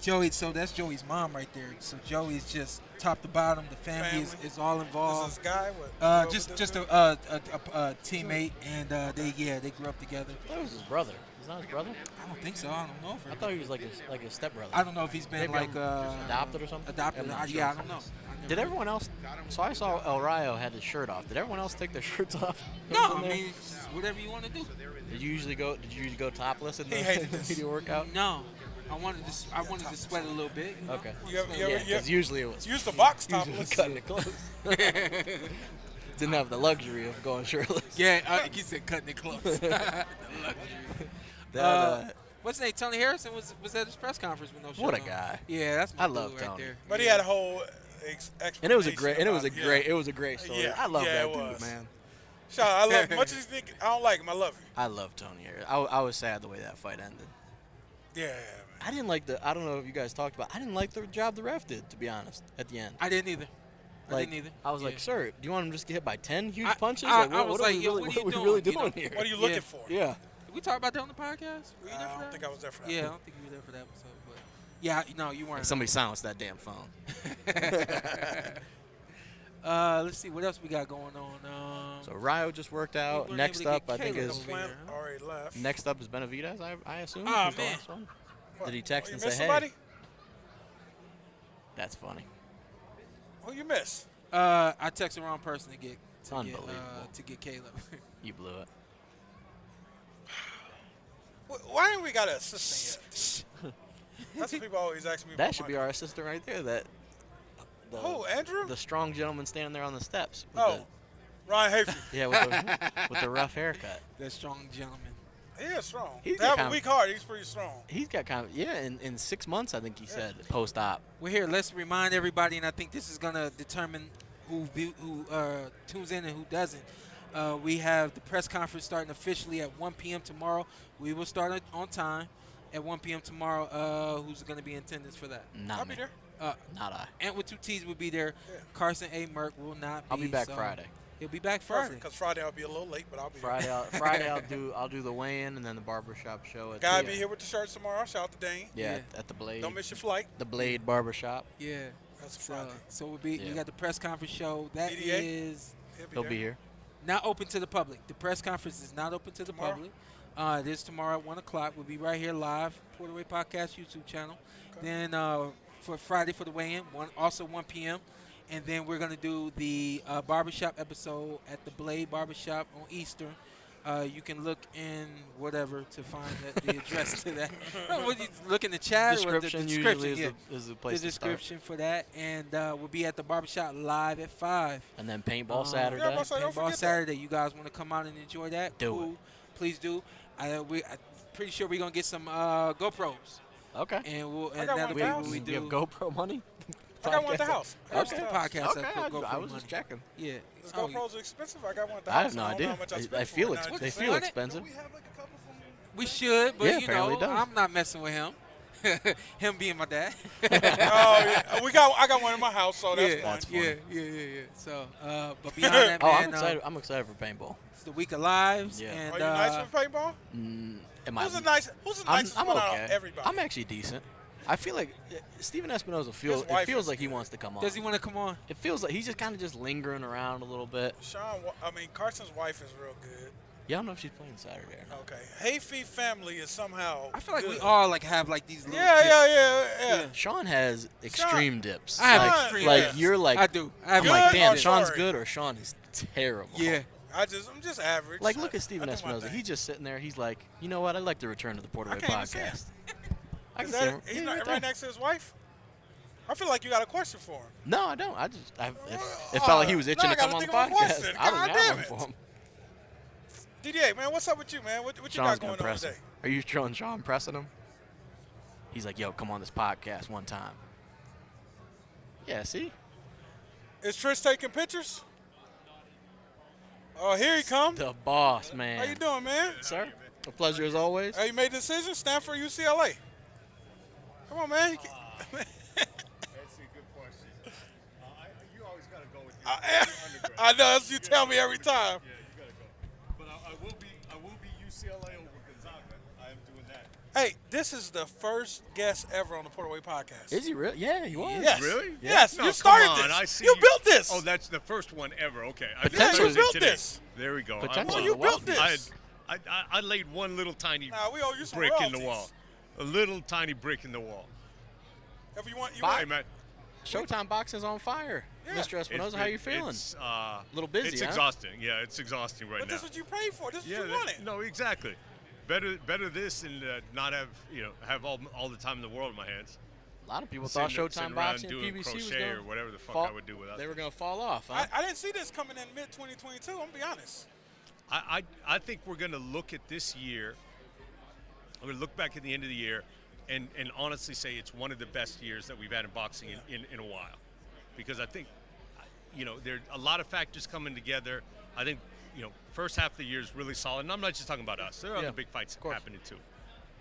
Speaker 2: Joey, so that's Joey's mom right there. So Joey's just top to bottom. The family is all involved.
Speaker 1: This is guy? What?
Speaker 2: Just a teammate, and they grew up together.
Speaker 3: I thought it was his brother. He's not his brother?
Speaker 2: I don't think so. I don't know.
Speaker 3: I thought he was like his stepbrother.
Speaker 2: I don't know if he's been
Speaker 3: Maybe adopted or something.
Speaker 2: Adopted.
Speaker 3: I'm not sure.
Speaker 2: Yeah, I don't know.
Speaker 3: Did everyone else? So I saw El Rayo had his shirt off. Did everyone else take their shirts off?
Speaker 2: No, I mean whatever you want to do.
Speaker 3: Did you usually go topless in the
Speaker 1: hated this.
Speaker 3: media workout?
Speaker 2: No, I wanted to sweat a little bit.
Speaker 3: Okay.
Speaker 1: You
Speaker 3: usually it was.
Speaker 1: used the box
Speaker 3: usually
Speaker 1: topless.
Speaker 3: cutting it close. Didn't have the luxury of going shirtless.
Speaker 2: Yeah, you said cutting it close. The luxury. What's his name? Tony Harrison was at his press conference with no shirt
Speaker 3: What a
Speaker 2: on.
Speaker 3: guy!
Speaker 2: Yeah, that's my
Speaker 3: I love
Speaker 2: dude right
Speaker 3: Tony.
Speaker 2: there.
Speaker 1: But he had a whole
Speaker 3: And it was a great. And
Speaker 1: explanation
Speaker 3: it was a great story.
Speaker 1: Yeah,
Speaker 3: I love
Speaker 1: yeah,
Speaker 3: that
Speaker 1: it
Speaker 3: dude,
Speaker 1: was.
Speaker 3: man.
Speaker 1: Sean, I love him. Much as you think I don't like him, I love him.
Speaker 3: I love Tony Harrison. I was sad the way that fight ended.
Speaker 1: Yeah, man.
Speaker 3: I didn't like I don't know if you guys talked about. I didn't like the job the ref did, to be honest. At the end.
Speaker 2: I didn't either.
Speaker 3: I was like, sir, do you want him just to get hit by 10 huge punches?
Speaker 2: I
Speaker 3: what
Speaker 2: was
Speaker 3: are
Speaker 2: like,
Speaker 3: we
Speaker 2: yo,
Speaker 3: really,
Speaker 2: what are
Speaker 3: what
Speaker 2: you
Speaker 3: are we really
Speaker 2: doing?
Speaker 3: doing here?
Speaker 1: What are you looking for?
Speaker 3: Yeah.
Speaker 2: Did we talk about that on the podcast? Were you there for
Speaker 1: I don't
Speaker 2: that?
Speaker 1: think I was there for that.
Speaker 2: Yeah, I don't think you were there for that episode. But yeah, no, you weren't.
Speaker 3: Somebody silence that damn phone.
Speaker 2: Let's see what else we got going on.
Speaker 3: So Rayo just worked out.
Speaker 2: weren't
Speaker 3: Next
Speaker 2: able to
Speaker 3: up,
Speaker 2: get
Speaker 3: I think
Speaker 2: Caleb
Speaker 3: is
Speaker 2: over here.
Speaker 1: Already left.
Speaker 3: next up is Benavidez. I assume.
Speaker 1: Oh,
Speaker 3: Who's the
Speaker 1: man.
Speaker 3: last one? Did he text
Speaker 1: you
Speaker 3: and
Speaker 1: miss
Speaker 3: say,
Speaker 1: somebody?
Speaker 3: "Hey"? That's funny.
Speaker 1: Who you miss?
Speaker 2: I texted the wrong person to get
Speaker 3: Unbelievable.
Speaker 2: Caleb.
Speaker 3: You blew it.
Speaker 1: Why ain't we got an assistant yet? That's what people always ask me.
Speaker 3: That should be our assistant right there.
Speaker 1: Who, Andrew?
Speaker 3: The strong gentleman standing there on the steps.
Speaker 1: Ryan Hafey.
Speaker 3: Yeah, with the rough haircut.
Speaker 2: That strong gentleman.
Speaker 1: He is strong.
Speaker 3: He's
Speaker 1: To have
Speaker 3: kind
Speaker 1: a
Speaker 3: of-
Speaker 1: weak heart, he's pretty strong.
Speaker 3: He's got kind of in 6 months, I think he said, post-op.
Speaker 2: We're here. Let's remind everybody, and I think this is going to determine who tunes in and who doesn't. We have the press conference starting officially at 1 p.m. tomorrow. We will start on time at 1 p.m. tomorrow. Who's going to be in attendance for that?
Speaker 3: Not
Speaker 1: I'll
Speaker 3: me.
Speaker 1: be there.
Speaker 3: Not I.
Speaker 2: Ant with 2 T's will be there.
Speaker 1: Yeah.
Speaker 2: Carson A. Merck will not be.
Speaker 3: I'll be back
Speaker 2: so
Speaker 3: Friday.
Speaker 2: He'll be back Friday.
Speaker 1: Because Friday I'll be a little late, but I'll be
Speaker 3: Friday,
Speaker 1: here.
Speaker 3: Friday I'll do the weigh-in and then the barbershop show. At
Speaker 1: Gotta
Speaker 3: the,
Speaker 1: be here with the shirts tomorrow. Shout out to Dane.
Speaker 3: Yeah,
Speaker 2: Yeah.
Speaker 3: at the Blade.
Speaker 1: Don't miss your flight.
Speaker 3: The Blade Barbershop.
Speaker 2: Yeah.
Speaker 1: That's a
Speaker 2: So,
Speaker 1: Friday.
Speaker 2: so we
Speaker 3: Yeah.
Speaker 2: got the press conference show. That
Speaker 1: DDA?
Speaker 2: is
Speaker 3: He'll be here.
Speaker 2: not open to the public. The press conference is not open to the
Speaker 1: Tomorrow?
Speaker 2: public. It is tomorrow at 1 o'clock. We'll be right here live, PorterWay Podcast YouTube channel.
Speaker 1: Okay.
Speaker 2: Then for Friday for the weigh-in, also 1 p.m. And then we're going to do the barbershop episode at the Blade Barbershop on Eastern. You can look in whatever to find the address to that. What you look in the chat? or
Speaker 3: Description
Speaker 2: the
Speaker 3: usually
Speaker 2: description,
Speaker 3: is the place
Speaker 2: the
Speaker 3: to start.
Speaker 2: description for that. And we'll be at the barbershop live at 5.
Speaker 3: And then paintball
Speaker 2: Yeah,
Speaker 3: Saturday.
Speaker 1: Yeah, don't
Speaker 2: Paintball
Speaker 1: forget that.
Speaker 2: Saturday. You guys want to come out and enjoy that?
Speaker 3: Do
Speaker 2: Cool. Please do. I'm pretty sure we're going to get some GoPros.
Speaker 3: Okay.
Speaker 2: And we'll
Speaker 1: got
Speaker 2: and
Speaker 1: one
Speaker 2: that'll
Speaker 1: at
Speaker 2: be
Speaker 1: the
Speaker 2: what
Speaker 1: house.
Speaker 2: we
Speaker 3: You
Speaker 2: do.
Speaker 3: have GoPro money?
Speaker 1: I got one at the house.
Speaker 2: First
Speaker 3: Okay.
Speaker 2: podcast
Speaker 3: Okay,
Speaker 2: at GoPro
Speaker 3: I was
Speaker 2: money.
Speaker 3: just checking.
Speaker 2: Yeah.
Speaker 1: Those
Speaker 2: Oh,
Speaker 1: GoPros are expensive. I got one at the
Speaker 3: I
Speaker 1: house.
Speaker 3: have no
Speaker 1: don't know
Speaker 3: idea.
Speaker 1: how much I spent
Speaker 3: I
Speaker 1: for
Speaker 3: feel
Speaker 1: it. Now,
Speaker 3: they
Speaker 1: just
Speaker 3: feel
Speaker 1: saying.
Speaker 3: expensive.
Speaker 1: Do we have like a couple from
Speaker 2: we should, but
Speaker 3: Yeah,
Speaker 2: you
Speaker 3: apparently
Speaker 2: know,
Speaker 3: it does.
Speaker 2: I'm not messing with him. Him being my dad.
Speaker 1: Oh yeah, I got one in my house, so that's
Speaker 2: yeah,
Speaker 1: one.
Speaker 3: That's funny.
Speaker 2: yeah. So, but beyond that,
Speaker 3: Oh,
Speaker 2: man,
Speaker 3: I'm excited. I'm excited for paintball.
Speaker 2: it's the week of lives.
Speaker 3: Yeah.
Speaker 2: And,
Speaker 1: Are you nice with paintball?
Speaker 3: Am I?
Speaker 1: Who's the nicest
Speaker 3: I'm
Speaker 1: one out
Speaker 3: okay.
Speaker 1: of everybody?
Speaker 3: I'm actually decent. I feel like Steven Espinoza feels.
Speaker 1: His wife
Speaker 3: It feels
Speaker 1: is
Speaker 3: like he wants to come on.
Speaker 2: Does he want to come on?
Speaker 3: It feels like he's just kind of just lingering around a little bit.
Speaker 1: Carson's wife is real good.
Speaker 3: Yeah, I don't know if she's playing Saturday or not.
Speaker 1: Okay, Hafey family is somehow.
Speaker 2: I feel like we
Speaker 1: good.
Speaker 2: all like have like these little dips.
Speaker 1: Yeah.
Speaker 3: Sean has extreme dips.
Speaker 2: I have
Speaker 3: like,
Speaker 2: extreme
Speaker 3: like
Speaker 2: dips.
Speaker 3: you're like
Speaker 2: I do. I have
Speaker 3: I'm
Speaker 1: Good
Speaker 3: like, damn,
Speaker 1: or
Speaker 3: Sean's
Speaker 1: sorry?
Speaker 3: good or Sean is terrible.
Speaker 2: Yeah.
Speaker 1: I'm just average.
Speaker 3: Like, look at Steven
Speaker 1: I do my
Speaker 3: Espinoza.
Speaker 1: thing.
Speaker 3: He's just sitting there. He's like, you know what? I'd like to return to the PorterWay
Speaker 1: can't even see him.
Speaker 3: Podcast. I
Speaker 1: Is
Speaker 3: can see
Speaker 1: that
Speaker 3: him.
Speaker 1: he's
Speaker 3: Yeah,
Speaker 1: not
Speaker 3: right
Speaker 1: right
Speaker 3: there.
Speaker 1: next to his wife? I feel like you got a question for him.
Speaker 3: No, I don't. It felt like he was itching
Speaker 1: now
Speaker 3: to
Speaker 1: I
Speaker 3: come on
Speaker 1: gotta
Speaker 3: the
Speaker 1: think of a
Speaker 3: podcast.
Speaker 1: question.
Speaker 3: I don't
Speaker 1: God
Speaker 3: have
Speaker 1: damn
Speaker 3: one
Speaker 1: it.
Speaker 3: for him.
Speaker 1: DDA, man, what's up with you, man? What you
Speaker 3: Sean's
Speaker 1: got
Speaker 3: gonna
Speaker 1: going on
Speaker 3: press
Speaker 1: today?
Speaker 3: him. Are you showing Sean pressing him? He's like, yo, come on this podcast one time. Yeah, see?
Speaker 1: Is Trish taking pictures? Oh, here he comes.
Speaker 3: The boss, man.
Speaker 1: How you doing, man?
Speaker 3: Sir? A pleasure as always.
Speaker 1: Hey, you made the decision? Stanford, UCLA. Come on, man.
Speaker 15: That's a good question. You always got to go with your undergrad.
Speaker 1: I know, as you tell me every time.
Speaker 15: Yeah, you got to go. But I will be UCLA over Gonzaga. I am doing that.
Speaker 1: Hey, this is the first guest ever on the PorterWay Podcast.
Speaker 3: Is he real? Yeah, he was.
Speaker 1: Yes.
Speaker 15: Really?
Speaker 1: Yes,
Speaker 15: No,
Speaker 1: you started
Speaker 15: come on,
Speaker 1: this.
Speaker 15: I see
Speaker 1: You built this.
Speaker 15: Oh, that's the first one ever. Okay.
Speaker 3: Potentially.
Speaker 1: You built this.
Speaker 15: There we go.
Speaker 3: Potentially.
Speaker 1: Oh, you built this.
Speaker 15: I laid one little tiny
Speaker 1: Nah, we owe you some
Speaker 15: brick in the
Speaker 1: royalties.
Speaker 15: wall. A little tiny brick in the wall.
Speaker 1: If you want, you
Speaker 3: Bye.
Speaker 15: Hey, man.
Speaker 3: Showtime boxing's on fire.
Speaker 1: Yeah.
Speaker 3: Mr. Espinoza, how you feeling?
Speaker 15: It's,
Speaker 3: a little busy,
Speaker 15: It's
Speaker 3: huh?
Speaker 15: exhausting. Yeah, it's exhausting right
Speaker 1: But
Speaker 15: now.
Speaker 1: this is what you paid for. This is
Speaker 15: Yeah,
Speaker 1: what you wanted.
Speaker 15: no, exactly. Better this and not have have all the time in the world in my hands.
Speaker 3: A lot of people thought
Speaker 15: Sitting
Speaker 3: Showtime
Speaker 15: around
Speaker 3: Boxing and
Speaker 15: doing
Speaker 3: PBC was
Speaker 15: crochet
Speaker 3: going
Speaker 15: or whatever the fuck I would do without
Speaker 3: They were
Speaker 15: them.
Speaker 3: going to fall off, huh?
Speaker 1: I didn't see this coming in mid-2022. I'm going to be honest.
Speaker 15: I think we're going to look at this year. I'm going to look back at the end of the year and honestly say it's one of the best years that we've had in boxing in a while. Because I think, there are a lot of factors coming together. I think, first half of the year is really solid. And I'm not just talking about us. There are other big fights happening too.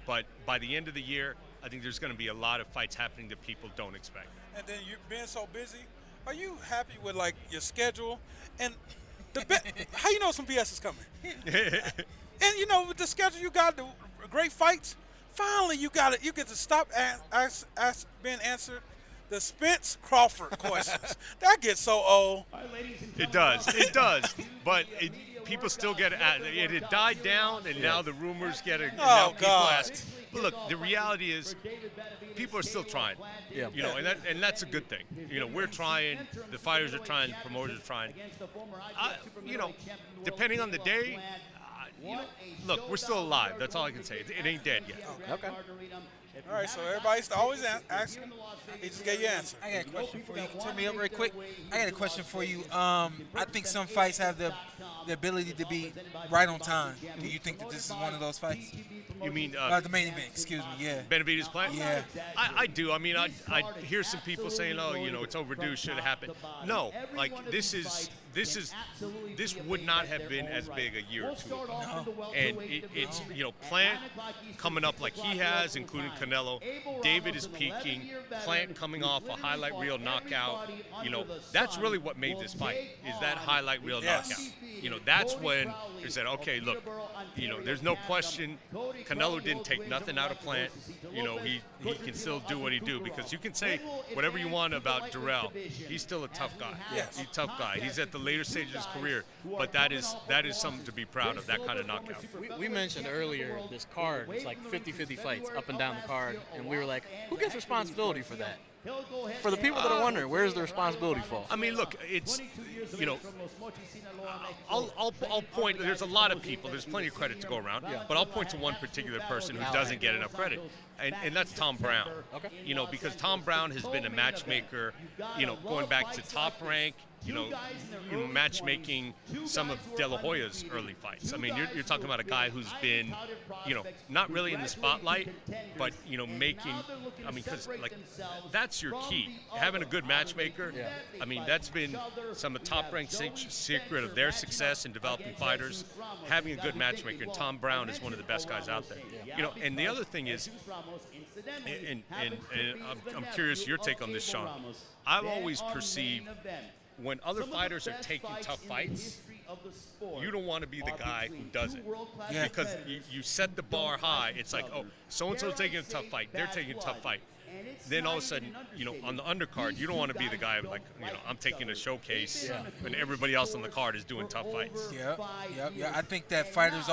Speaker 15: But by the end of the year, I think there's going to be a lot of fights happening that people don't expect.
Speaker 1: And then you being so busy, are you happy with like your schedule? And how you know some BS is coming? And with the schedule you got, the great fights. Finally, you get to stop being answered the Spence Crawford questions. That gets so old.
Speaker 15: It does. But people still get it. It had died down, and now the rumors get it. Now people ask. But look, the reality is, people are still trying.
Speaker 3: Yeah.
Speaker 15: And that's a good thing. We're trying. The fighters are trying. The promoters are trying. Depending on the day. Look, we're still alive. That's all I can say. It ain't dead yet.
Speaker 3: Okay.
Speaker 1: All right, so everybody's always asking. He just gave you an answer.
Speaker 2: I got a question for you. Turn me up real quick. I got a question for you. I think some fights have the ability to be right on time. Do you think that this is one of those fights?
Speaker 15: You mean
Speaker 2: the main event? Excuse me. Yeah.
Speaker 15: Benavidez Plant?
Speaker 2: Yeah.
Speaker 15: I do. I mean, I hear some people saying, "Oh, it's overdue. Should have happened." No, like this would not have been as big a year or two ago. And it's Plant coming up like he has, including Canelo. David is peaking. Plant coming off a highlight reel knockout. That's really what made this fight, is that highlight reel knockout. That's when they said, okay, look, there's no question Canelo didn't take nothing out of Plant. He can still do what he do, because you can say whatever you want about Durrell. He's still a tough guy.
Speaker 1: Yes.
Speaker 15: He's a tough guy. He's at the later stage of his career, but that is something to be proud of, that kind of knockout.
Speaker 3: We mentioned earlier this card. It's like 50-50 fights up and down the card, and we were like, who gets responsibility for that? For the people that are wondering, where's the responsibility fall?
Speaker 15: I mean, look, it's, I'll point, there's a lot of people, there's plenty of credit to go around, but I'll point to one particular person who doesn't get enough credit, and that's Tom Brown.
Speaker 3: Okay.
Speaker 15: Because Tom Brown has been a matchmaker, going back to Top Rank, matchmaking some of De La Hoya's early fights. I mean, you're talking about a guy who's been, not really in the spotlight, but, making, because, that's your key. Having a good matchmaker, I mean, that's been some of Top Rank's secret of their success in developing fighters, having a good matchmaker. And Tom Brown is one of the best guys out there. And the other thing is, and I'm curious your take on this, Shawn. I've always perceived when other fighters are taking tough fights, you don't want to be the guy who does it. Yeah. Because you set the bar high. It's like, oh, so-and-so's taking a tough fight. They're taking a tough fight. Then all of a sudden, on the undercard, you don't want to be the guy like, I'm taking a showcase when everybody else on the card is doing tough fights.
Speaker 2: Yeah. I think that fighters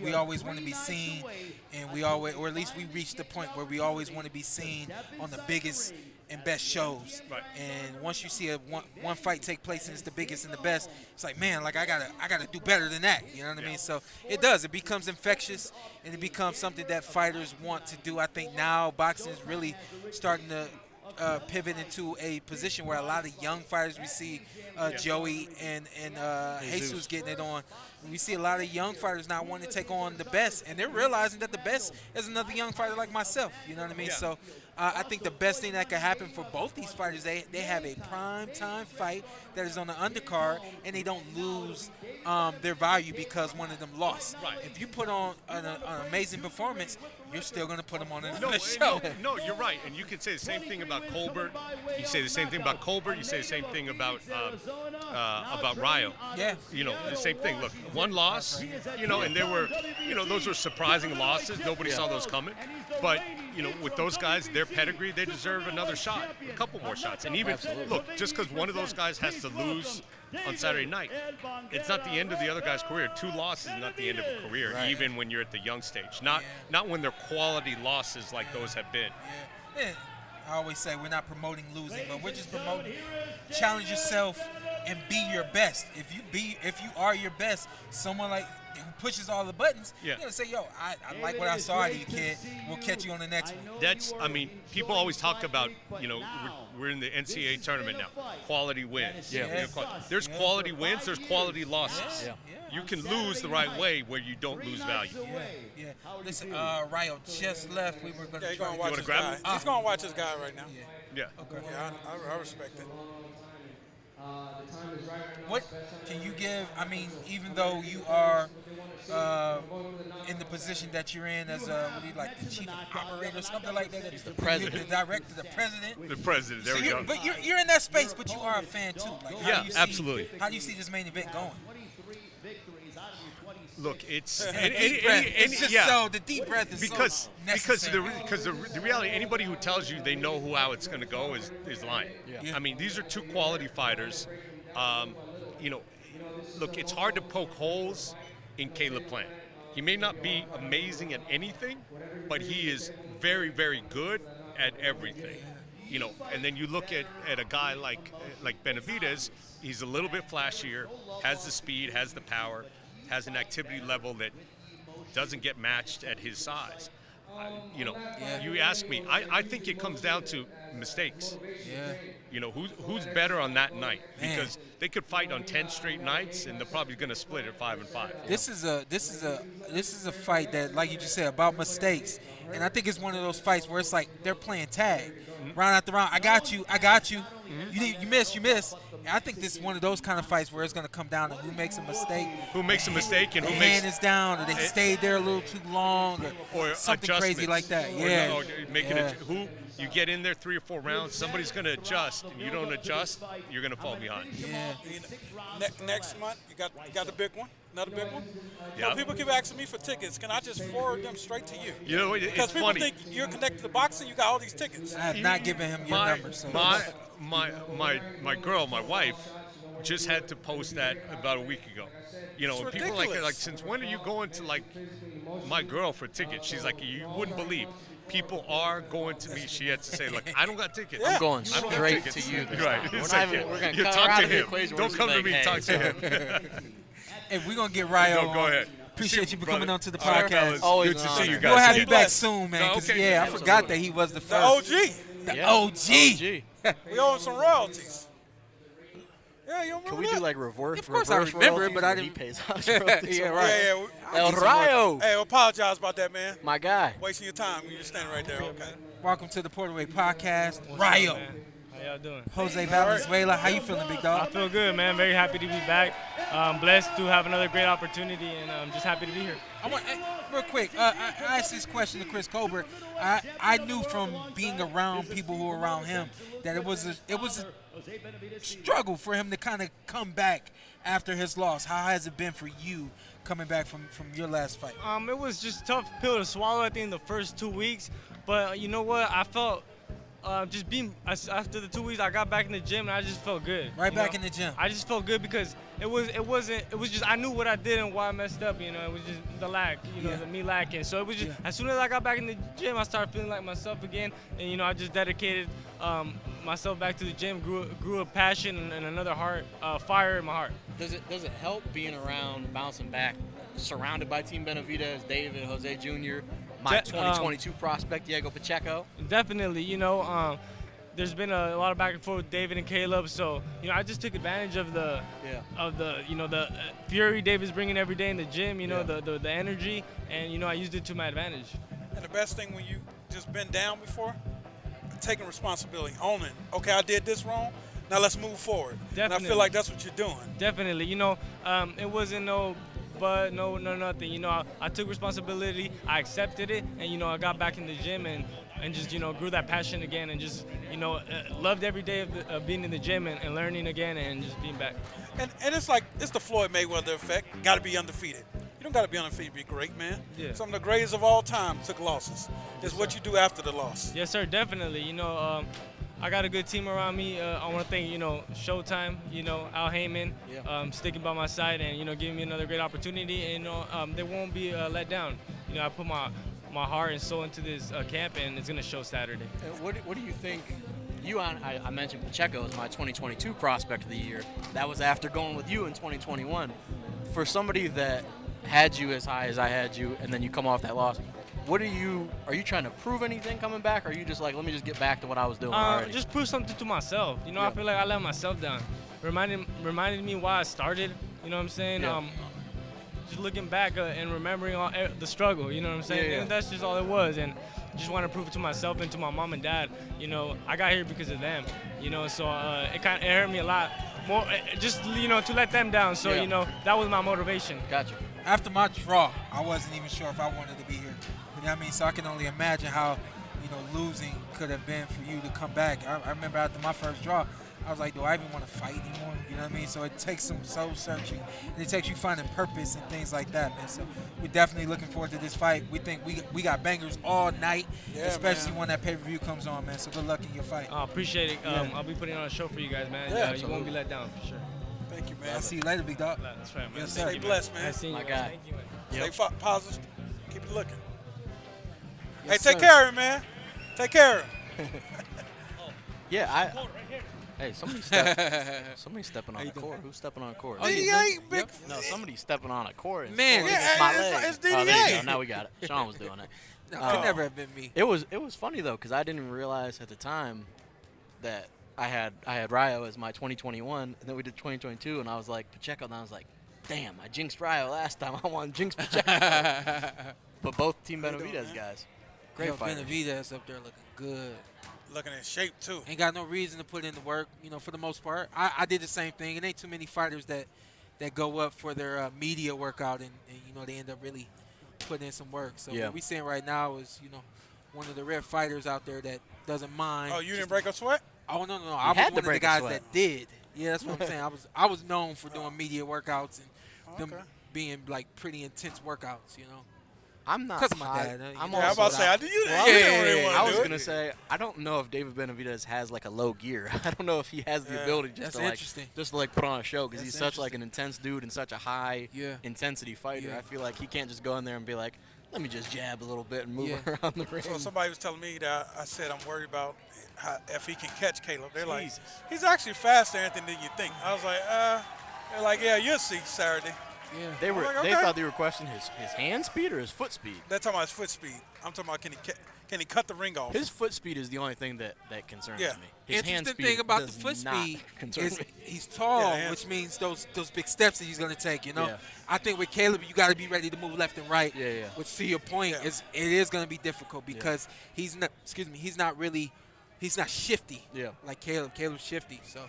Speaker 2: we always want to be seen, and we always, or at least we reach the point where we always want to be seen on the biggest and best shows.
Speaker 15: Right.
Speaker 2: And once you see one fight take place and it's the biggest and the best, it's like, man, like I gotta do better than that. You know what I mean? So it does. It becomes infectious, and it becomes something that fighters want to do. I think now boxing is really starting to pivot into a position where a lot of young fighters, we see Joey and Jesus getting it on. We see a lot of young fighters now wanting to take on the best, and they're realizing that the best is another young fighter like myself. You know what I mean? So I think the best thing that could happen for both these fighters, they have a prime time fight that is on the undercard, and they don't lose their value because one of them lost.
Speaker 15: Right.
Speaker 2: If you put on an amazing performance, you're still going to put them on the show.
Speaker 15: No, you're right. And you can say the same thing about Colbert. You say the same thing about Colbert. You say the same thing about Ryo.
Speaker 2: Yeah.
Speaker 15: The same thing. Look, one loss, and there were, those were surprising losses. Nobody saw those coming. But, with those guys, their pedigree, they deserve another shot, a couple more shots. And even, look, just because one of those guys has to lose on Saturday night, it's not the end of the other guy's career. 2 losses is not the end of a career, even when you're at the young stage. Not when they're quality losses like those have been.
Speaker 2: Yeah. I always say we're not promoting losing, but we're just promoting challenge yourself and be your best. If you are your best, someone like who pushes all the buttons, you're gonna say, yo, I like what I saw out of you, kid. We'll catch you on the next one.
Speaker 15: People always talk about, we're in the NCAA tournament now. Quality wins. There's quality wins, there's quality losses.
Speaker 2: Yeah.
Speaker 15: You can lose the right way where you don't lose value.
Speaker 2: Yeah. Listen, Ryo just left. We were gonna
Speaker 1: try to watch his
Speaker 15: grab
Speaker 1: guy.
Speaker 15: him?
Speaker 1: He's gonna watch his guy right now.
Speaker 15: Yeah.
Speaker 2: Okay.
Speaker 1: Yeah, I respect it.
Speaker 2: What can you give? I mean, even though you are in the position that you're in as the chief operator or something like that,
Speaker 3: the president,
Speaker 2: the director, the president.
Speaker 15: The president. There we go.
Speaker 2: But you're in that space, but you are a fan too.
Speaker 15: Absolutely.
Speaker 2: How do you see this main event going?
Speaker 15: Look, it's
Speaker 2: the deep breath is
Speaker 15: because
Speaker 2: necessary.
Speaker 15: because the reality, anybody who tells you they know how it's going to go is lying.
Speaker 2: Yeah.
Speaker 15: I mean, these are 2 quality fighters. Look, it's hard to poke holes in Caleb Plant. He may not be amazing at anything, but he is very, very good at everything. And then you look at a guy like Benavidez. He's a little bit flashier, has the speed, has the power, has an activity level that doesn't get matched at his size. You ask me. I think it comes down to mistakes.
Speaker 2: Yeah.
Speaker 15: Who's better on that night? Because they could fight on 10 straight nights, and they're probably going to split at 5-5.
Speaker 2: This is a fight that, like you just said, about mistakes, and I think it's one of those fights where it's like they're playing tag, round after round. I got you. You miss. And I think this is one of those kind of fights where it's going to come down to who makes a mistake.
Speaker 15: Who makes a mistake and who
Speaker 2: hand is down, or they stayed there a little too long, or something crazy like that.
Speaker 15: Who you get in there 3 or 4 rounds, somebody's going to adjust, and you don't adjust, you're going to fall behind.
Speaker 2: Yeah.
Speaker 1: Next month, you got the big one. Another big one?
Speaker 15: Yeah.
Speaker 1: People keep asking me for tickets. Can I just forward them straight to you?
Speaker 15: It's
Speaker 1: because people
Speaker 15: funny.
Speaker 1: think you're connected to boxing, you got all these tickets.
Speaker 2: I have not given him your number. So.
Speaker 15: My girl, my wife, just had to post that about a week ago. And people are like, since when are you going to my girl for tickets? She's like, you wouldn't believe. People are going to me. She had to say, look, I don't got tickets.
Speaker 3: I'm going straight to you.
Speaker 15: Right.
Speaker 3: We're going to
Speaker 15: talk to him. Don't come to me. Talk to him.
Speaker 2: Hey, we're going to get Ryo
Speaker 15: go ahead.
Speaker 2: Appreciate you for coming on to the
Speaker 15: All right,
Speaker 2: podcast.
Speaker 15: Always good to see you guys.
Speaker 2: We'll have you back soon, man. Because I forgot that he was the first.
Speaker 1: The
Speaker 2: OG.
Speaker 1: We owe him some royalties. Yeah, you remember
Speaker 3: Can we do like reverse?
Speaker 2: Of course I remember it, but I didn't.
Speaker 3: He pays us royalties.
Speaker 2: Yeah, right.
Speaker 3: El Rayo.
Speaker 1: Hey, apologize about that, man.
Speaker 3: My guy.
Speaker 1: Wasting your time. You just standing right there. Okay.
Speaker 2: Welcome to the PorterWay Podcast. Ryo.
Speaker 16: How y'all doing?
Speaker 2: Jose Valenzuela. How you feeling, big dog?
Speaker 16: I feel good, man. Very happy to be back. Blessed to have another great opportunity, and I'm just happy to be here.
Speaker 2: Real quick, I asked this question to Chris Colbert. I knew from being around people who were around him that it was a struggle for him to kind of come back after his loss. How has it been for you coming back from your last fight?
Speaker 16: It was just a tough pill to swallow, I think, the first 2 weeks. But you know what? I felt after the 2 weeks, I got back in the gym and I just felt good.
Speaker 2: Back in the gym.
Speaker 16: I just felt good because it was just I knew what I did and why I messed up. It was just the lack, the me lacking. So it was just as soon as I got back in the gym, I started feeling like myself again, and I just dedicated myself back to the gym, grew a passion and another fire in my heart.
Speaker 3: Does it help being around, bouncing back, surrounded by Team Benavidez, David, Jose Jr., my 2022 prospect, Diego Pacheco?
Speaker 16: Definitely, there's been a lot of back and forth with David and Caleb, so I just took advantage of the fury David's bringing every day in the gym, the energy, and I used it to my advantage.
Speaker 1: And the best thing when you just been down before, taking responsibility, owning. Okay, I did this wrong. Now let's move forward.
Speaker 16: Definitely.
Speaker 1: And I feel like that's what you're doing.
Speaker 16: Definitely, it wasn't no nothing. I took responsibility, I accepted it, and I got back in the gym and just grew that passion again, and just loved every day of being in the gym and learning again and just being back.
Speaker 1: And it's like it's the Floyd Mayweather effect. Got to be undefeated. You don't got to be undefeated to be great, man.
Speaker 16: Yeah.
Speaker 1: Some of the greatest of all time took losses. It's what you do after the loss.
Speaker 16: Yes, sir. Definitely. I got a good team around me. I want to thank, Showtime, Al Heyman, sticking by my side and, giving me another great opportunity. And, they won't be let down. I put my heart and soul into this camp, and it's going to show Saturday.
Speaker 3: What do you think? I mentioned Pacheco as my 2022 prospect of the year. That was after going with you in 2021. For somebody that had you as high as I had you, and then you come off that loss, are you trying to prove anything coming back, or are you just like, let me just get back to what I was doing already?
Speaker 16: Just prove something to myself. I feel like I let myself down. Reminded me why I started. You know what I'm saying?
Speaker 3: Yeah.
Speaker 16: Just looking back and remembering all the struggle. You know what I'm saying?
Speaker 3: Yeah.
Speaker 16: And that's just all it was. And just want to prove it to myself and to my mom and dad. I got here because of them. So it hurt me a lot more. Just to let them down. So that was my motivation.
Speaker 3: Gotcha.
Speaker 2: After my draw, I wasn't even sure if I wanted to be here. So I can only imagine how, losing could have been for you to come back. I remember after my first draw, I was like, do I even want to fight anymore? You know what I mean? So it takes some soul searching, and it takes you finding purpose and things like that, man. So we're definitely looking forward to this fight. We think we got bangers all night, especially when that pay-per-view comes on, man. So good luck in your fight.
Speaker 16: I appreciate it. I'll be putting on a show for you guys, man.
Speaker 2: Yeah,
Speaker 16: you won't be let down for sure.
Speaker 1: Thank you, man.
Speaker 2: I'll see you later, big dog.
Speaker 16: That's right, man.
Speaker 2: Yes, sir.
Speaker 1: Stay blessed, man.
Speaker 16: Nice seeing you,
Speaker 3: My
Speaker 16: man.
Speaker 3: guy.
Speaker 16: Thank you, man.
Speaker 1: Stay positive. Keep it looking.
Speaker 2: Yes,
Speaker 1: hey, take
Speaker 2: sir.
Speaker 1: care of him, man. Take care of him.
Speaker 3: Yeah, Hey, somebody's stepping on a cord. Who's stepping on a cord?
Speaker 1: DDA, big.
Speaker 3: No, somebody's stepping on a cord.
Speaker 2: Man,
Speaker 1: yeah,
Speaker 3: my leg.
Speaker 1: it's
Speaker 3: Oh, there you
Speaker 1: DDA.
Speaker 3: go. Now we got it. Shawn was doing it.
Speaker 2: No, it could never have been me.
Speaker 3: It was funny though, because I didn't realize at the time that I had Ryo as my 2021, and then we did 2022, and I was like Pacheco, and I was like, damn, I jinxed Ryo last time. I want to jinx Pacheco. But both Team Benavidez guys, great fighters.
Speaker 2: Benavidez up there looking good.
Speaker 1: Looking in shape too.
Speaker 2: Ain't got no reason to put in the work, for the most part. I did the same thing. It ain't too many fighters that go up for their media workout and they end up really putting in some work. So what we seeing right now is, one of the rare fighters out there that doesn't mind.
Speaker 1: Oh, you didn't break a sweat?
Speaker 2: Oh, no. I was one of the guys that did. Yeah, that's what I'm saying. I was known for doing media workouts and them being like pretty intense workouts,
Speaker 3: I'm not.
Speaker 2: Because of my dad.
Speaker 1: I'm about to say, I
Speaker 3: was gonna say, I don't know if David Benavidez has like a low gear. I don't know if he has the ability just to put on a show, because he's such like an intense dude and such a high intensity fighter. I feel like he can't just go in there and be like, let me just jab a little bit and move around the ring.
Speaker 1: So somebody was telling me that I said I'm worried about if he can catch Caleb. They're like, he's actually faster, Anthony, than you think. I was like, they're like, yeah, you'll see Saturday.
Speaker 3: Yeah. They thought they were questioning his hand speed or his foot speed.
Speaker 1: They're talking about his foot speed. I'm talking about can he cut the ring off?
Speaker 3: His foot speed is the only thing that concerns me. His hand
Speaker 2: Interesting
Speaker 3: speed
Speaker 2: thing about the
Speaker 3: does
Speaker 2: foot
Speaker 3: not
Speaker 2: speed
Speaker 3: concern
Speaker 2: is
Speaker 3: me.
Speaker 2: he's tall, which means those big steps that he's going to take. I think with Caleb, you got to be ready to move left and right.
Speaker 3: Yeah.
Speaker 2: Which, to your point, it is going to be difficult because he's not shifty.
Speaker 3: Yeah.
Speaker 2: Like Caleb. Caleb's shifty, so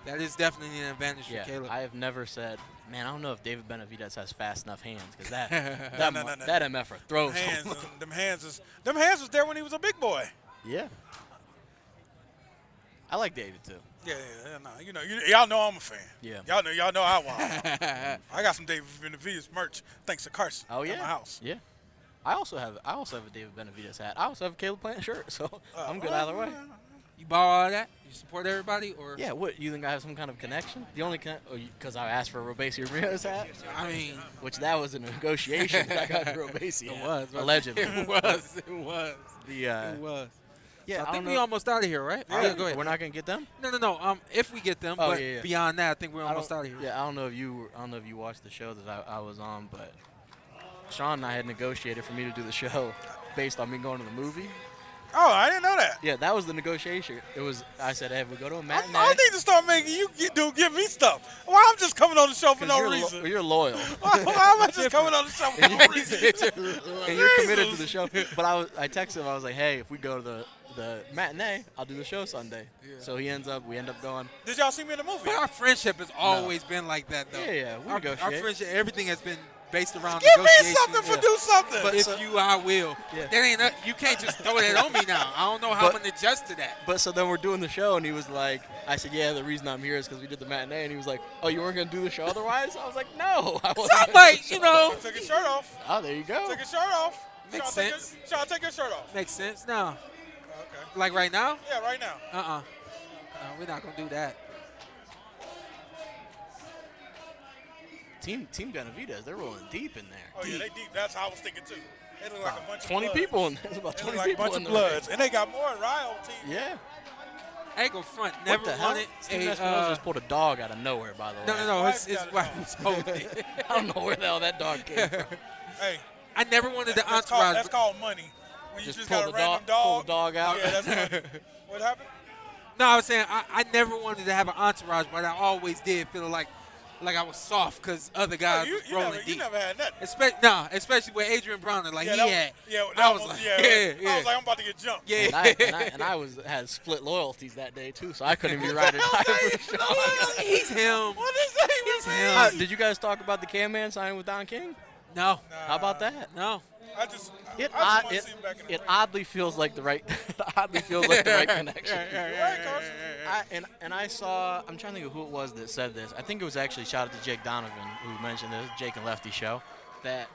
Speaker 2: that is definitely an advantage for Caleb.
Speaker 3: I have never said, man, I don't know if David Benavidez has fast enough hands, because that MFer throws.
Speaker 1: Them hands was there when he was a big boy.
Speaker 3: Yeah. I like David too.
Speaker 1: Yeah, no, y'all know I'm a fan.
Speaker 3: Yeah.
Speaker 1: Y'all know I was. I got some David Benavidez merch thanks to Carson.
Speaker 3: Oh yeah.
Speaker 1: At my house.
Speaker 3: Yeah. I also have a David Benavidez hat. I also have a Caleb Plant shirt, so I'm good either way.
Speaker 2: You borrow all that? You support everybody, or?
Speaker 3: Yeah. What, you think I have some kind of connection? The only because I asked for a Robesi Ramirez hat.
Speaker 2: I mean,
Speaker 3: which that was a negotiation that I got the Robesi hat.
Speaker 2: It was
Speaker 3: allegedly.
Speaker 2: It was.
Speaker 3: It was.
Speaker 2: Yeah, so I think we're almost out of here, right?
Speaker 3: Yeah,
Speaker 2: go ahead.
Speaker 3: We're not gonna get them.
Speaker 2: No. If we get them, but beyond that, I think we're almost out of here.
Speaker 3: Yeah, I don't know if you watched the show that I was on, but Shawn and I had negotiated for me to do the show based on me going to the movie.
Speaker 1: Oh, I didn't know that.
Speaker 3: Yeah, that was the negotiation. I said, hey, if we go to a matinee.
Speaker 1: I need to start making you give me stuff. Well, I'm just coming on the show for no reason.
Speaker 3: You're loyal.
Speaker 1: Why am I just coming on the show for no reason?
Speaker 3: And you're committed to the show. But I texted him. I was like, hey, if we go to the matinee, I'll do the show Sunday. Yeah. So we end up going.
Speaker 1: Did y'all see me in the movie?
Speaker 2: But our friendship has always been like that, though.
Speaker 3: Yeah, we negotiate.
Speaker 2: Our friendship, everything has been based around
Speaker 1: Give
Speaker 2: negotiation.
Speaker 1: me something for do something.
Speaker 2: But if you, I will.
Speaker 3: Yeah.
Speaker 2: That ain't. You can't just throw that on me now. I don't know how I'm gonna adjust to that.
Speaker 3: But so then we're doing the show, and he was like, I said, yeah, the reason I'm here is because we did the matinee, and he was like, oh, you weren't gonna do the show otherwise? I was like, no. I wasn't.
Speaker 2: So like,
Speaker 1: took his shirt off.
Speaker 3: Oh, there you go.
Speaker 1: Took his shirt off.
Speaker 2: Makes sense.
Speaker 1: Sean, take your shirt off.
Speaker 2: Makes sense. No.
Speaker 1: Okay.
Speaker 2: Like right now?
Speaker 1: Yeah, right now.
Speaker 2: We're not gonna do that.
Speaker 3: Team Benavidez, they're rolling deep in there.
Speaker 1: Oh yeah, they deep. That's how I was thinking too. They look like a bunch of
Speaker 3: 20
Speaker 1: bloods.
Speaker 3: people in there. There's about 20
Speaker 1: like
Speaker 3: people
Speaker 1: a bunch
Speaker 3: in
Speaker 1: of
Speaker 3: there.
Speaker 1: bloods, and they got more in Ryo team.
Speaker 3: Yeah.
Speaker 2: I ain't gonna front. Never
Speaker 3: What the hell?
Speaker 2: wanted
Speaker 3: Steve
Speaker 2: a.
Speaker 3: Espinosa just pulled a dog out of nowhere, by the way.
Speaker 2: No. It's why he's holding it.
Speaker 3: I don't know where the hell that dog came from.
Speaker 1: Hey,
Speaker 2: I never wanted the entourage.
Speaker 1: That's called money. When you just got a
Speaker 3: pull
Speaker 1: random
Speaker 3: the dog out.
Speaker 1: Yeah, that's money. What happened?
Speaker 2: No, I was saying I never wanted to have an entourage, but I always did feel like I was soft because other guys was rolling deep.
Speaker 1: You never had that.
Speaker 2: Especially with Adrian Browner, like
Speaker 1: I was like, I'm about to get jumped.
Speaker 2: Yeah.
Speaker 3: And I had split loyalties that day too, so I couldn't even ride it.
Speaker 2: He's him.
Speaker 1: What is that even mean?
Speaker 3: Did you guys talk about the Cam Man signing with Don King?
Speaker 2: No.
Speaker 3: How about that?
Speaker 2: No.
Speaker 3: It oddly feels like the right connection. I saw. I'm trying to think of who it was that said this. I think it was actually shout out to Jake Donovan who mentioned this. Jake and Lefty show that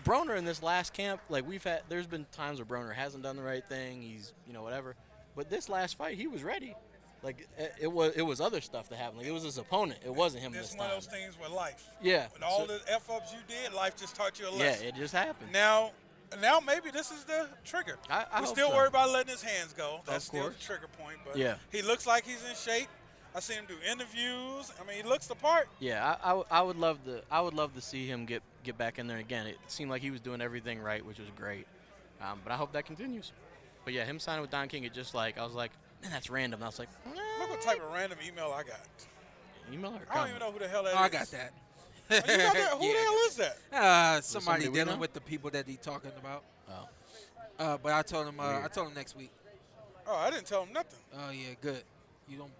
Speaker 3: Broner in this last camp, like there's been times where Broner hasn't done the right thing. He's whatever, but this last fight he was ready. Like it was other stuff that happened. Like it was his opponent. It wasn't him this time.
Speaker 1: It's one of those things with life.
Speaker 3: Yeah.
Speaker 1: With all the f-ups you did, life just taught you a lesson.
Speaker 3: Yeah, it just happened.
Speaker 1: Now maybe this is the trigger.
Speaker 3: I
Speaker 1: We're
Speaker 3: hope
Speaker 1: still
Speaker 3: so.
Speaker 1: worried about letting his hands go. That's
Speaker 3: Of
Speaker 1: still
Speaker 3: course.
Speaker 1: the trigger point. But
Speaker 3: Yeah.
Speaker 1: he looks like he's in shape. I see him do interviews. I mean, he looks the part.
Speaker 3: Yeah, I would love to see him get back in there again. It seemed like he was doing everything right, which was great. But I hope that continues. But yeah, him signing with Don King, it just like I was like, man, that's random. And I was like,
Speaker 1: Look what type of random email I got.
Speaker 3: email or
Speaker 1: I don't even know who the hell that is.
Speaker 2: I got that.
Speaker 1: Oh, you got that? Who the hell is that?
Speaker 2: Somebody
Speaker 3: somebody we
Speaker 2: dealing
Speaker 3: know?
Speaker 2: with the people that he talking about.
Speaker 3: Oh.
Speaker 2: But I told him. I told him next week.
Speaker 1: Oh, I didn't tell him nothing.
Speaker 2: Oh yeah, good. You don't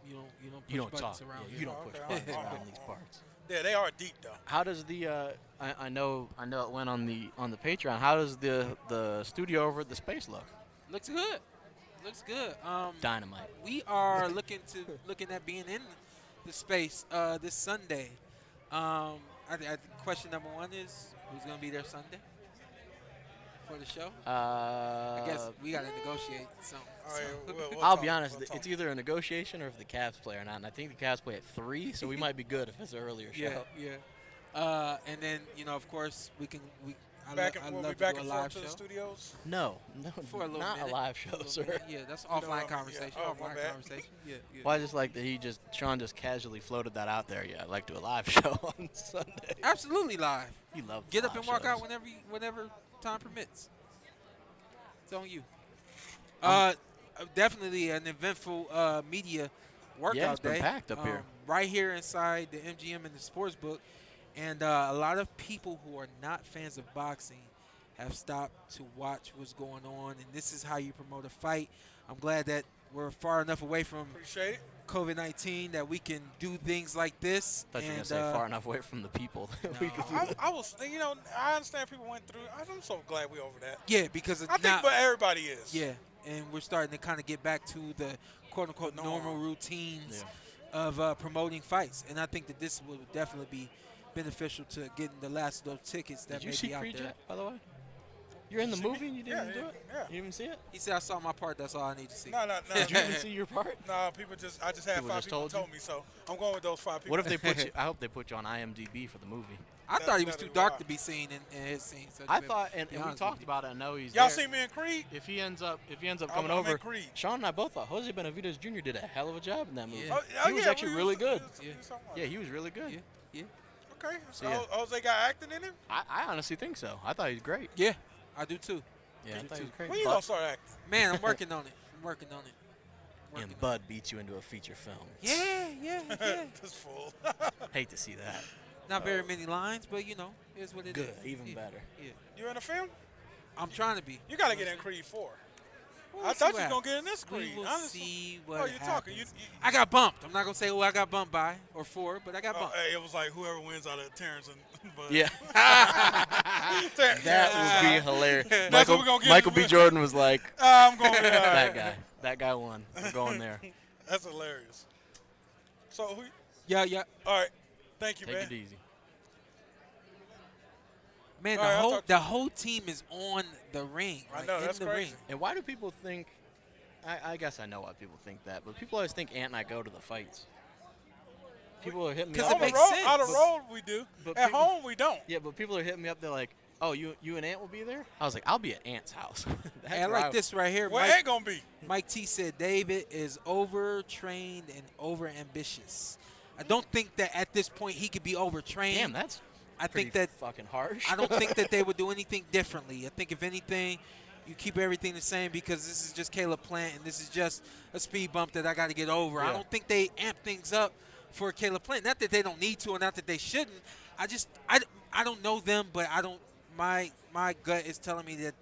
Speaker 2: push buttons
Speaker 3: talk.
Speaker 2: around
Speaker 3: Yeah,
Speaker 2: here.
Speaker 3: you don't push
Speaker 1: Okay.
Speaker 3: buttons around these parts.
Speaker 1: Yeah, they are deep though.
Speaker 3: How does the I know it went on the Patreon. How does the studio over at the Space look?
Speaker 2: Looks good. Looks good.
Speaker 3: Dynamite.
Speaker 2: We are looking at being in the space this Sunday. Question number one is who's gonna be there Sunday for the show? I guess we gotta negotiate something.
Speaker 1: All right,
Speaker 3: I'll be honest. It's either a negotiation or if the Cavs play or not. And I think the Cavs play at 3, so we might be good if it's an earlier show.
Speaker 2: Yeah. And then of course we can
Speaker 1: We'll
Speaker 2: love
Speaker 1: be
Speaker 2: to
Speaker 1: back
Speaker 2: do a
Speaker 1: and
Speaker 2: live
Speaker 1: forth to
Speaker 2: show.
Speaker 1: the studios.
Speaker 3: No,
Speaker 2: For a little
Speaker 3: not
Speaker 2: minute.
Speaker 3: a live show, sir.
Speaker 2: Yeah, that's
Speaker 1: You know what I
Speaker 2: offline
Speaker 1: mean,
Speaker 2: conversation.
Speaker 1: yeah. Oh, my
Speaker 2: Offline
Speaker 1: bad.
Speaker 2: conversation. Yeah.
Speaker 3: Well, I just like that Shawn just casually floated that out there. Yeah, I'd like to do a live show on Sunday.
Speaker 2: Absolutely live.
Speaker 3: He loves
Speaker 2: Get up
Speaker 3: live
Speaker 2: and walk
Speaker 3: shows.
Speaker 2: out whenever time permits. It's on you. Definitely an eventful media workout
Speaker 3: Yeah, it's been
Speaker 2: day.
Speaker 3: packed up here.
Speaker 2: Right here inside the MGM and the sports book. And a lot of people who are not fans of boxing have stopped to watch what's going on. And this is how you promote a fight. I'm glad that we're far enough away from
Speaker 1: Appreciate it.
Speaker 2: COVID-19 that we can do things like this.
Speaker 3: I thought you were going to say far enough away from the people. that we could do that.
Speaker 1: I was, I understand people went through. I'm so glad we over that.
Speaker 2: Yeah, because
Speaker 1: I think, but everybody is.
Speaker 2: Yeah, and we're starting to kind of get back to the quote-unquote normal routines of promoting fights. And I think that this will definitely be beneficial to getting the last of those tickets that
Speaker 3: Did you
Speaker 2: may
Speaker 3: see
Speaker 2: be out
Speaker 3: Creed
Speaker 2: there.
Speaker 3: yet, by the way? You're in the movie and you didn't even do it?
Speaker 1: Yeah.
Speaker 3: You didn't even see it?
Speaker 2: He said, I saw my part. That's all I need to see.
Speaker 1: No.
Speaker 3: Did you even see your part?
Speaker 1: No, I just had
Speaker 3: People
Speaker 1: 5
Speaker 3: just
Speaker 1: people
Speaker 3: told
Speaker 1: told
Speaker 3: you?
Speaker 1: me, so I'm going with those 5 people.
Speaker 3: What if they put you? I hope they put you on IMDb for the movie.
Speaker 2: I thought he was
Speaker 1: that
Speaker 2: too
Speaker 1: is
Speaker 2: dark
Speaker 1: wild.
Speaker 2: to be seen in his scene. So
Speaker 3: I
Speaker 2: to
Speaker 3: thought,
Speaker 2: be
Speaker 3: and we
Speaker 2: honest
Speaker 3: talked
Speaker 2: with you.
Speaker 3: about it. I know he's
Speaker 1: Y'all
Speaker 3: there.
Speaker 1: see me in Creed?
Speaker 3: If he ends up coming
Speaker 1: I'm
Speaker 3: over,
Speaker 1: in Creed.
Speaker 3: Sean and I both thought Jose Benavidez Jr. did a hell of a job in that movie.
Speaker 2: Yeah.
Speaker 3: He was actually really good.
Speaker 1: Yeah,
Speaker 3: he was really good.
Speaker 2: Yeah.
Speaker 1: Okay.
Speaker 3: So, yeah.
Speaker 1: Jose got acting in him?
Speaker 3: I honestly think so. I thought he was great.
Speaker 2: Yeah, I do too.
Speaker 3: Yeah, I thought he was great.
Speaker 1: When you gonna start acting?
Speaker 2: Man, I'm working on it.
Speaker 3: And Bud beats you into a feature film.
Speaker 2: Yeah.
Speaker 1: This fool.
Speaker 3: Hate to see that.
Speaker 2: Not very many lines, but here's what it is.
Speaker 3: Good, even better.
Speaker 2: Yeah.
Speaker 1: You in the film?
Speaker 2: I'm trying to be.
Speaker 1: You gotta get in Creed 4.
Speaker 2: We'll
Speaker 1: I
Speaker 2: see
Speaker 1: thought
Speaker 2: what
Speaker 1: you was gonna
Speaker 2: happens.
Speaker 1: get in this Creed.
Speaker 2: We will
Speaker 1: Honestly.
Speaker 2: see what
Speaker 1: Oh, you're talking.
Speaker 2: happens. I got bumped. I'm not gonna say who I got bumped by or for, but I got bumped.
Speaker 1: Hey, it was like whoever wins out of Terrence and Bud.
Speaker 3: Yeah.
Speaker 1: Terrence.
Speaker 3: That would be hilarious.
Speaker 1: That's what we're gonna get.
Speaker 3: Michael B. Jordan was like,
Speaker 1: I'm going with
Speaker 3: that guy. That guy won. We're going there.
Speaker 1: That's hilarious. So who?
Speaker 2: Yeah.
Speaker 1: All right. Thank you,
Speaker 3: Take
Speaker 1: man.
Speaker 3: it easy.
Speaker 2: Man,
Speaker 1: All right, I'll talk to
Speaker 2: the whole team is on the ring.
Speaker 1: I
Speaker 2: like,
Speaker 1: know,
Speaker 2: in
Speaker 1: that's
Speaker 2: the
Speaker 1: crazy.
Speaker 2: ring.
Speaker 3: And why do people think? I guess I know why people think that, but people always think Ant and I go to the fights. People are hitting me up.
Speaker 1: On the
Speaker 2: makes
Speaker 1: road,
Speaker 2: sense.
Speaker 1: on the road we do.
Speaker 3: But
Speaker 1: At
Speaker 3: people-
Speaker 1: home we don't.
Speaker 3: Yeah, but people are hitting me up. They're like, "Oh, you and Ant will be there?" I was like, "I'll be at Ant's house." That's
Speaker 2: Hey, I
Speaker 3: where
Speaker 2: like this right here.
Speaker 1: Where
Speaker 2: Mike,
Speaker 1: Ant gonna be?
Speaker 2: Mike T said David is overtrained and overambitious. I don't think that at this point he could be overtrained.
Speaker 3: Damn, that's
Speaker 2: I
Speaker 3: pretty
Speaker 2: think that
Speaker 3: fucking harsh.
Speaker 2: I don't think that they would do anything differently. I think if anything, you keep everything the same because this is just Caleb Plant and this is just a speed bump that I got to get over.
Speaker 3: Yeah.
Speaker 2: I don't think they amp things up for Caleb Plant. Not that they don't need to, or not that they shouldn't. I don't know them, but I don't. My gut is telling me that